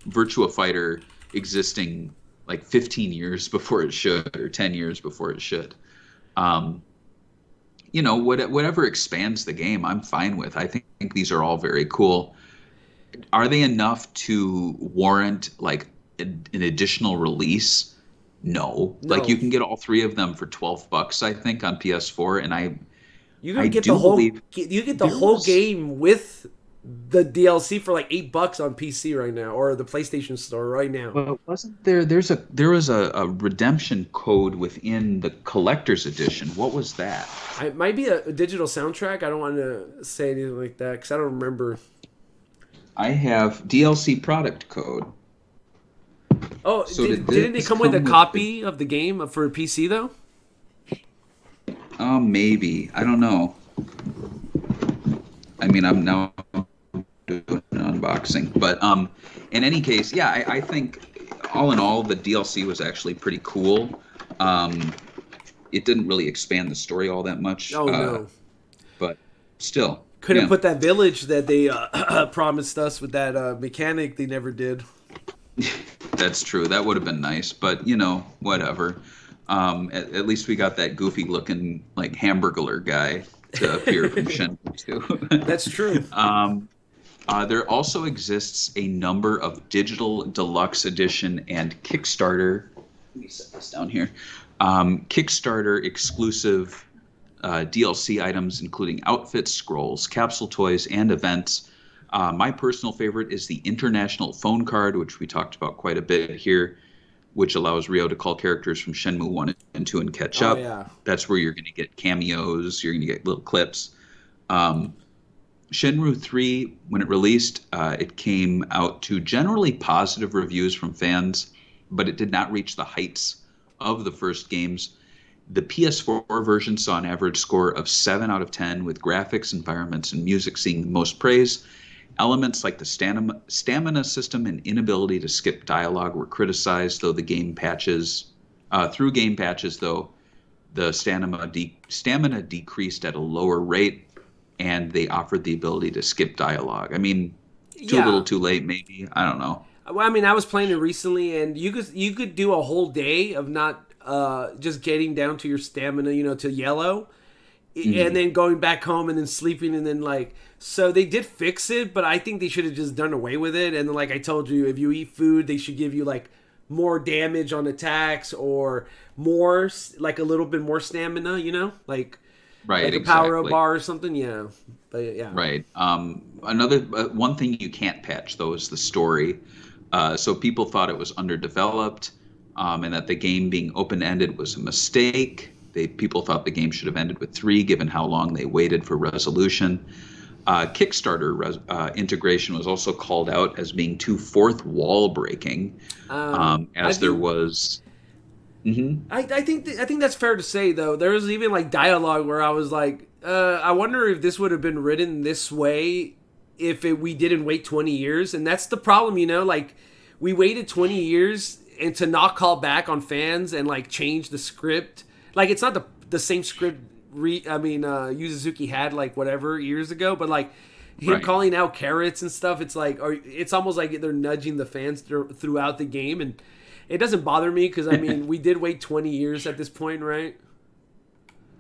Virtua Fighter existing like 15 years before it should, or 10 years before it should. Whatever expands the game, I'm fine with. I think these are all very cool. Are they enough to warrant like an additional release? No. Like you can get all three of them for $12, I think, on PS4, and you can get the whole game with the DLC for like $8 on PC right now, or the PlayStation Store right now. Well, wasn't there? There was a redemption code within the collector's edition. What was that? It might be a digital soundtrack. I don't want to say anything like that because I don't remember. I have DLC product code. Oh, so didn't it come with a copy of the game for PC though? Oh, maybe. I don't know. I mean, I'm now doing an unboxing, but in any case, yeah, I think all in all, the DLC was actually pretty cool. It didn't really expand the story all that much. Oh no! But still, couldn't put that village that they promised us with that mechanic. They never did. That's true. That would have been nice, but whatever. At least we got that goofy looking like Hamburglar guy to appear from Shenmue 2. That's true. There also exists a number of digital deluxe edition and Kickstarter. Let me set this down here. Kickstarter exclusive DLC items, including outfits, scrolls, capsule toys, and events. My personal favorite is the International Phone Card, which we talked about quite a bit here, which allows Ryo to call characters from Shenmue 1 and 2 and catch up. Yeah. That's where you're going to get cameos, you're going to get little clips. Shenmue 3, when it released, it came out to generally positive reviews from fans, but it did not reach the heights of the first games. The PS4 version saw an average score of 7 out of 10, with graphics, environments, and music seeing the most praise. Elements like the stamina system and inability to skip dialogue were criticized, though the game patches, through game patches, though, the stamina decreased at a lower rate, and they offered the ability to skip dialogue. I mean, too little, too late, maybe. I don't know. Well, I mean, I was playing it recently, and you could do a whole day of not just getting down to your stamina, to yellow, and then going back home and then sleeping, and then like. So they did fix it, but I think they should have just done away with it. And like I told you, if you eat food, they should give you like more damage on attacks or more, like a little bit more stamina, like a power-up bar or something. Yeah, but yeah. Right. Another one thing you can't patch though is the story. So people thought it was underdeveloped, and that the game being open-ended was a mistake. People thought the game should have ended with 3, given how long they waited for resolution. Kickstarter integration was also called out as being too fourth wall breaking, there was. Mm-hmm. I think that's fair to say though. There was even like dialogue where I was like, I wonder if this would have been written this way if we didn't wait 20 years, and that's the problem, like we waited 20 years and to not call back on fans and like change the script, like it's not the same script. Yu Suzuki had like whatever years ago, but like him calling out carrots and stuff, it's like, or it's almost like they're nudging the fans throughout the game, and it doesn't bother me because I mean we did wait 20 years at this point, right?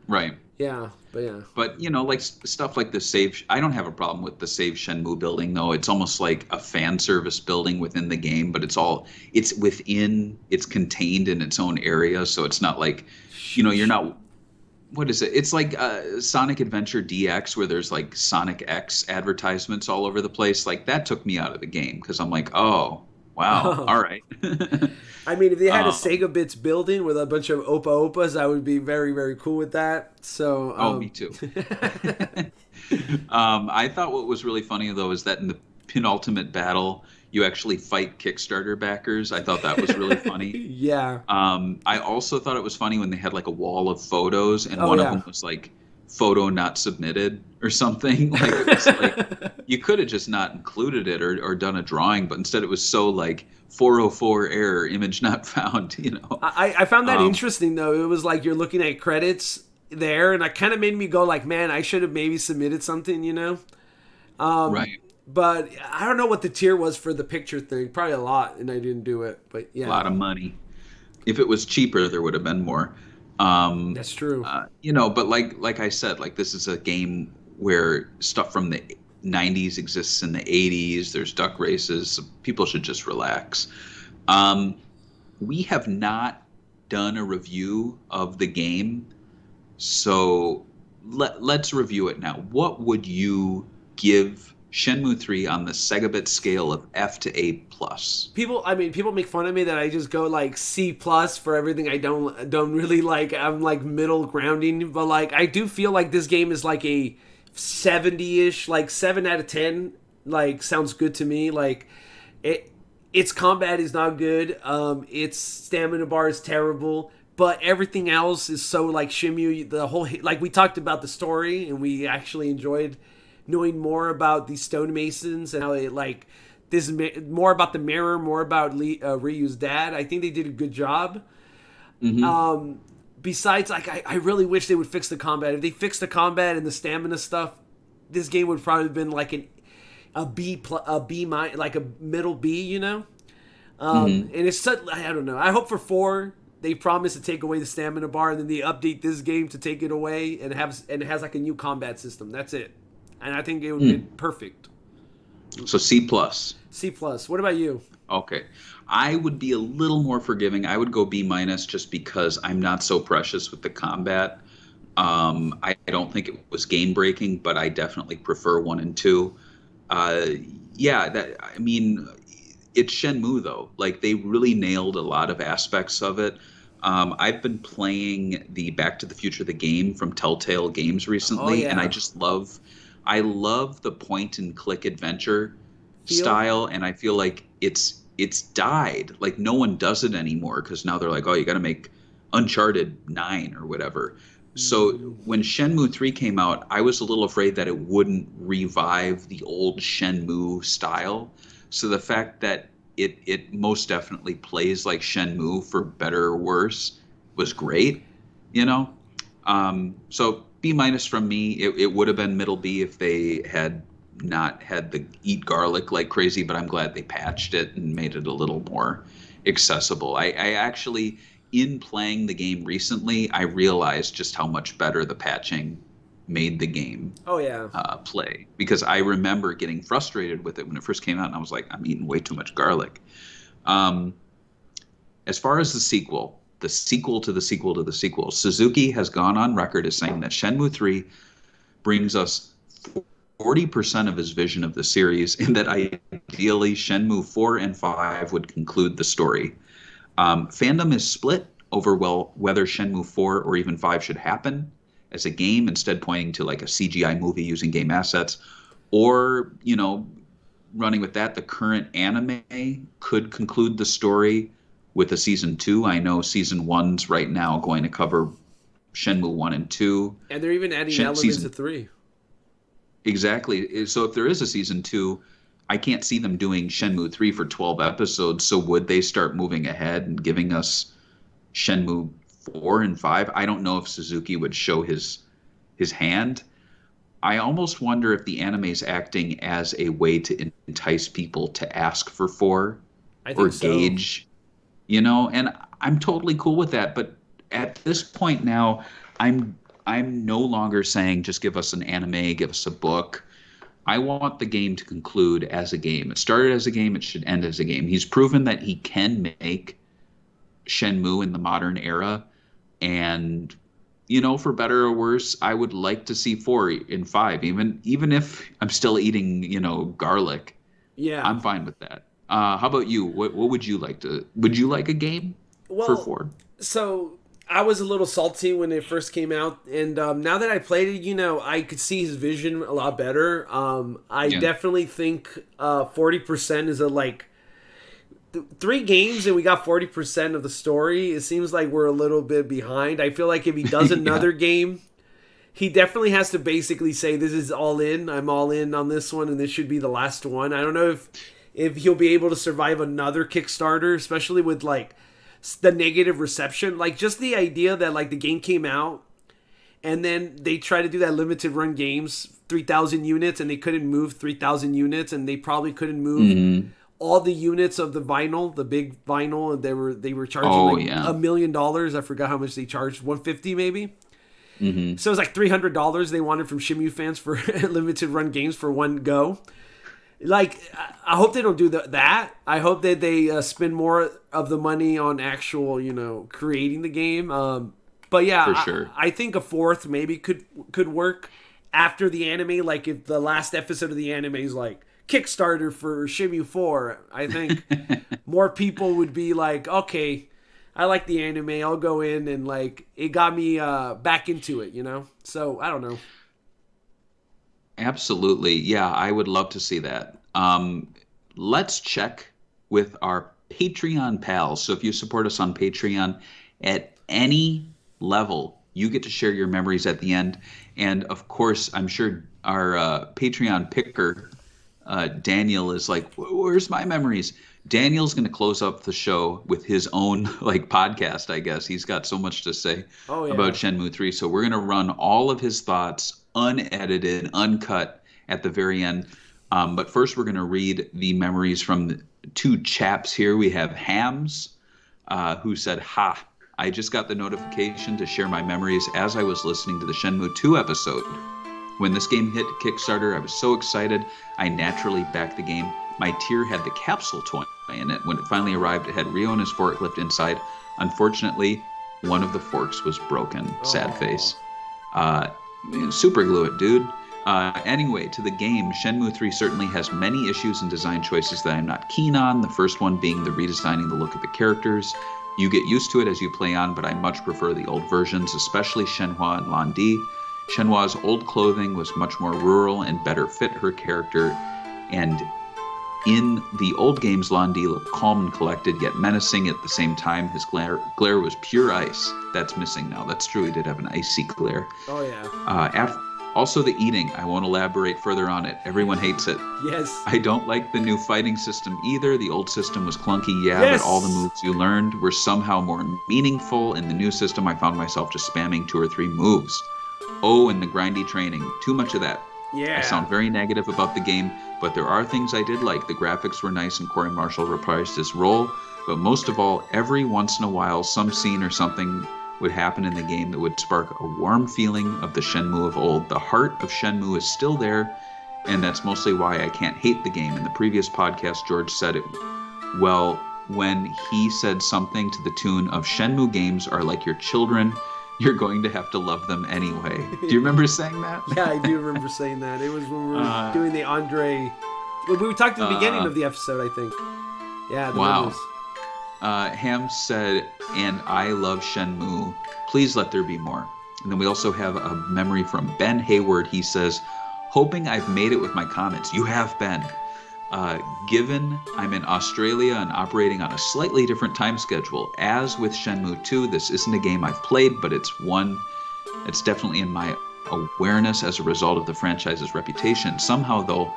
Right. Yeah, but like stuff like the save. I don't have a problem with the save Shenmue building though. It's almost like a fan service building within the game, but it's contained in its own area, so it's not like you're not. What is it? It's like Sonic Adventure DX, where there's like Sonic X advertisements all over the place. Like that took me out of the game because I'm like, oh, wow, all right. I mean, if they had a Sega Bits building with a bunch of Opas, I would be very, very cool with that. So, me too. I thought what was really funny though is that in the penultimate battle, you actually fight Kickstarter backers. I thought that was really funny. Yeah. I also thought it was funny when they had like a wall of photos, and Oh one of yeah. them was like photo not submitted or something. Like it was like you could have just not included it or done a drawing, but instead it was so like 404 error, image not found. I found that Um, interesting though. It was like you're looking at credits there, and it kind of made me go like, man, I should have maybe submitted something, you know. right. But I don't know what the tier was for the picture thing. Probably a lot, and I didn't do it. But A yeah, lot of money. If it was cheaper, there would have been more. that's true. But like I said, like this is a game where stuff from the 90s exists in the 80s. There's duck races. So people should just relax. Um, we have not done a review of the game, so let's review it now. What would you give Shenmue 3 on the Segabit scale of F to A plus? People make fun of me that I just go like C plus for everything. I don't really like. I'm like middle grounding, but like I do feel like this game is like a 70-ish, like 7 out of 10. Like sounds good to me. Like its combat is not good. Its stamina bar is terrible. But everything else is so like Shenmue. The whole like we talked about the story, and we actually enjoyed knowing more about these stonemasons and how they like this more about the mirror, more about Ryu's dad. I think they did a good job. Besides, like I really wish they would fix the combat. If they fixed the combat and the stamina stuff, this game would probably have been like a B minus, like a middle B, you know. And it's such, I don't know. I hope for 4 they promise to take away the stamina bar, and then they update this game to take it away and it has like a new combat system. That's it. And I think it would be perfect. So C plus. C plus. What about you? Okay. I would be a little more forgiving. I would go B minus just because I'm not so precious with the combat. I don't think it was game breaking, but I definitely prefer 1 and 2. It's Shenmue though. Like they really nailed a lot of aspects of it. I've been playing the Back to the Future the game from Telltale Games recently, and I love the point and click adventure style, and I feel like it's died. Like no one does it anymore because now they're like, oh, you got to make Uncharted 9 or whatever. So when Shenmue 3 came out, I was a little afraid that it wouldn't revive the old Shenmue style. So the fact that it most definitely plays like Shenmue for better or worse was great, you know? So B minus from me. It would have been middle B if they had not had the eat garlic like crazy, but I'm glad they patched it and made it a little more accessible. I actually, in playing the game recently, I realized just how much better the patching made the game play, because I remember getting frustrated with it when it first came out, and I was like, I'm eating way too much garlic. As far as the sequel to the sequel to the sequel, Suzuki has gone on record as saying that Shenmue 3 brings us 40% of his vision of the series, and that ideally Shenmue 4 and 5 would conclude the story. Fandom is split over whether Shenmue 4 or even 5 should happen as a game, instead pointing to like a CGI movie using game assets, or running with that, the current anime could conclude the story with a season 2. I know season 1's right now going to cover Shenmue 1 and 2, and they're even adding elements of 3. Exactly. So if there is a season 2, I can't see them doing Shenmue 3 for 12 episodes. So would they start moving ahead and giving us Shenmue 4 and 5? I don't know if Suzuki would show his hand. I almost wonder if the anime is acting as a way to entice people to ask for 4 or gauge, and I'm totally cool with that. But at this point now, I'm no longer saying just give us an anime, give us a book. I want the game to conclude as a game. It started as a game, it should end as a game. He's proven that he can make Shenmue in the modern era, and for better or worse, I would like to see 4 and 5, even if I'm still eating garlic. Yeah, I'm fine with that. How about you? What would you like to? Would you like a game for 4? So I was a little salty when it first came out, and now that I played it, I could see his vision a lot better. I definitely think 40% is like 3 games and we got 40% of the story. It seems like we're a little bit behind. I feel like if he does another game, he definitely has to basically say, this is all in. I'm all in on this one, and this should be the last one. I don't know if he'll be able to survive another Kickstarter, especially with like the negative reception. Like just the idea that like the game came out and then they try to do that limited run games, 3,000 units, and they couldn't move 3,000 units, and they probably couldn't move all the units of the vinyl, the big vinyl, and they were charging $1 million. I forgot how much they charged, $150 maybe. Mm-hmm. So it was like $300 they wanted from Shenmue fans for limited run games for one go. Like, I hope they don't do that. I hope that they spend more of the money on actual, creating the game. But yeah, for sure. I think a 4th maybe could work after the anime. Like if the last episode of the anime is like Kickstarter for Shenmue 4, I think more people would be like, okay, I like the anime. I'll go in, and like it got me back into it, So I don't know. Absolutely. Yeah, I would love to see that. Let's check with our Patreon pals. So if you support us on Patreon at any level, you get to share your memories at the end. And of course, I'm sure our Patreon picker, Daniel, is like, where's my memories? Daniel's going to close up the show with his own podcast, I guess. He's got so much to say about Shenmue 3. So we're going to run all of his thoughts unedited, uncut at the very end. But first, we're going to read the memories from the 2 chaps here. We have Hams, who said, I just got the notification to share my memories as I was listening to the Shenmue 2 episode. When this game hit Kickstarter, I was so excited, I naturally backed the game. My tier had the capsule toy in it. When it finally arrived, it had Ryo and his forklift inside. Unfortunately, one of the forks was broken. Sad face. Super glue it, dude. Anyway, to the game, Shenmue 3 certainly has many issues and design choices that I'm not keen on. The first one being the redesigning the look of the characters. You get used to it as you play on, but I much prefer the old versions, especially Shenhua and Landi. Shenhua's old clothing was much more rural and better fit her character, and in the old games, Landi looked calm and collected, yet menacing at the same time. His glare was pure ice. That's missing now. That's true. He did have an icy glare. Oh, yeah. Also, the eating. I won't elaborate further on it. Everyone hates it. Yes. I don't like the new fighting system either. The old system was clunky, but all the moves you learned were somehow more meaningful. In the new system, I found myself just spamming 2 or 3 moves. Oh, and the grindy training. Too much of that. Yeah. I sound very negative about the game, but there are things I did like. The graphics were nice and Corey Marshall reprised his role, but most of all, every once in a while, some scene or something would happen in the game that would spark a warm feeling of the Shenmue of old. The heart of Shenmue is still there, and that's mostly why I can't hate the game. In the previous podcast, George said it well when he said something to the tune of Shenmue games are like your children. You're going to have to love them anyway. Do you remember saying that? Yeah, I do remember saying that. It was when we were doing the Andre... We talked at the beginning of the episode, I think. Yeah, the wow. Ham said, and I love Shenmue. Please let there be more. And then we also have a memory from Ben Hayward. He says, hoping I've made it with my comments. You have, Ben. Given I'm in Australia and operating on a slightly different time schedule, as with Shenmue 2, this isn't a game I've played, but it's definitely in my awareness as a result of the franchise's reputation. Somehow, though,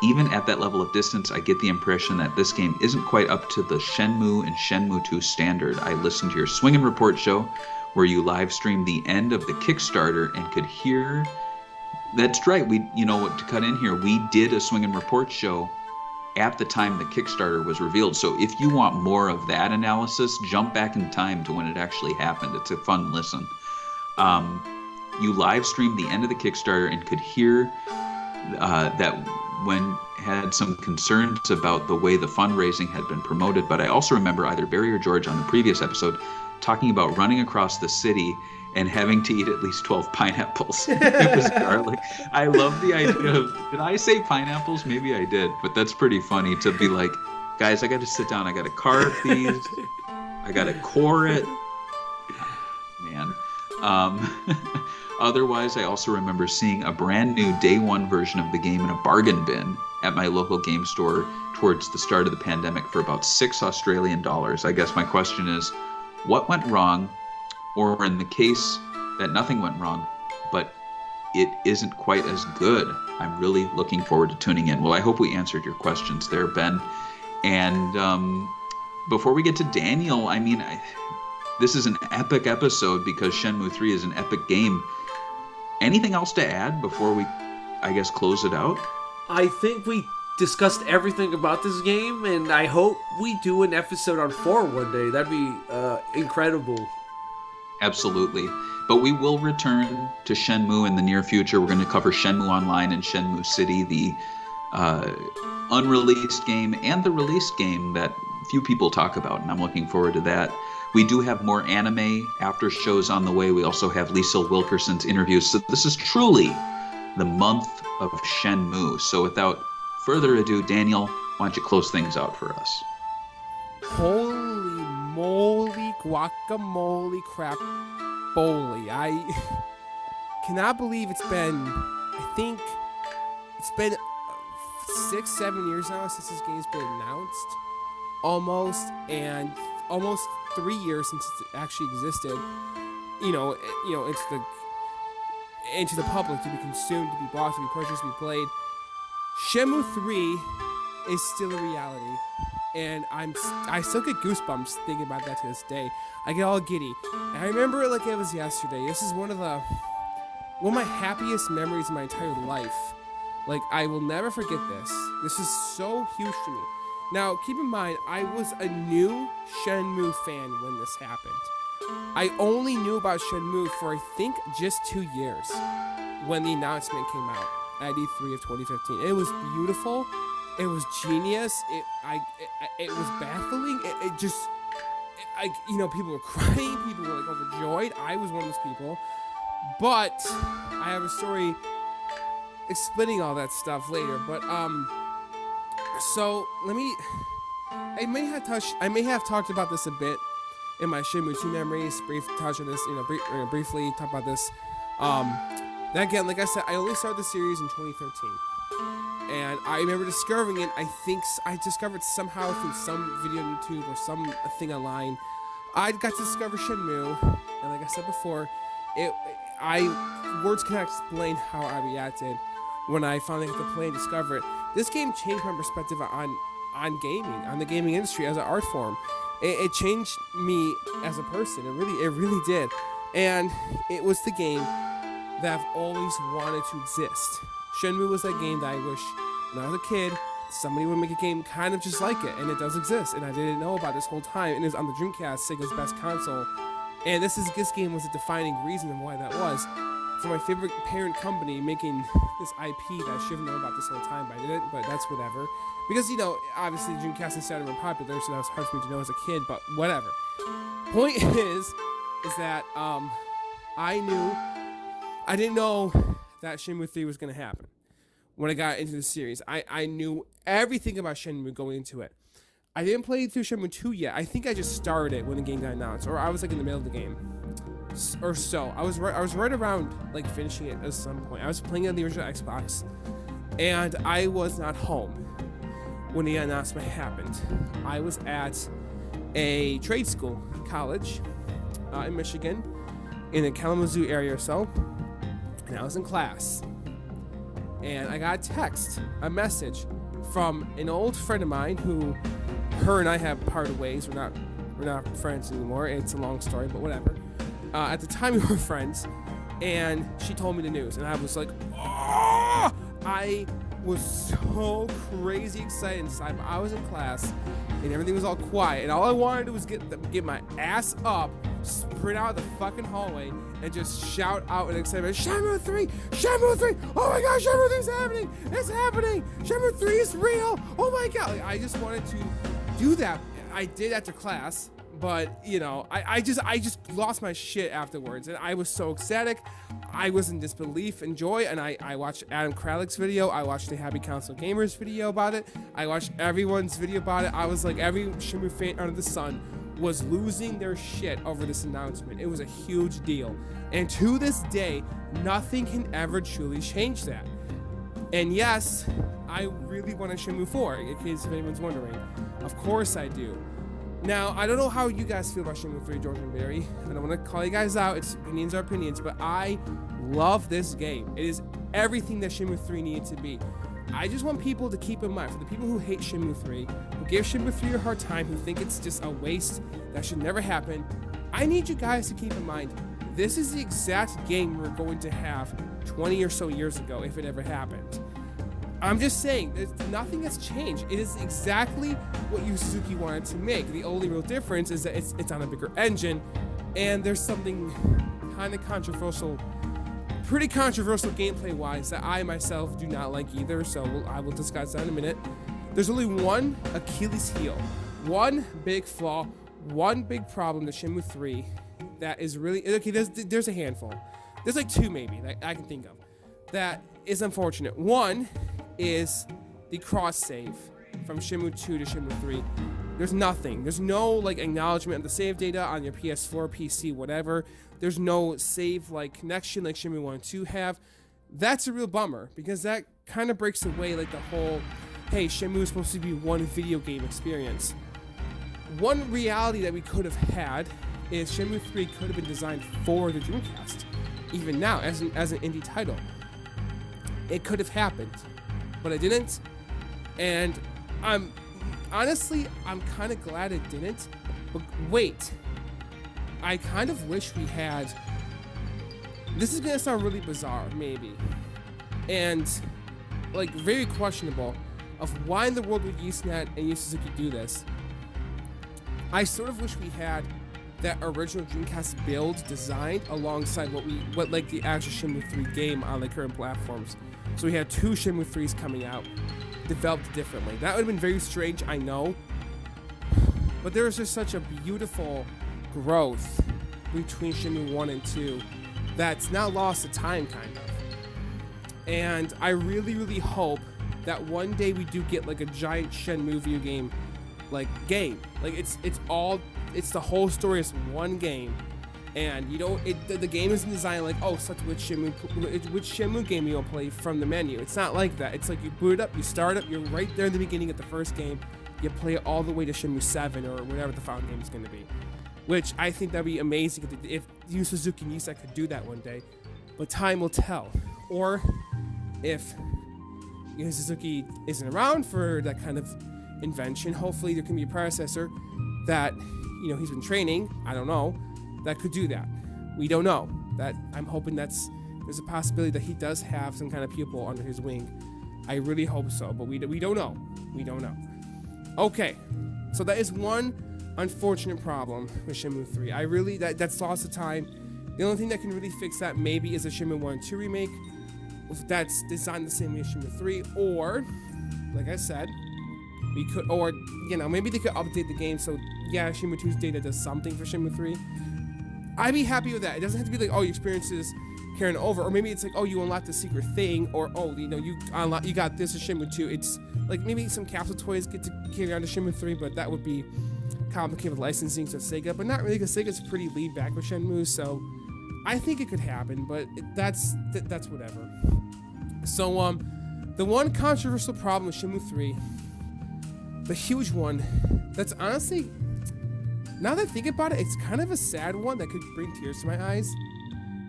even at that level of distance, I get the impression that this game isn't quite up to the Shenmue and Shenmue 2 standard. I listened to your Swing and Report show, where you live streamed the end of the Kickstarter and could hear... That's right, to cut in here, we did a Swing and Report show at the time the Kickstarter was revealed. So if you want more of that analysis, jump back in time to when it actually happened. It's a fun listen. You live streamed the end of the Kickstarter and could hear that when had some concerns about the way the fundraising had been promoted. But I also remember either Barry or George on the previous episode talking about running across the city and having to eat at least 12 pineapples. It was garlic. I love the idea of, did I say pineapples? Maybe I did, but that's pretty funny to be like, guys, I got to sit down. I got to carve these. I got to core it. Um, Otherwise, I also remember seeing a brand new day one version of the game in a bargain bin at my local game store towards the start of the pandemic for about $6 Australian. I guess my question is, what went wrong? Or in the case that nothing went wrong, but it isn't quite as good, I'm really looking forward to tuning in. Well, I hope we answered your questions there, Ben. And before we get to Daniel, I mean, this is an epic episode because Shenmue 3 is an epic game. Anything else to add before we, I guess, close it out? I think we discussed everything about this game, and I hope we do an episode on 4 one day. That'd be incredible. Absolutely. But we will return to Shenmue in the near future. We're going to cover Shenmue Online and Shenmue City, the unreleased game and the released game that few people talk about, and I'm looking forward to that. We do have more anime after shows on the way. We also have Lisa Wilkerson's interviews. So this is truly the month of Shenmue. So without further ado, Daniel, why don't you close things out for us? Holy moly, guacamole, crap, boli. I cannot believe it's been 6-7 years now since this game's been announced. And almost 3 years since it actually existed. Into the public, to be consumed, to be bought, to be purchased, to be played. Shenmue 3 is still a reality, and I still get goosebumps thinking about that to this day. I get all giddy. And I remember it like it was yesterday. This is one of my happiest memories of my entire life. Like, I will never forget this. This is so huge to me. Now, keep in mind, I was a new Shenmue fan when this happened. I only knew about Shenmue for, I think, just 2 years when the announcement came out at E3 of 2015. It was beautiful. It was genius. It was baffling. People were crying. People were, like, overjoyed. I was one of those people. But I have a story explaining all that stuff later. But, so I may have talked about this a bit in my Shenmue 2 memories, briefly talk about this. Again, like I said, I only started the series in 2013. And I remember discovering it, I discovered somehow through some video on YouTube or some thing online. I got to discover Shenmue, and like I said before, words cannot explain how I reacted when I finally got to play and discover it. This game changed my perspective on gaming, on the gaming industry as an art form. It changed me as a person. It really did. And it was the game that I've always wanted to exist. Shenmue was that game that I wish, when I was a kid, somebody would make a game kind of just like it, and it does exist. And I didn't know about this whole time. And it was on the Dreamcast, Sega's best console. And this game was a defining reason of why that was. For my favorite parent company making this IP that I should have known about this whole time, but I didn't, but that's whatever. Because, obviously the Dreamcast and Saturn were popular, so that was hard for me to know as a kid, but whatever. Point is that I didn't know that Shenmue 3 was going to happen when I got into the series. I knew everything about Shenmue going into it. I didn't play through Shenmue 2 yet. I think I just started it when the game got announced, or I was like in the middle of the game. Or so. I was right around like finishing it at some point. I was playing on the original Xbox, and I was not home when the announcement happened. I was at a trade school, college, in Michigan, in the Kalamazoo area or so, and I was in class. And I got a message from an old friend of mine who, her and I have parted ways. We're not friends anymore. It's a long story, but whatever. At the time, we were friends, and she told me the news, and I was like, oh! I was so crazy excited inside. I was in class, and everything was all quiet, and all I wanted to do was get my ass up, sprint out of the fucking hallway, and just shout out in excitement, Shenmue 3! Shenmue 3! Oh my god, Shenmue 3 is happening! It's happening! Shenmue 3 is real! Oh my god! Like, I just wanted to do that. I did after class. But, I just lost my shit afterwards, and I was so ecstatic. I was in disbelief and joy, and I watched Adam Kralick's video. I watched the Happy Console Gamers video about it. I watched everyone's video about it. I was like, every Shenmue fan under the sun was losing their shit over this announcement. It was a huge deal. And to this day, nothing can ever truly change that. And yes, I really want a Shenmue 4, in case if anyone's wondering. Of course I do. Now, I don't know how you guys feel about Shenmue 3, George and Barry. I don't want to call you guys out. It's opinions are opinions, but I love this game. It is everything that Shenmue 3 needed to be. I just want people to keep in mind, for the people who hate Shenmue 3, who give Shenmue 3 a hard time, who think it's just a waste that should never happen, I need you guys to keep in mind, this is the exact game we were going to have 20 or so years ago, if it ever happened. I'm just saying, there's nothing that's changed. It is exactly what Yu Suzuki wanted to make. The only real difference is that it's on a bigger engine, and there's something kind of controversial, pretty controversial gameplay-wise that I myself do not like either, so I will discuss that in a minute. There's only one Achilles heel, one big flaw, one big problem to Shenmue 3 that is really, okay, there's a handful. There's like two maybe that I can think of that is unfortunate. One is the cross save from Shenmue 2 to Shenmue 3. There's nothing. There's no like acknowledgement of the save data on your PS4, PC, whatever. There's no save like connection like Shenmue 1 and 2 have. That's a real bummer because that kind of breaks away like the whole, hey, Shenmue is supposed to be one video game experience. One reality that we could have had is Shenmue 3 could have been designed for the Dreamcast. Even now, as an indie title. It could have happened, but it didn't. And I'm kind of glad it didn't. But wait, I kind of wish we had. This is gonna sound really bizarre, maybe, and like very questionable of why in the world would Usenet and Yu Suzuki do this. I sort of wish we had that original Dreamcast build designed alongside what like the actual Shenmue 3 game on the current platforms. So we had two Shenmue 3s coming out, developed differently. That would have been very strange, I know. But there was just such a beautiful growth between Shenmue 1 and 2 that's now lost to time, kind of. And I really, really hope that one day we do get like a giant Shenmue video game, like game. Like it's the whole story is one game, and you don't. The game isn't designed like, oh, select which Shenmue game you'll play from the menu. It's not like that. It's like you boot it up, you start it, you're right there in the beginning of the first game. You play it all the way to Shenmue 7 or whatever the final game is going to be. Which I think that'd be amazing if Yu Suzuki and Yusa could do that one day. But time will tell. Or if Yu Suzuki isn't around for that kind of invention, hopefully there can be a predecessor that, you know, he's been training, I don't know, that could do that. We don't know. That I'm hoping there's a possibility that he does have some kind of pupil under his wing. I really hope so, but we don't know. We don't know. Okay, so that is one unfortunate problem with Shenmue 3. I really, that's lost of time. The only thing that can really fix that maybe is a Shenmue 1 and 2 remake that's designed the same way as Shenmue 3, or, like I said, we could, or, you know, maybe they could update the game so, yeah, Shenmue 2's data does something for Shenmue 3. I'd be happy with that. It doesn't have to be like, oh, your experience is carrying over, or maybe it's like, oh, you unlocked the secret thing, or, oh, you know, you got this in Shenmue 2. It's like maybe some capsule toys get to carry on to Shenmue 3, but that would be complicated with licensing to SEGA, but not really, because SEGA's pretty laid back with Shenmue, so I think it could happen, but that's whatever. So, the one controversial problem with Shenmue 3, the huge one, that's honestly, now that I think about it, it's kind of a sad one that could bring tears to my eyes,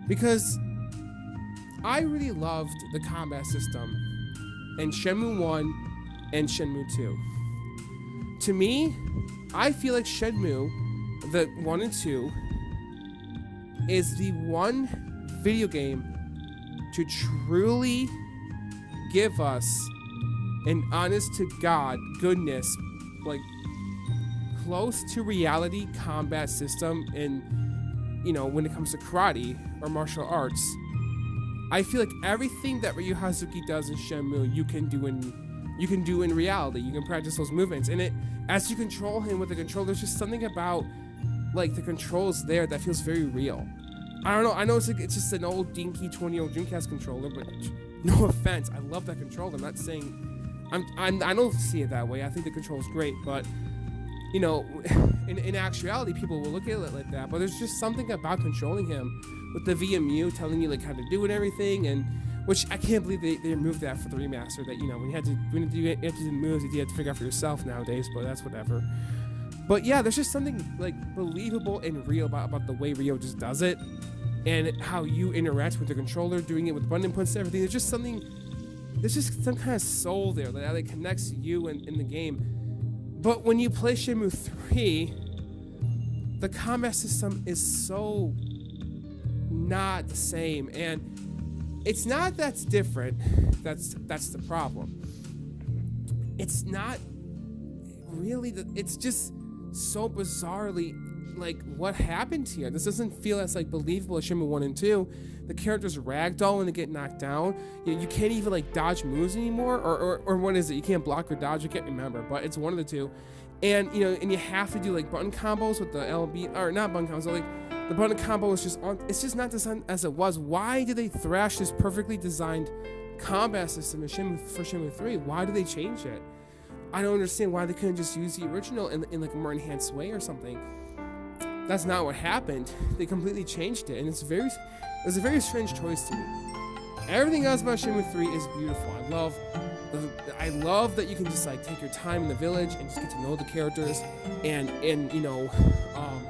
because I really loved the combat system in Shenmue 1 and Shenmue 2. To me, I feel like Shenmue, the 1 and 2, is the one video game to truly give us an honest to God goodness, like close to reality combat system in, you know, when it comes to karate or martial arts. I feel like everything that Ryu Hazuki does in Shenmue, you can do in reality. You can practice those movements, and as you control him with the controller, there's just something about like the controls there that feels very real. I don't know. I know it's just an old dinky 20-year-old Dreamcast controller, but no offense, I love that controller. I'm not saying I don't see it that way. I think the control's great, but you know, in actuality, people will look at it like that, but there's just something about controlling him with the VMU telling you like how to do and everything, and which I can't believe they removed that for the remaster. That, you know, when you had to do the moves, you had to figure out for yourself nowadays, but that's whatever. But yeah, there's just something like believable and real about the way Ryo just does it, and how you interact with the controller, doing it with button inputs and everything. There's just some kind of soul there that like connects you in the game. But when you play Shenmue 3, the combat system is so not the same, and it's not that's different. That's the problem. It's not really it's just so bizarrely like what happened here. This doesn't feel as like believable as Shenmue 1 and 2. The characters ragdoll when they get knocked down. You can't even like dodge moves anymore, or what is it? You can't block or dodge. I can't remember, but it's one of the two. And and you have to do like button combos with the LB, or not button combos, like the button combo is just on. It's just not designed as it was. Why did they thrash this perfectly designed combat system for Shenmue 3? Why did they change it? I don't understand why they couldn't just use the original in like a more enhanced way or something. That's not what happened. They completely changed it, and it's a very strange choice to me. Everything else about Shenmue 3 is beautiful. I love that you can just like take your time in the village and just get to know the characters, and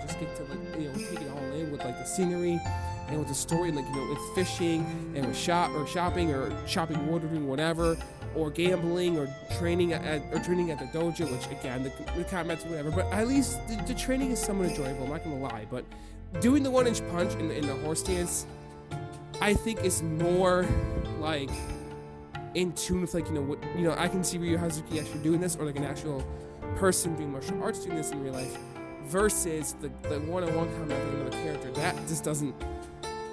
just get to like take it all in with like the scenery and with the story, like with fishing and with shopping or shopping wood or doing whatever, or gambling or training at the dojo, which again the combat's whatever, but at least the training is somewhat enjoyable. I'm not gonna lie, but doing the 1-inch punch in the horse dance, I think is more like in tune with like I can see Ryu Hazuki actually doing this, or like an actual person doing martial arts doing this in real life, versus the one-on-one combat with another character. That just doesn't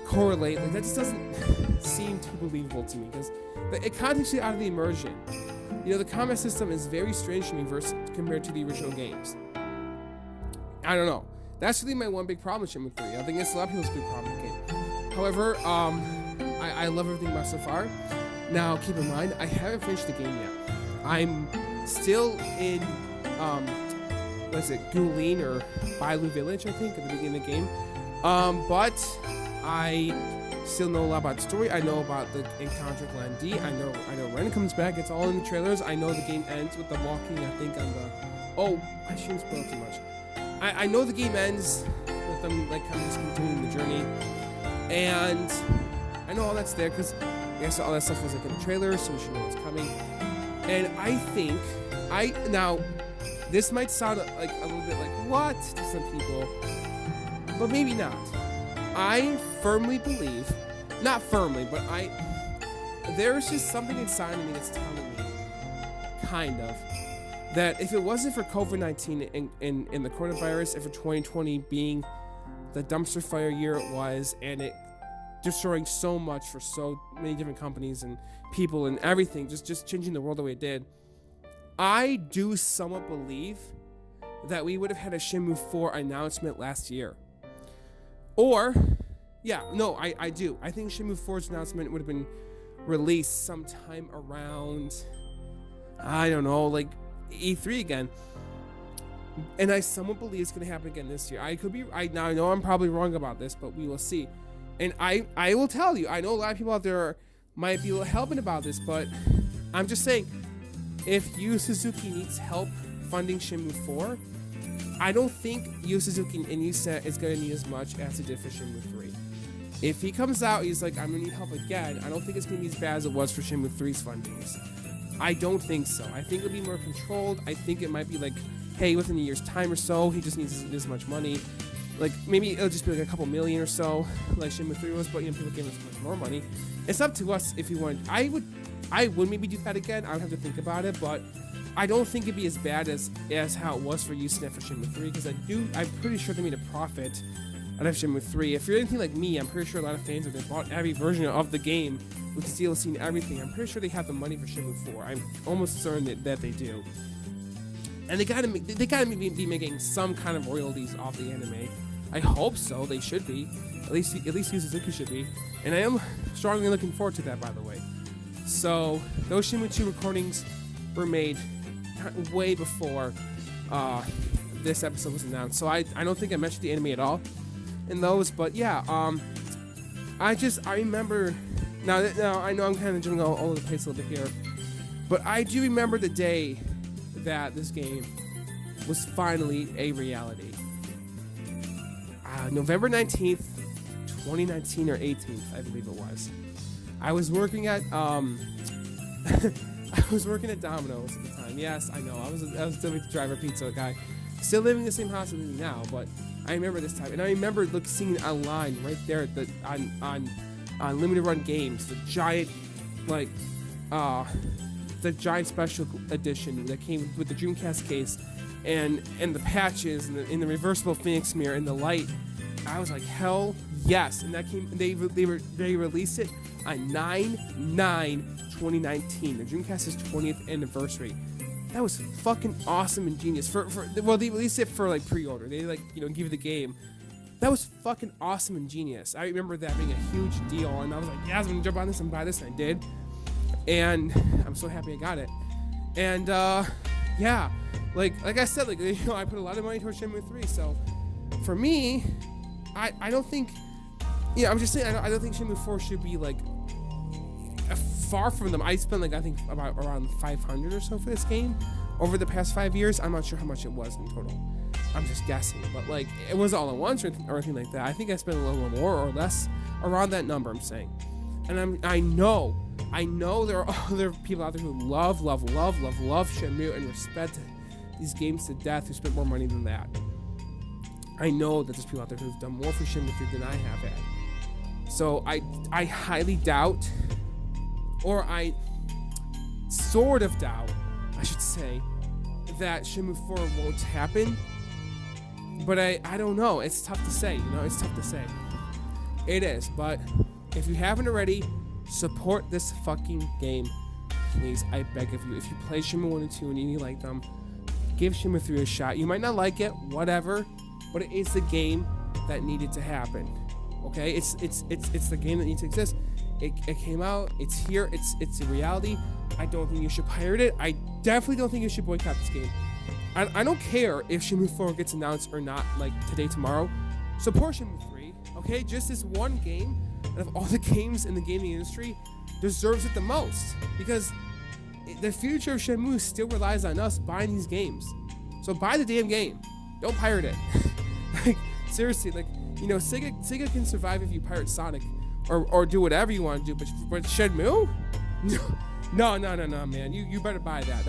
correlate. Like that just doesn't seem too believable to me, because it takes you out of the immersion. The combat system is very strange to me compared to the original games. I don't know. That's really my one big problem with Shenmue 3. I think it's a lot of people's big problem with the game. However, I love everything about it so far. Now, keep in mind, I haven't finished the game yet. I'm still in, Guilin or Bailu Village, I think, at the beginning of the game. But I still know a lot about the story. I know about the encounter with Lan Di. I know Ren comes back. It's all in the trailers. I know the game ends with them walking, I think, on the... Oh, I shouldn't spoil too much. I know the game ends with them, like, kind of just continuing the journey. And I know all that's there, because I guess all that stuff was, like, in the trailer, so we should know what's coming. And I think... Now, this might sound, like, a little bit like, what? To some people. But maybe not. I firmly believe, not firmly, but there's just something inside of me that's telling me, kind of, that if it wasn't for COVID-19 and the coronavirus, and for 2020 being the dumpster fire year it was, and it destroying so much for so many different companies and people and everything, just changing the world the way it did, I do somewhat believe that we would have had a Shenmue 4 announcement last year. Or, yeah, no, I do. I think Shenmue 4's announcement would have been released sometime around, I don't know, like E3 again. And I somewhat believe it's going to happen again this year. I know I'm probably wrong about this, but we will see. And I will tell you, I know a lot of people out there might be a little helping about this, but I'm just saying, if Yu Suzuki needs help funding Shenmue 4, I don't think Yu Suzuki in Issa is going to need as much as it did for Shenmue 3. If he comes out, he's like, I'm going to need help again, I don't think it's going to be as bad as it was for Shenmue 3's fundings. I don't think so. I think it'll be more controlled. I think it might be like, hey, within a year's time or so, he just needs this much money. Like, maybe it'll just be like a couple million or so, like Shenmue 3 was, but people gave us much more money. It's up to us if we want. I would maybe do that again. I would have to think about it, but I don't think it'd be as bad as how it was for Usenet for Shenmue 3, because I'm pretty sure they made a profit out of Shenmue 3. If you're anything like me, I'm pretty sure a lot of fans, if they bought every version of the game with the DLC and everything, I'm pretty sure they have the money for Shenmue 4. I'm almost certain that they do. And they gotta be making some kind of royalties off the anime. I hope so. They should be. At least Yu Suzuki should be. And I am strongly looking forward to that, by the way. So those Shenmue 2 recordings were made way before this episode was announced. So I don't think I mentioned the anime at all in those, but yeah, I remember, now I know I'm kind of jumping all over the place a little bit here, but I do remember the day that this game was finally a reality. November 19th, 2019 or 18th, I believe it was. I was working at I was working at Domino's at the time. Yes, I know. I was still the driver pizza guy. Still living in the same house as me now, but I remember this time, and I remember seeing it online right there at on limited run games, the giant the giant special edition that came with the Dreamcast case, and the patches and the reversible Phoenix mirror and the light. I was like, hell yes! And that came. They released it on 9/9/2019, the Dreamcast's 20th anniversary. That was fucking awesome and genius. Well, they released it for like pre-order. They give you the game. That was fucking awesome and genius. I remember that being a huge deal, and I was like, yeah, I'm gonna jump on this and buy this, and I did. And I'm so happy I got it. And yeah, like I said, I put a lot of money towards Shenmue 3. So for me, I don't think, I'm just saying, I don't think Shenmue 4 should be like far from them. I spent I think about around 500 or so for this game over the past 5 years. I'm not sure how much it was in total. I'm just guessing, but it was all at once or anything like that. I think I spent a little more or less around that number, I'm saying. And I know there are other people out there who love Shenmue and respect these games to death, who spent more money than that. I know that there's people out there who've done more for Shenmue 3 than I have had. So I highly doubt, or I sort of doubt, I should say, that Shenmue 4 won't happen. But I don't know. It's tough to say, it's tough to say. It is, but if you haven't already, support this fucking game, please. I beg of you. If you play Shenmue 1 and 2 and you like them, give Shenmue 3 a shot. You might not like it, whatever, but it is the game that needed to happen. Okay, it's the game that needs to exist. It came out. It's here. It's a reality. I don't think you should pirate it. I definitely don't think you should boycott this game. I don't care if Shenmue 4 gets announced or not, today, tomorrow. Support Shenmue 3. Okay, just this one game, and of all the games in the gaming industry, deserves it the most, because the future of Shenmue still relies on us buying these games. So buy the damn game. Don't pirate it. Seriously, Sega can survive if you pirate Sonic or do whatever you want to do, but Shenmue? No, man. You better buy that.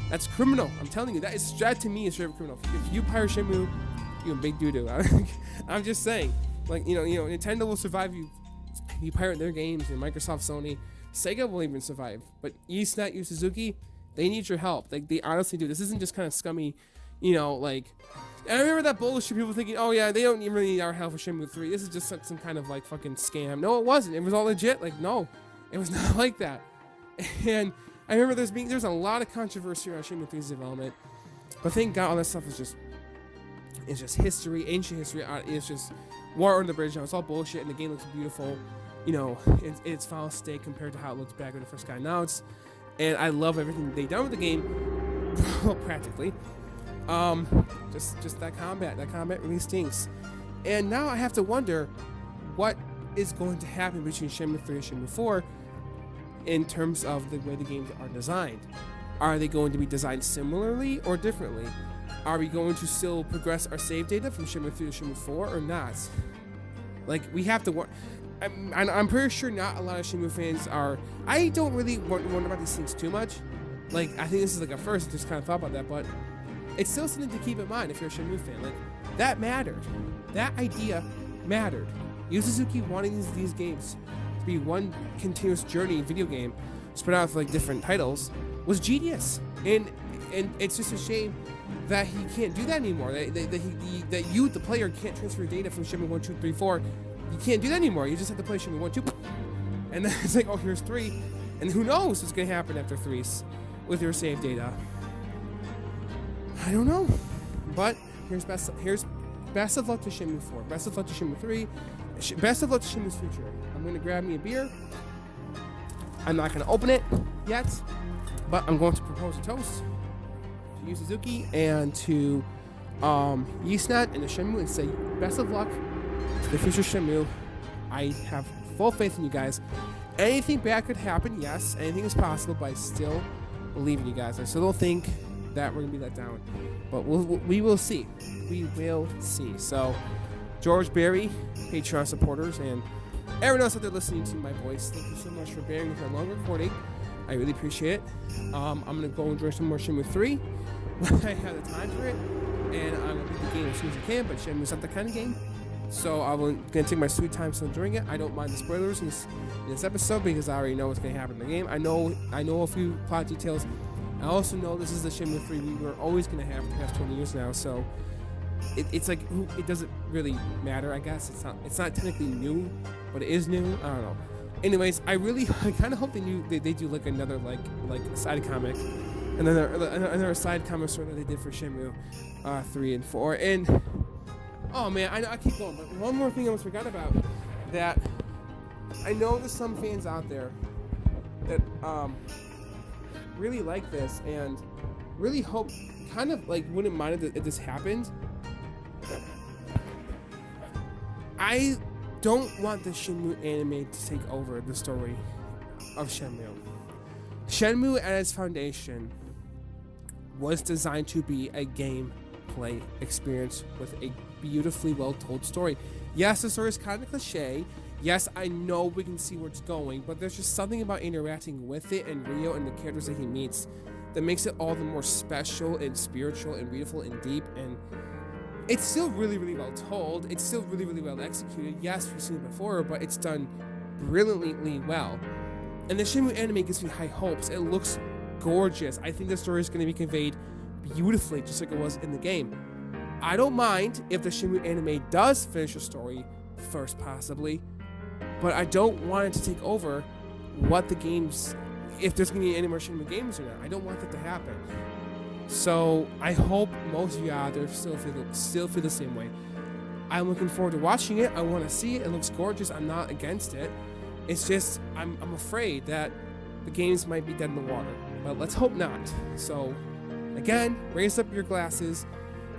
That's criminal. I'm telling you, that to me is straight criminal. If you pirate Shenmue, you're a big doo-doo. I'm just saying. Nintendo will survive you pirate their games, and Microsoft, Sony, Sega will even survive. But Eastnet, Yu Suzuki, they need your help. They honestly do. This isn't just kind of scummy, And I remember that bullshit. People thinking, oh yeah, they don't even really need our help for Shenmue 3. This is just some kind of fucking scam. No, it wasn't. It was all legit. No, it was not like that. And I remember there's a lot of controversy around Shenmue 3's development, but thank God all that stuff is just history, ancient history. It's just water under the bridge now. It's all bullshit, and the game looks beautiful. It's final state compared to how it looked back when it first got announced. And I love everything they've done with the game, well, practically. Just that combat really stinks. And now I have to wonder what is going to happen between Shenmue 3 and Shenmue 4 in terms of the way the games are designed. Are they going to be designed similarly or differently? Are we going to still progress our save data from Shenmue 3 to Shenmue 4 or not? We have to I'm pretty sure not a lot of Shenmue fans are. I don't really wonder about these things too much. I think this is a first, just kind of thought about that, but it's still something to keep in mind if you're a Shenmue fan. That mattered. That idea mattered. Yu Suzuki wanting these games to be one continuous journey video game spread out with different titles was genius. And it's just a shame that he can't do that anymore. That you, the player, can't transfer data from Shenmue 1, 2, 3, 4. You can't do that anymore. You just have to play Shenmue 1, 2, and then it's oh, here's 3. And who knows what's going to happen after 3 with your save data. I don't know. But here's best of luck to Shenmue 4. Best of luck to Shenmue 3. Best of luck to Shenmue's future. I'm going to grab me a beer. I'm not going to open it yet, but I'm going to propose a toast to Yu Suzuki and to Yisnat and the Shenmue and say best of luck to the future Shenmue. I have full faith in you guys. Anything bad could happen, yes. Anything is possible, but I still believe in you guys. I still don't think that we're gonna be let down, but we will see. We will see. So, George, Barry, Patreon supporters, and everyone else out there listening to my voice, thank you so much for bearing with my long recording. I really appreciate it. I'm gonna go enjoy some more Shenmue 3 when I have the time for it, and I'm gonna beat the game as soon as I can. But Shenmue's not that kind of game, so I'm gonna take my sweet time still enjoying it. I don't mind the spoilers in this episode because I already know what's gonna happen in the game. I know a few plot details. I also know this is the Shenmue 3 we were always gonna have for the past 20 years now. So it's like it doesn't really matter. I guess it's not technically new, but it is new. I don't know. Anyways, I kind of hope they do like another like side comic, and then another side comic story that they did for Shenmue 3 and 4. And oh man, I keep going, but one more thing I almost forgot about, that I know there's some fans out there that really like this and really hope, kind of like wouldn't mind if this happened. I don't want the Shenmue anime to take over the story of Shenmue. Shenmue at its foundation was designed to be a gameplay experience with a beautifully well told story. Yes, the story is kind of cliche. Yes, I know we can see where it's going, but there's just something about interacting with it and Ryo and the characters that he meets that makes it all the more special and spiritual and beautiful and deep. And it's still really, really well told. It's still really, really well executed. Yes, we've seen it before, but it's done brilliantly well. And the Shenmue anime gives me high hopes. It looks gorgeous. I think the story is going to be conveyed beautifully, just like it was in the game. I don't mind if the Shenmue anime does finish the story first, possibly, but I don't want it to take over what the games, if there's going to be any more Shenmue games or not. I don't want that to happen. So I hope most of you out there still feel the same way. I'm looking forward to watching it. I want to see it. It looks gorgeous. I'm not against it. It's just I'm afraid that the games might be dead in the water. But let's hope not. So again, raise up your glasses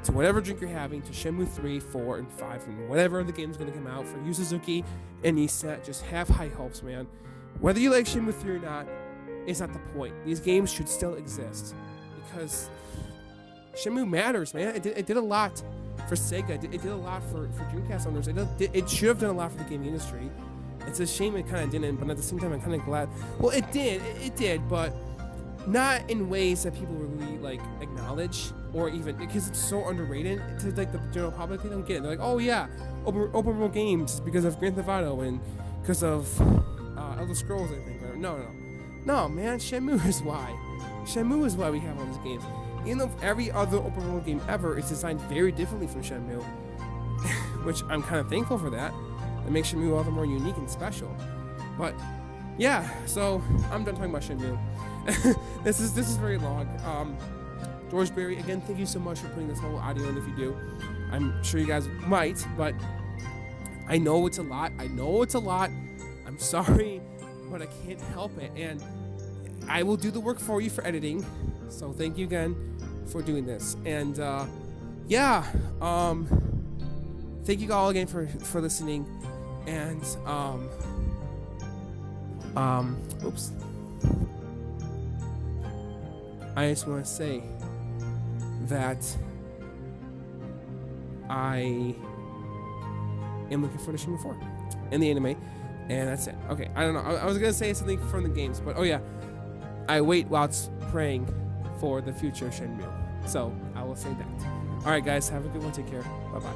to whatever drink you're having, to Shenmue 3, 4, and 5, and whatever the game's going to come out for Yu Suzuki and Issa. Just have high hopes, man. Whether you like Shenmue 3 or not, it's not the point. These games should still exist, because Shenmue matters, man. It did a lot for SEGA. It did a lot for Dreamcast owners. It should have done a lot for the gaming industry. It's a shame it kind of didn't, but at the same time, I'm kind of glad. Well, it did, but not in ways that people really like acknowledge, or even because it's so underrated to like the general public. They don't get it. They're like, oh yeah, open world games because of Grand Theft Auto and because of Elder Scrolls, I think. No, man. Shenmue is why. Shenmue is why we have all these games. Even though every other open world game ever is designed very differently from Shenmue, which I'm kind of thankful for that. It makes Shenmue all the more unique and special. But yeah, so I'm done talking about Shenmue. This is very long. George Barry, again, thank you so much for putting this whole audio in. If you do, I'm sure you guys might, but I know it's a lot. I'm sorry, but I can't help it, and I will do the work for you for editing. So thank you again for doing this. And thank you all again for listening. And oops. I just want to say that I am looking forward to Shenmue 4 in the anime, and that's it. Okay, I don't know. I was gonna say something from the games, but oh yeah, I wait whilst praying for the future Shenmue. So I will say that. All right, guys, have a good one. Take care. Bye bye.